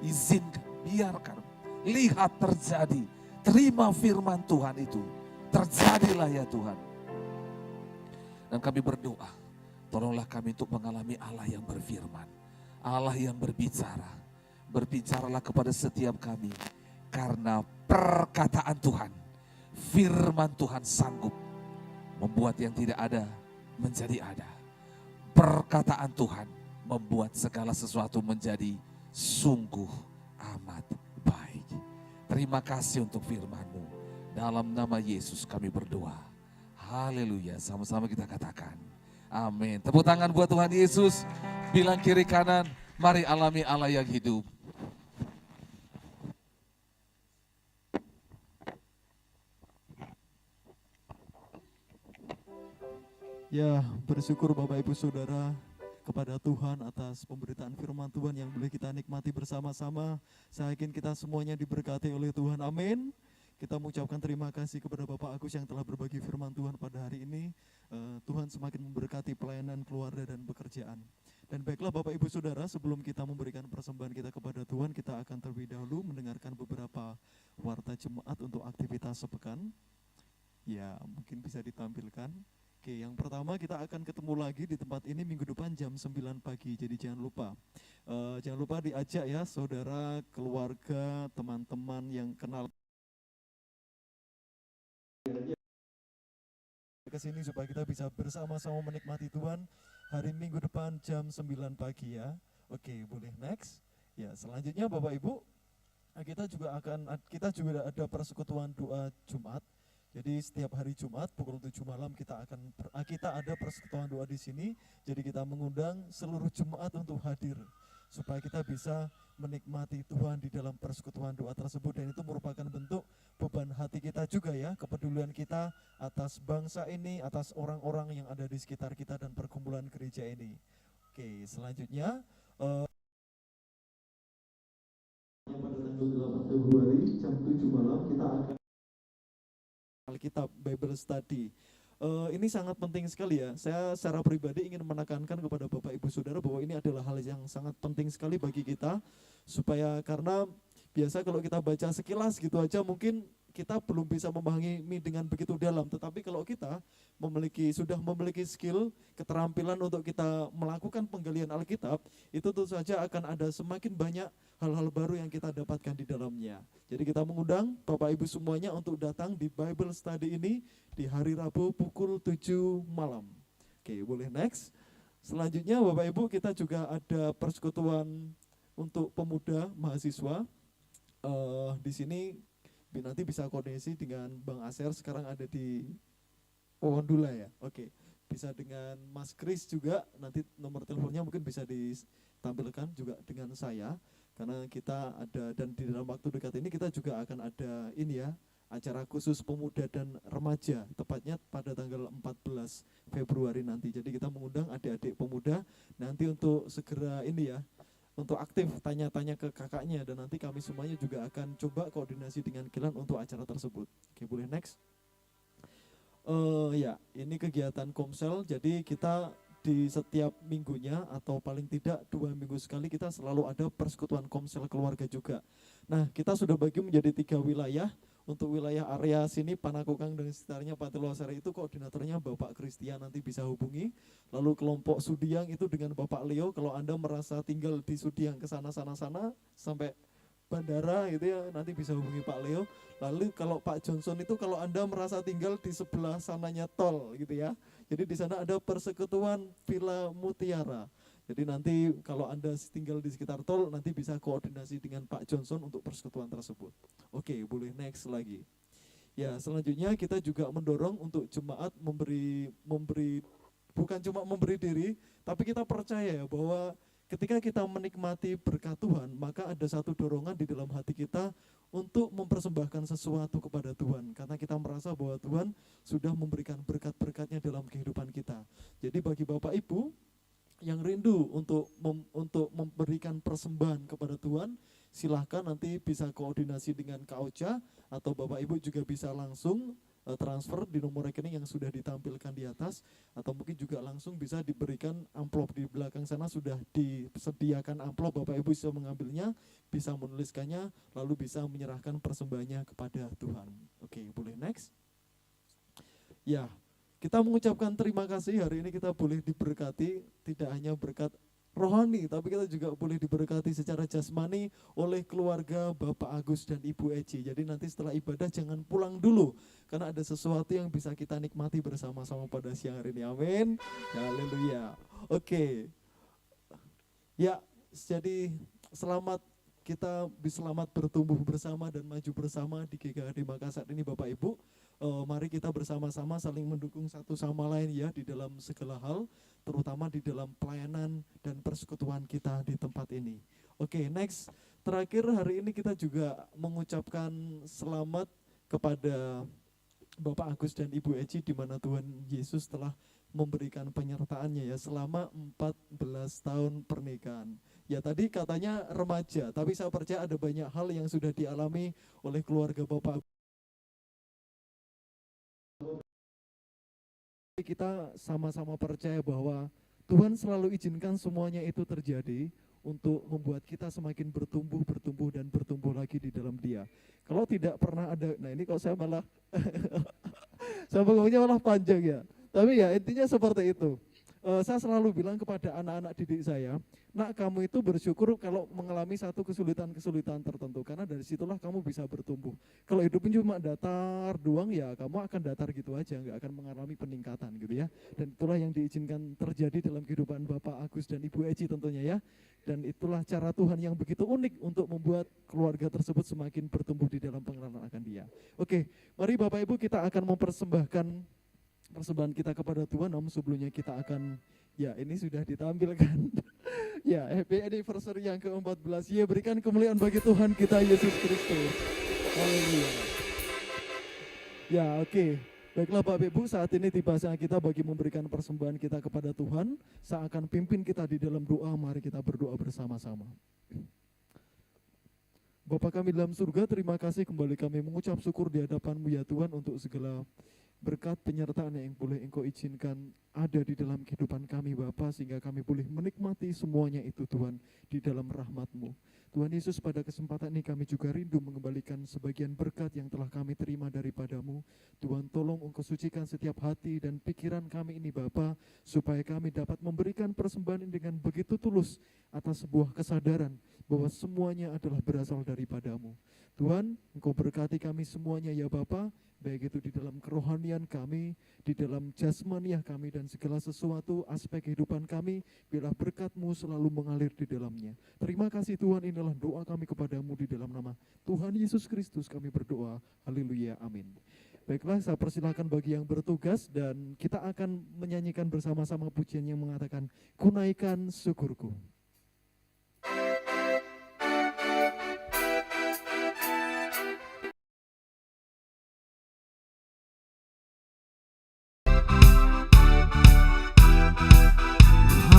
Izinkan, biarkan, lihat terjadi. Terima firman Tuhan itu. Terjadilah ya Tuhan. Dan kami berdoa, tolonglah kami untuk mengalami Allah yang berfirman. Allah yang berbicara. Berbicaralah kepada setiap kami. Karena perkataan Tuhan, firman Tuhan sanggup membuat yang tidak ada menjadi ada. Perkataan Tuhan membuat segala sesuatu menjadi sungguh amat baik. Terima kasih untuk firman-Mu. Dalam nama Yesus kami berdoa. Haleluya. Sama-sama kita katakan. Amin. Tepuk tangan buat Tuhan Yesus. Bilang kiri kanan, mari alami Allah yang hidup. Ya, bersyukur Bapak Ibu Saudara kepada Tuhan atas pemberitaan firman Tuhan yang boleh kita nikmati bersama-sama. Saya yakin kita semuanya diberkati oleh Tuhan. Amin. Kita mengucapkan terima kasih kepada Bapak Agus yang telah berbagi firman Tuhan pada hari ini. Tuhan semakin memberkati pelayanan keluarga dan pekerjaan. Dan baiklah Bapak Ibu Saudara, sebelum kita memberikan persembahan kita kepada Tuhan, kita akan terlebih dahulu mendengarkan beberapa warta jemaat untuk aktivitas sepekan. Ya, mungkin bisa ditampilkan. Oke, yang pertama kita akan ketemu lagi di tempat ini minggu depan jam 9 pagi. Jadi jangan lupa diajak ya saudara, keluarga, teman-teman yang kenal ke sini supaya kita bisa bersama-sama menikmati Tuhan hari Minggu depan jam 9 pagi ya. Oke, boleh next. Ya, selanjutnya Bapak Ibu, kita juga ada persekutuan doa Jumat. Jadi setiap hari Jumat pukul 7 malam kita ada persekutuan doa di sini. Jadi kita mengundang seluruh jemaat untuk hadir supaya kita bisa menikmati Tuhan di dalam persekutuan doa tersebut, dan itu merupakan bentuk beban hati kita juga ya, kepedulian kita atas bangsa ini, atas orang-orang yang ada di sekitar kita dan perkumpulan gereja ini. Oke, selanjutnya pada tanggal 8 Februari jam 7 malam kita akan Alkitab Bible Study. Ini sangat penting sekali ya. Saya secara pribadi ingin menekankan kepada Bapak Ibu Saudara bahwa ini adalah hal yang sangat penting sekali bagi kita, supaya karena biasa kalau kita baca sekilas gitu aja mungkin kita belum bisa memahami dengan begitu dalam, tetapi kalau kita sudah memiliki skill, keterampilan untuk kita melakukan penggalian Alkitab, itu tentu saja akan ada semakin banyak hal-hal baru yang kita dapatkan di dalamnya. Jadi kita mengundang Bapak Ibu semuanya untuk datang di Bible Study ini di hari Rabu pukul 7 malam. Oke, boleh next. Selanjutnya Bapak Ibu, kita juga ada persekutuan untuk pemuda mahasiswa di sini nanti bisa koordinasi dengan Bang Aser, sekarang ada di Wondula ya. Oke. Bisa dengan Mas Kris juga, nanti nomor teleponnya mungkin bisa ditampilkan juga dengan saya, karena kita ada, dan di dalam waktu dekat ini kita juga akan ada ini ya, acara khusus pemuda dan remaja, tepatnya pada tanggal 14 Februari nanti. Jadi kita mengundang adik-adik pemuda nanti untuk segera ini ya, untuk aktif tanya-tanya ke kakaknya, dan nanti kami semuanya juga akan coba koordinasi dengan Kilan untuk acara tersebut. Oke, boleh next. Ya, ini kegiatan Komsel, jadi kita di setiap minggunya atau paling tidak 2 minggu sekali kita selalu ada persekutuan Komsel keluarga juga. Nah, kita sudah bagi menjadi 3 wilayah. Untuk wilayah area sini Panakukang dan sekitarnya Patiloasari itu koordinatornya Bapak Christian, nanti bisa hubungi. Lalu kelompok Sudiang itu dengan Bapak Leo, kalau Anda merasa tinggal di Sudiang ke sana sampai bandara gitu ya, nanti bisa hubungi Pak Leo. Lalu kalau Pak Johnson itu kalau Anda merasa tinggal di sebelah sananya tol gitu ya. Jadi di sana ada persekutuan Villa Mutiara. Jadi nanti kalau Anda tinggal di sekitar tol nanti bisa koordinasi dengan Pak Johnson untuk persekutuan tersebut. Oke, boleh next lagi. Ya, selanjutnya kita juga mendorong untuk jemaat memberi bukan cuma memberi diri, tapi kita percaya bahwa ketika kita menikmati berkat Tuhan, maka ada satu dorongan di dalam hati kita untuk mempersembahkan sesuatu kepada Tuhan. Karena kita merasa bahwa Tuhan sudah memberikan berkat-berkatnya dalam kehidupan kita. Jadi bagi Bapak Ibu yang rindu untuk memberikan persembahan kepada Tuhan, silahkan nanti bisa koordinasi dengan Kak Ocha, atau Bapak Ibu juga bisa langsung transfer di nomor rekening yang sudah ditampilkan di atas, atau mungkin juga langsung bisa diberikan amplop di belakang sana, sudah disediakan amplop, Bapak Ibu bisa mengambilnya, bisa menuliskannya, lalu bisa menyerahkan persembahannya kepada Tuhan. Oke, boleh next. Ya, kita mengucapkan terima kasih, hari ini kita boleh diberkati, tidak hanya berkat rohani, tapi kita juga boleh diberkati secara jasmani oleh keluarga Bapak Agus dan Ibu Eci. Jadi nanti setelah ibadah jangan pulang dulu, karena ada sesuatu yang bisa kita nikmati bersama-sama pada siang hari ini. Amin. Ya, haleluya. Oke. Ya, jadi kita selamat bertumbuh bersama dan maju bersama di GKHD Makassar ini Bapak Ibu. Mari kita bersama-sama saling mendukung satu sama lain ya di dalam segala hal, terutama di dalam pelayanan dan persekutuan kita di tempat ini. Oke, next. Terakhir hari ini kita juga mengucapkan selamat kepada Bapak Agus dan Ibu Eci, di mana Tuhan Yesus telah memberikan penyertaannya ya selama 14 tahun pernikahan. Ya tadi katanya remaja, tapi saya percaya ada banyak hal yang sudah dialami oleh keluarga Bapak. Kita sama-sama percaya bahwa Tuhan selalu izinkan semuanya itu terjadi untuk membuat kita semakin bertumbuh dan bertumbuh lagi di dalam Dia. Kalau tidak pernah ada, nah ini kalau saya malah saya ngomongnya malah panjang ya. Tapi ya intinya seperti itu. Saya selalu bilang kepada anak-anak didik saya, nak, kamu itu bersyukur kalau mengalami satu kesulitan-kesulitan tertentu, karena dari situlah kamu bisa bertumbuh. Kalau hidupnya cuma datar doang ya kamu akan datar gitu aja, nggak akan mengalami peningkatan gitu ya. Dan itulah yang diizinkan terjadi dalam kehidupan Bapak Agus dan Ibu Eci tentunya ya. Dan itulah cara Tuhan yang begitu unik untuk membuat keluarga tersebut semakin bertumbuh di dalam pengenalan akan Dia. Oke, mari Bapak Ibu kita akan mempersembahkan persembahan kita kepada Tuhan. Namun sebelumnya kita akan, ya ini sudah ditampilkan ya happy anniversary yang ke-14. Ya, berikan kemuliaan bagi Tuhan kita Yesus Kristus. Haleluya. Ya, oke. Baiklah Bapak Ibu, saat ini tiba saatnya kita bagi memberikan persembahan kita kepada Tuhan. Saya akan pimpin kita di dalam doa, mari kita berdoa bersama-sama. Bapa kami dalam surga, terima kasih kembali kami mengucap syukur di hadapan-Mu ya Tuhan untuk segala berkat penyertaan yang boleh Engkau izinkan ada di dalam kehidupan kami Bapa, sehingga kami boleh menikmati semuanya itu Tuhan di dalam rahmat-Mu. Tuhan Yesus, pada kesempatan ini kami juga rindu mengembalikan sebagian berkat yang telah kami terima daripada-Mu. Tuhan, tolong Engkau sucikan setiap hati dan pikiran kami ini Bapa, supaya kami dapat memberikan persembahan ini dengan begitu tulus atas sebuah kesadaran bahwa semuanya adalah berasal daripadamu. Tuhan, Engkau berkati kami semuanya ya Bapa, baik itu di dalam kerohanian kami, di dalam jasmaniah kami, dan segala sesuatu aspek kehidupan kami, biarlah berkat-Mu selalu mengalir di dalamnya. Terima kasih Tuhan, inilah doa kami kepadamu di dalam nama Tuhan Yesus Kristus kami berdoa. Haleluya, amin. Baiklah, saya persilakan bagi yang bertugas, dan kita akan menyanyikan bersama-sama pujian yang mengatakan, kunaikan syukurku.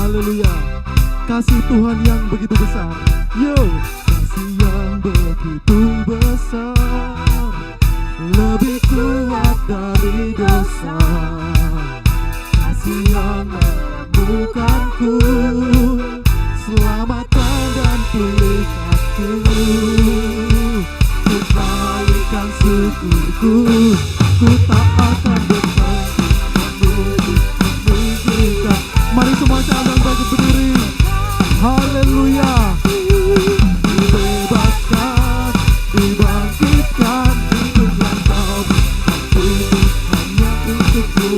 Haleluya, kasih Tuhan yang begitu besar. Yo, kasih yang begitu besar, lebih kuat dari dosa. Kasih yang menemukanku, selamatkan dan pulihkanku. Kembalikan syukurku, ku tak akan berhenti memuji-mujikan. Mari semua cabang bagi berdiri. Haleluya. Dibebaskan, dibangkitkan, hiduplah kau, hidup hanya untukmu.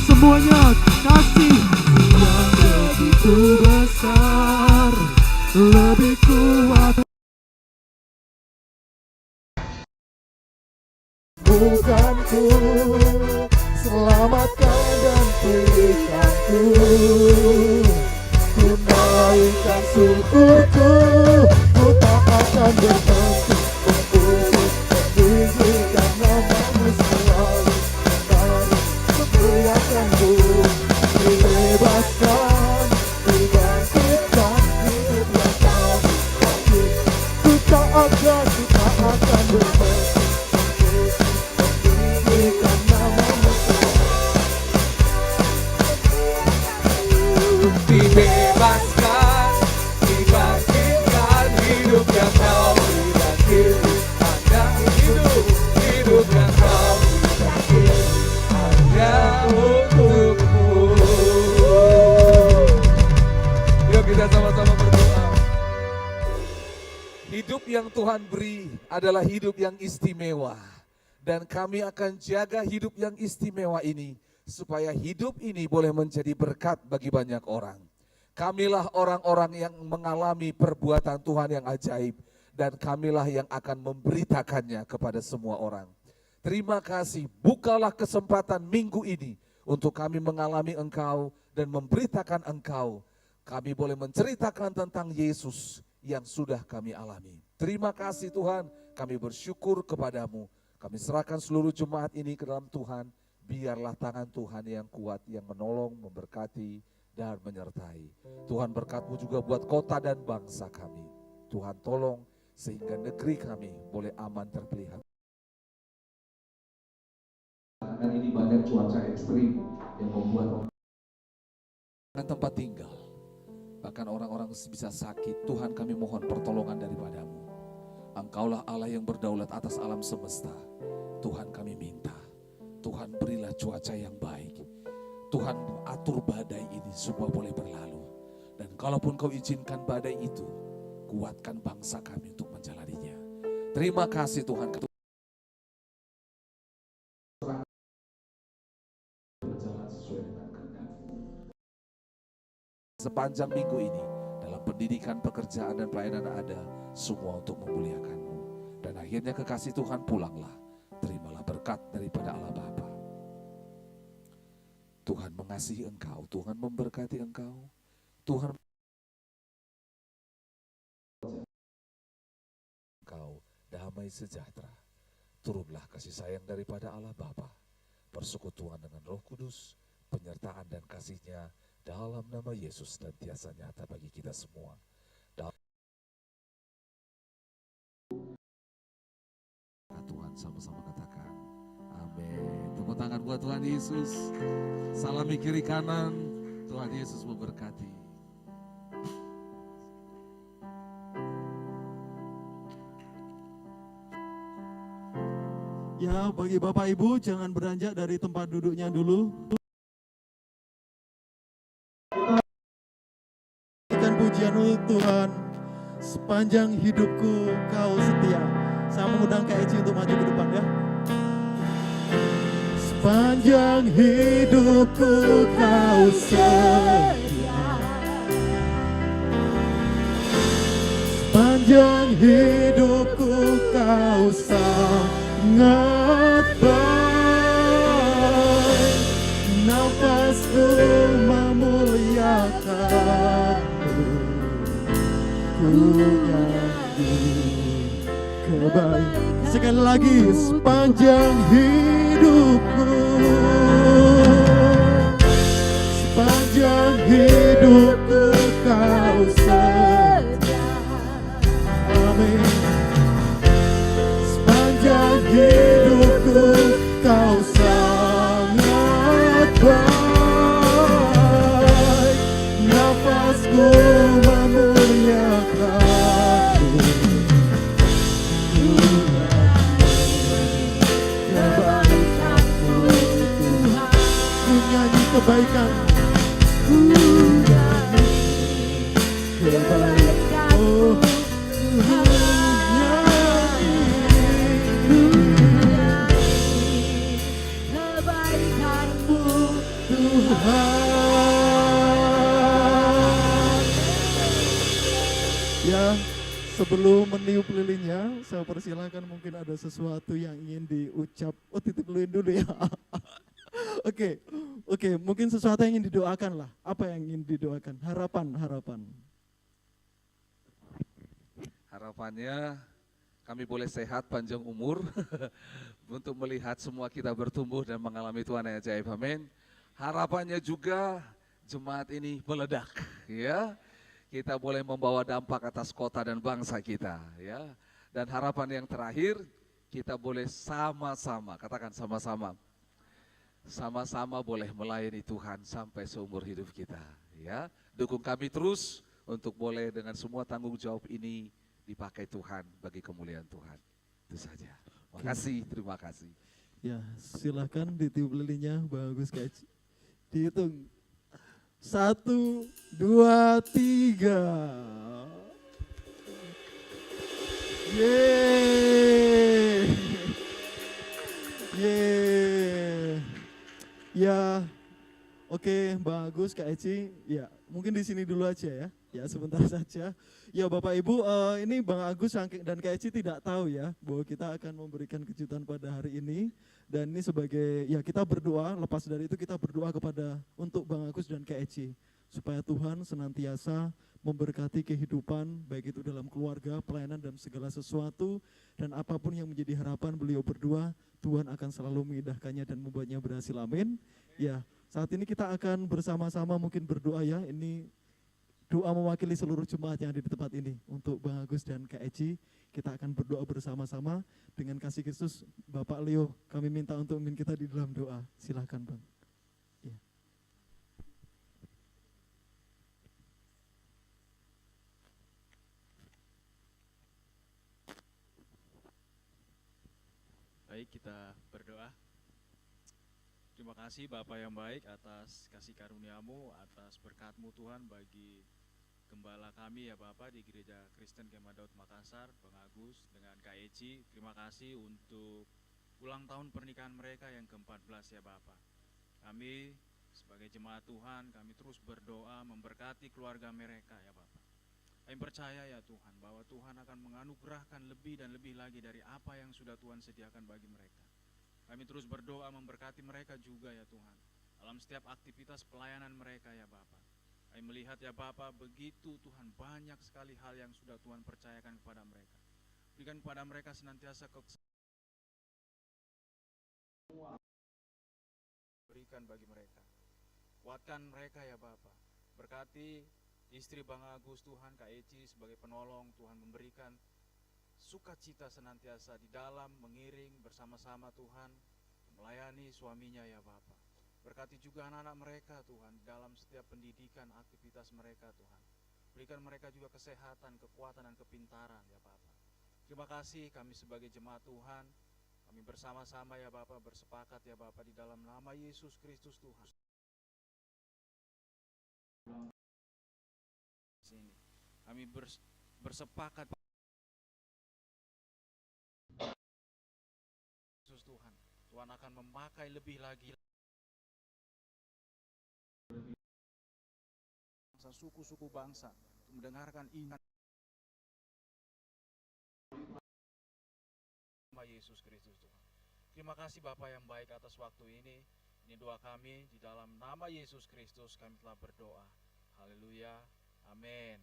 Semuanya kasih yang begitu besar, lebih kuat. Bukanku, selamatkan dan pulihkanku. Kunaikan syukurku, ku tak akan berhenti meninggikan namamu selalu. Mari memuliakanmu, dibebaskan, dibangkitkan, hiduplah kami. Ku tak akan berhenti. Dibebaskan, dibangkitkan, hidup yang kau berikan, hanya hidup yang kau berikan, hanya untukmu. Yuk kita sama-sama berdoa. Hidup yang Tuhan beri adalah hidup yang istimewa, dan kami akan jaga hidup yang istimewa ini supaya hidup ini boleh menjadi berkat bagi banyak orang. Kamilah orang-orang yang mengalami perbuatan Tuhan yang ajaib, dan kamilah yang akan memberitakannya kepada semua orang. Terima kasih, bukalah kesempatan minggu ini untuk kami mengalami Engkau dan memberitakan Engkau. Kami boleh menceritakan tentang Yesus yang sudah kami alami. Terima kasih Tuhan, kami bersyukur kepadamu. Kami serahkan seluruh jemaat ini ke dalam Tuhan. Biarlah tangan Tuhan yang kuat, yang menolong, memberkati, dan menyertai. Tuhan berkat-Mu juga buat kota dan bangsa kami. Tuhan tolong sehingga negeri kami boleh aman terpelihara. Dan ini banyak cuaca ekstrim yang membuat tempat tinggal. Bahkan orang-orang bisa sakit. Tuhan, kami mohon pertolongan daripada-Mu. Engkaulah Allah yang berdaulat atas alam semesta. Tuhan, kami minta, Tuhan berilah cuaca yang baik. Tuhan atur badai ini supaya boleh berlalu. Dan kalaupun Kau izinkan badai itu, kuatkan bangsa kami untuk menjalaninya. Terima kasih Tuhan. Berjalan sesuai dengan kehendak-Mu. Sepanjang minggu ini, dalam pendidikan, pekerjaan, dan pelayanan ada, semua untuk memuliakan-Mu. Dan akhirnya kekasih Tuhan pulanglah. Terimalah berkat daripada Allah Bapa. Tuhan mengasihi engkau, Tuhan memberkati engkau, Tuhan engkau damai sejahtera. Turunlah kasih sayang daripada Allah Bapa, persekutuan dengan Roh Kudus, penyertaan dan kasih-Nya dalam nama Yesus dan tiasa nyata bagi kita semua. Tuhan sama-sama katakan amin. Tepuk tangan buat Tuhan Yesus. Salami kiri kanan. Tuhan Yesus memberkati. Ya, bagi Bapak Ibu jangan beranjak dari tempat duduknya dulu. Tuhan, sepanjang hidupku Kau setia. Saya mengundang Kak Eci untuk maju ke depan ya. Sepanjang hidupku Kau setia, sepanjang hidupku Kau sangat baik. Nafasku memuliakan-Mu, ku nyanyi kebaikan. Sekali lagi, sepanjang hidupku, sepanjang hidupku Kau setia. Amin. Sepanjang hidupku Kau sangat baik. Nafasku memuliakan-Mu, ku nyanyi kebaikan, ku nyanyi kebaikan, oh Tuhan, nyanyi kebaikan-Mu Tuhan. Ya, sebelum meniup lilinnya, saya persilahkan mungkin ada sesuatu yang ingin diucap. Oh, titip lilin dulu ya. Oke, mungkin sesuatu yang ingin didoakan lah. Apa yang ingin didoakan? Harapan. Harapannya kami boleh sehat panjang umur untuk melihat semua kita bertumbuh dan mengalami Tuhan yang ajaib. Amin. Harapannya juga jemaat ini meledak, ya. Kita boleh membawa dampak atas kota dan bangsa kita, ya. Dan harapan yang terakhir, kita boleh sama-sama, katakan sama-sama boleh melayani Tuhan sampai seumur hidup kita, ya. Dukung kami terus untuk boleh dengan semua tanggung jawab ini dipakai Tuhan bagi kemuliaan Tuhan. Itu saja. Terima kasih. Ya, silakan ditiup lilinnya, bagus Kak Eci. Dihitung. 1, 2, 3. Yeay. Yeay. Ya, oke, bagus Kak Eci. Ya, mungkin di sini dulu aja ya. Ya, sebentar saja. Ya Bapak Ibu, ini Bang Agus dan Kak Eci tidak tahu ya bahwa kita akan memberikan kejutan pada hari ini. Dan ini sebagai, ya kita berdoa, lepas dari itu kita berdoa untuk Bang Agus dan Kak Eci. Supaya Tuhan senantiasa memberkati kehidupan, baik itu dalam keluarga, pelayanan, dan segala sesuatu. Dan apapun yang menjadi harapan beliau berdua, Tuhan akan selalu mengindahkannya dan membuatnya berhasil. Amin. Ya, saat ini kita akan bersama-sama mungkin berdoa ya. Ini doa mewakili seluruh jemaat yang ada di tempat ini. Untuk Bang Agus dan Kak Eci, kita akan berdoa bersama-sama dengan kasih Kristus. Bapak Leo, kami minta untuk memimpin kita di dalam doa. Silahkan Bang. Ya. Baik, kita berdoa. Terima kasih Bapa yang baik atas kasih karunia-Mu, atas berkat-Mu Tuhan bagi gembala kami ya Bapak di Gereja Kristen Kemah Daud Makassar, Bang Agus dengan Kak Eci. Terima kasih untuk ulang tahun pernikahan mereka yang ke-14 ya Bapak. Kami sebagai jemaat Tuhan, kami terus berdoa memberkati keluarga mereka ya Bapak. Kami percaya ya Tuhan bahwa Tuhan akan menganugerahkan lebih dan lebih lagi dari apa yang sudah Tuhan sediakan bagi mereka. Kami terus berdoa memberkati mereka juga ya Tuhan, dalam setiap aktivitas pelayanan mereka ya Bapak. Kami melihat ya Bapak, begitu Tuhan banyak sekali hal yang sudah Tuhan percayakan kepada mereka. Berikan kepada mereka senantiasa berikan bagi mereka. Kuatkan mereka ya Bapak. Berkati istri Bang Agus Tuhan, Kak Eci sebagai penolong, Tuhan memberikan sukacita senantiasa di dalam mengiring bersama-sama Tuhan, melayani suaminya ya Bapak. Berkati juga anak-anak mereka Tuhan, dalam setiap pendidikan, aktivitas mereka Tuhan. Berikan mereka juga kesehatan, kekuatan, dan kepintaran ya Bapak. Terima kasih kami sebagai jemaat Tuhan, kami bersama-sama ya Bapak bersepakat ya Bapak di dalam nama Yesus Kristus Tuhan. Sini. kami bersepakat Yesus Tuhan. Tuhan akan memakai lebih lagi bangsa, suku-suku bangsa untuk mendengarkan iman nama Yesus Kristus Tuhan. Terima kasih Bapa yang baik atas waktu ini. Ini doa kami di dalam nama Yesus Kristus kami telah berdoa. Haleluya. Amin.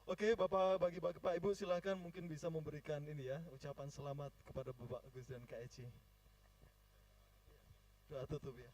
Oke, Bapak, bagi Bapak Ibu silakan mungkin bisa memberikan ini ya, ucapan selamat kepada Bapak Gus dan Kak Eci. Doa tutup ya.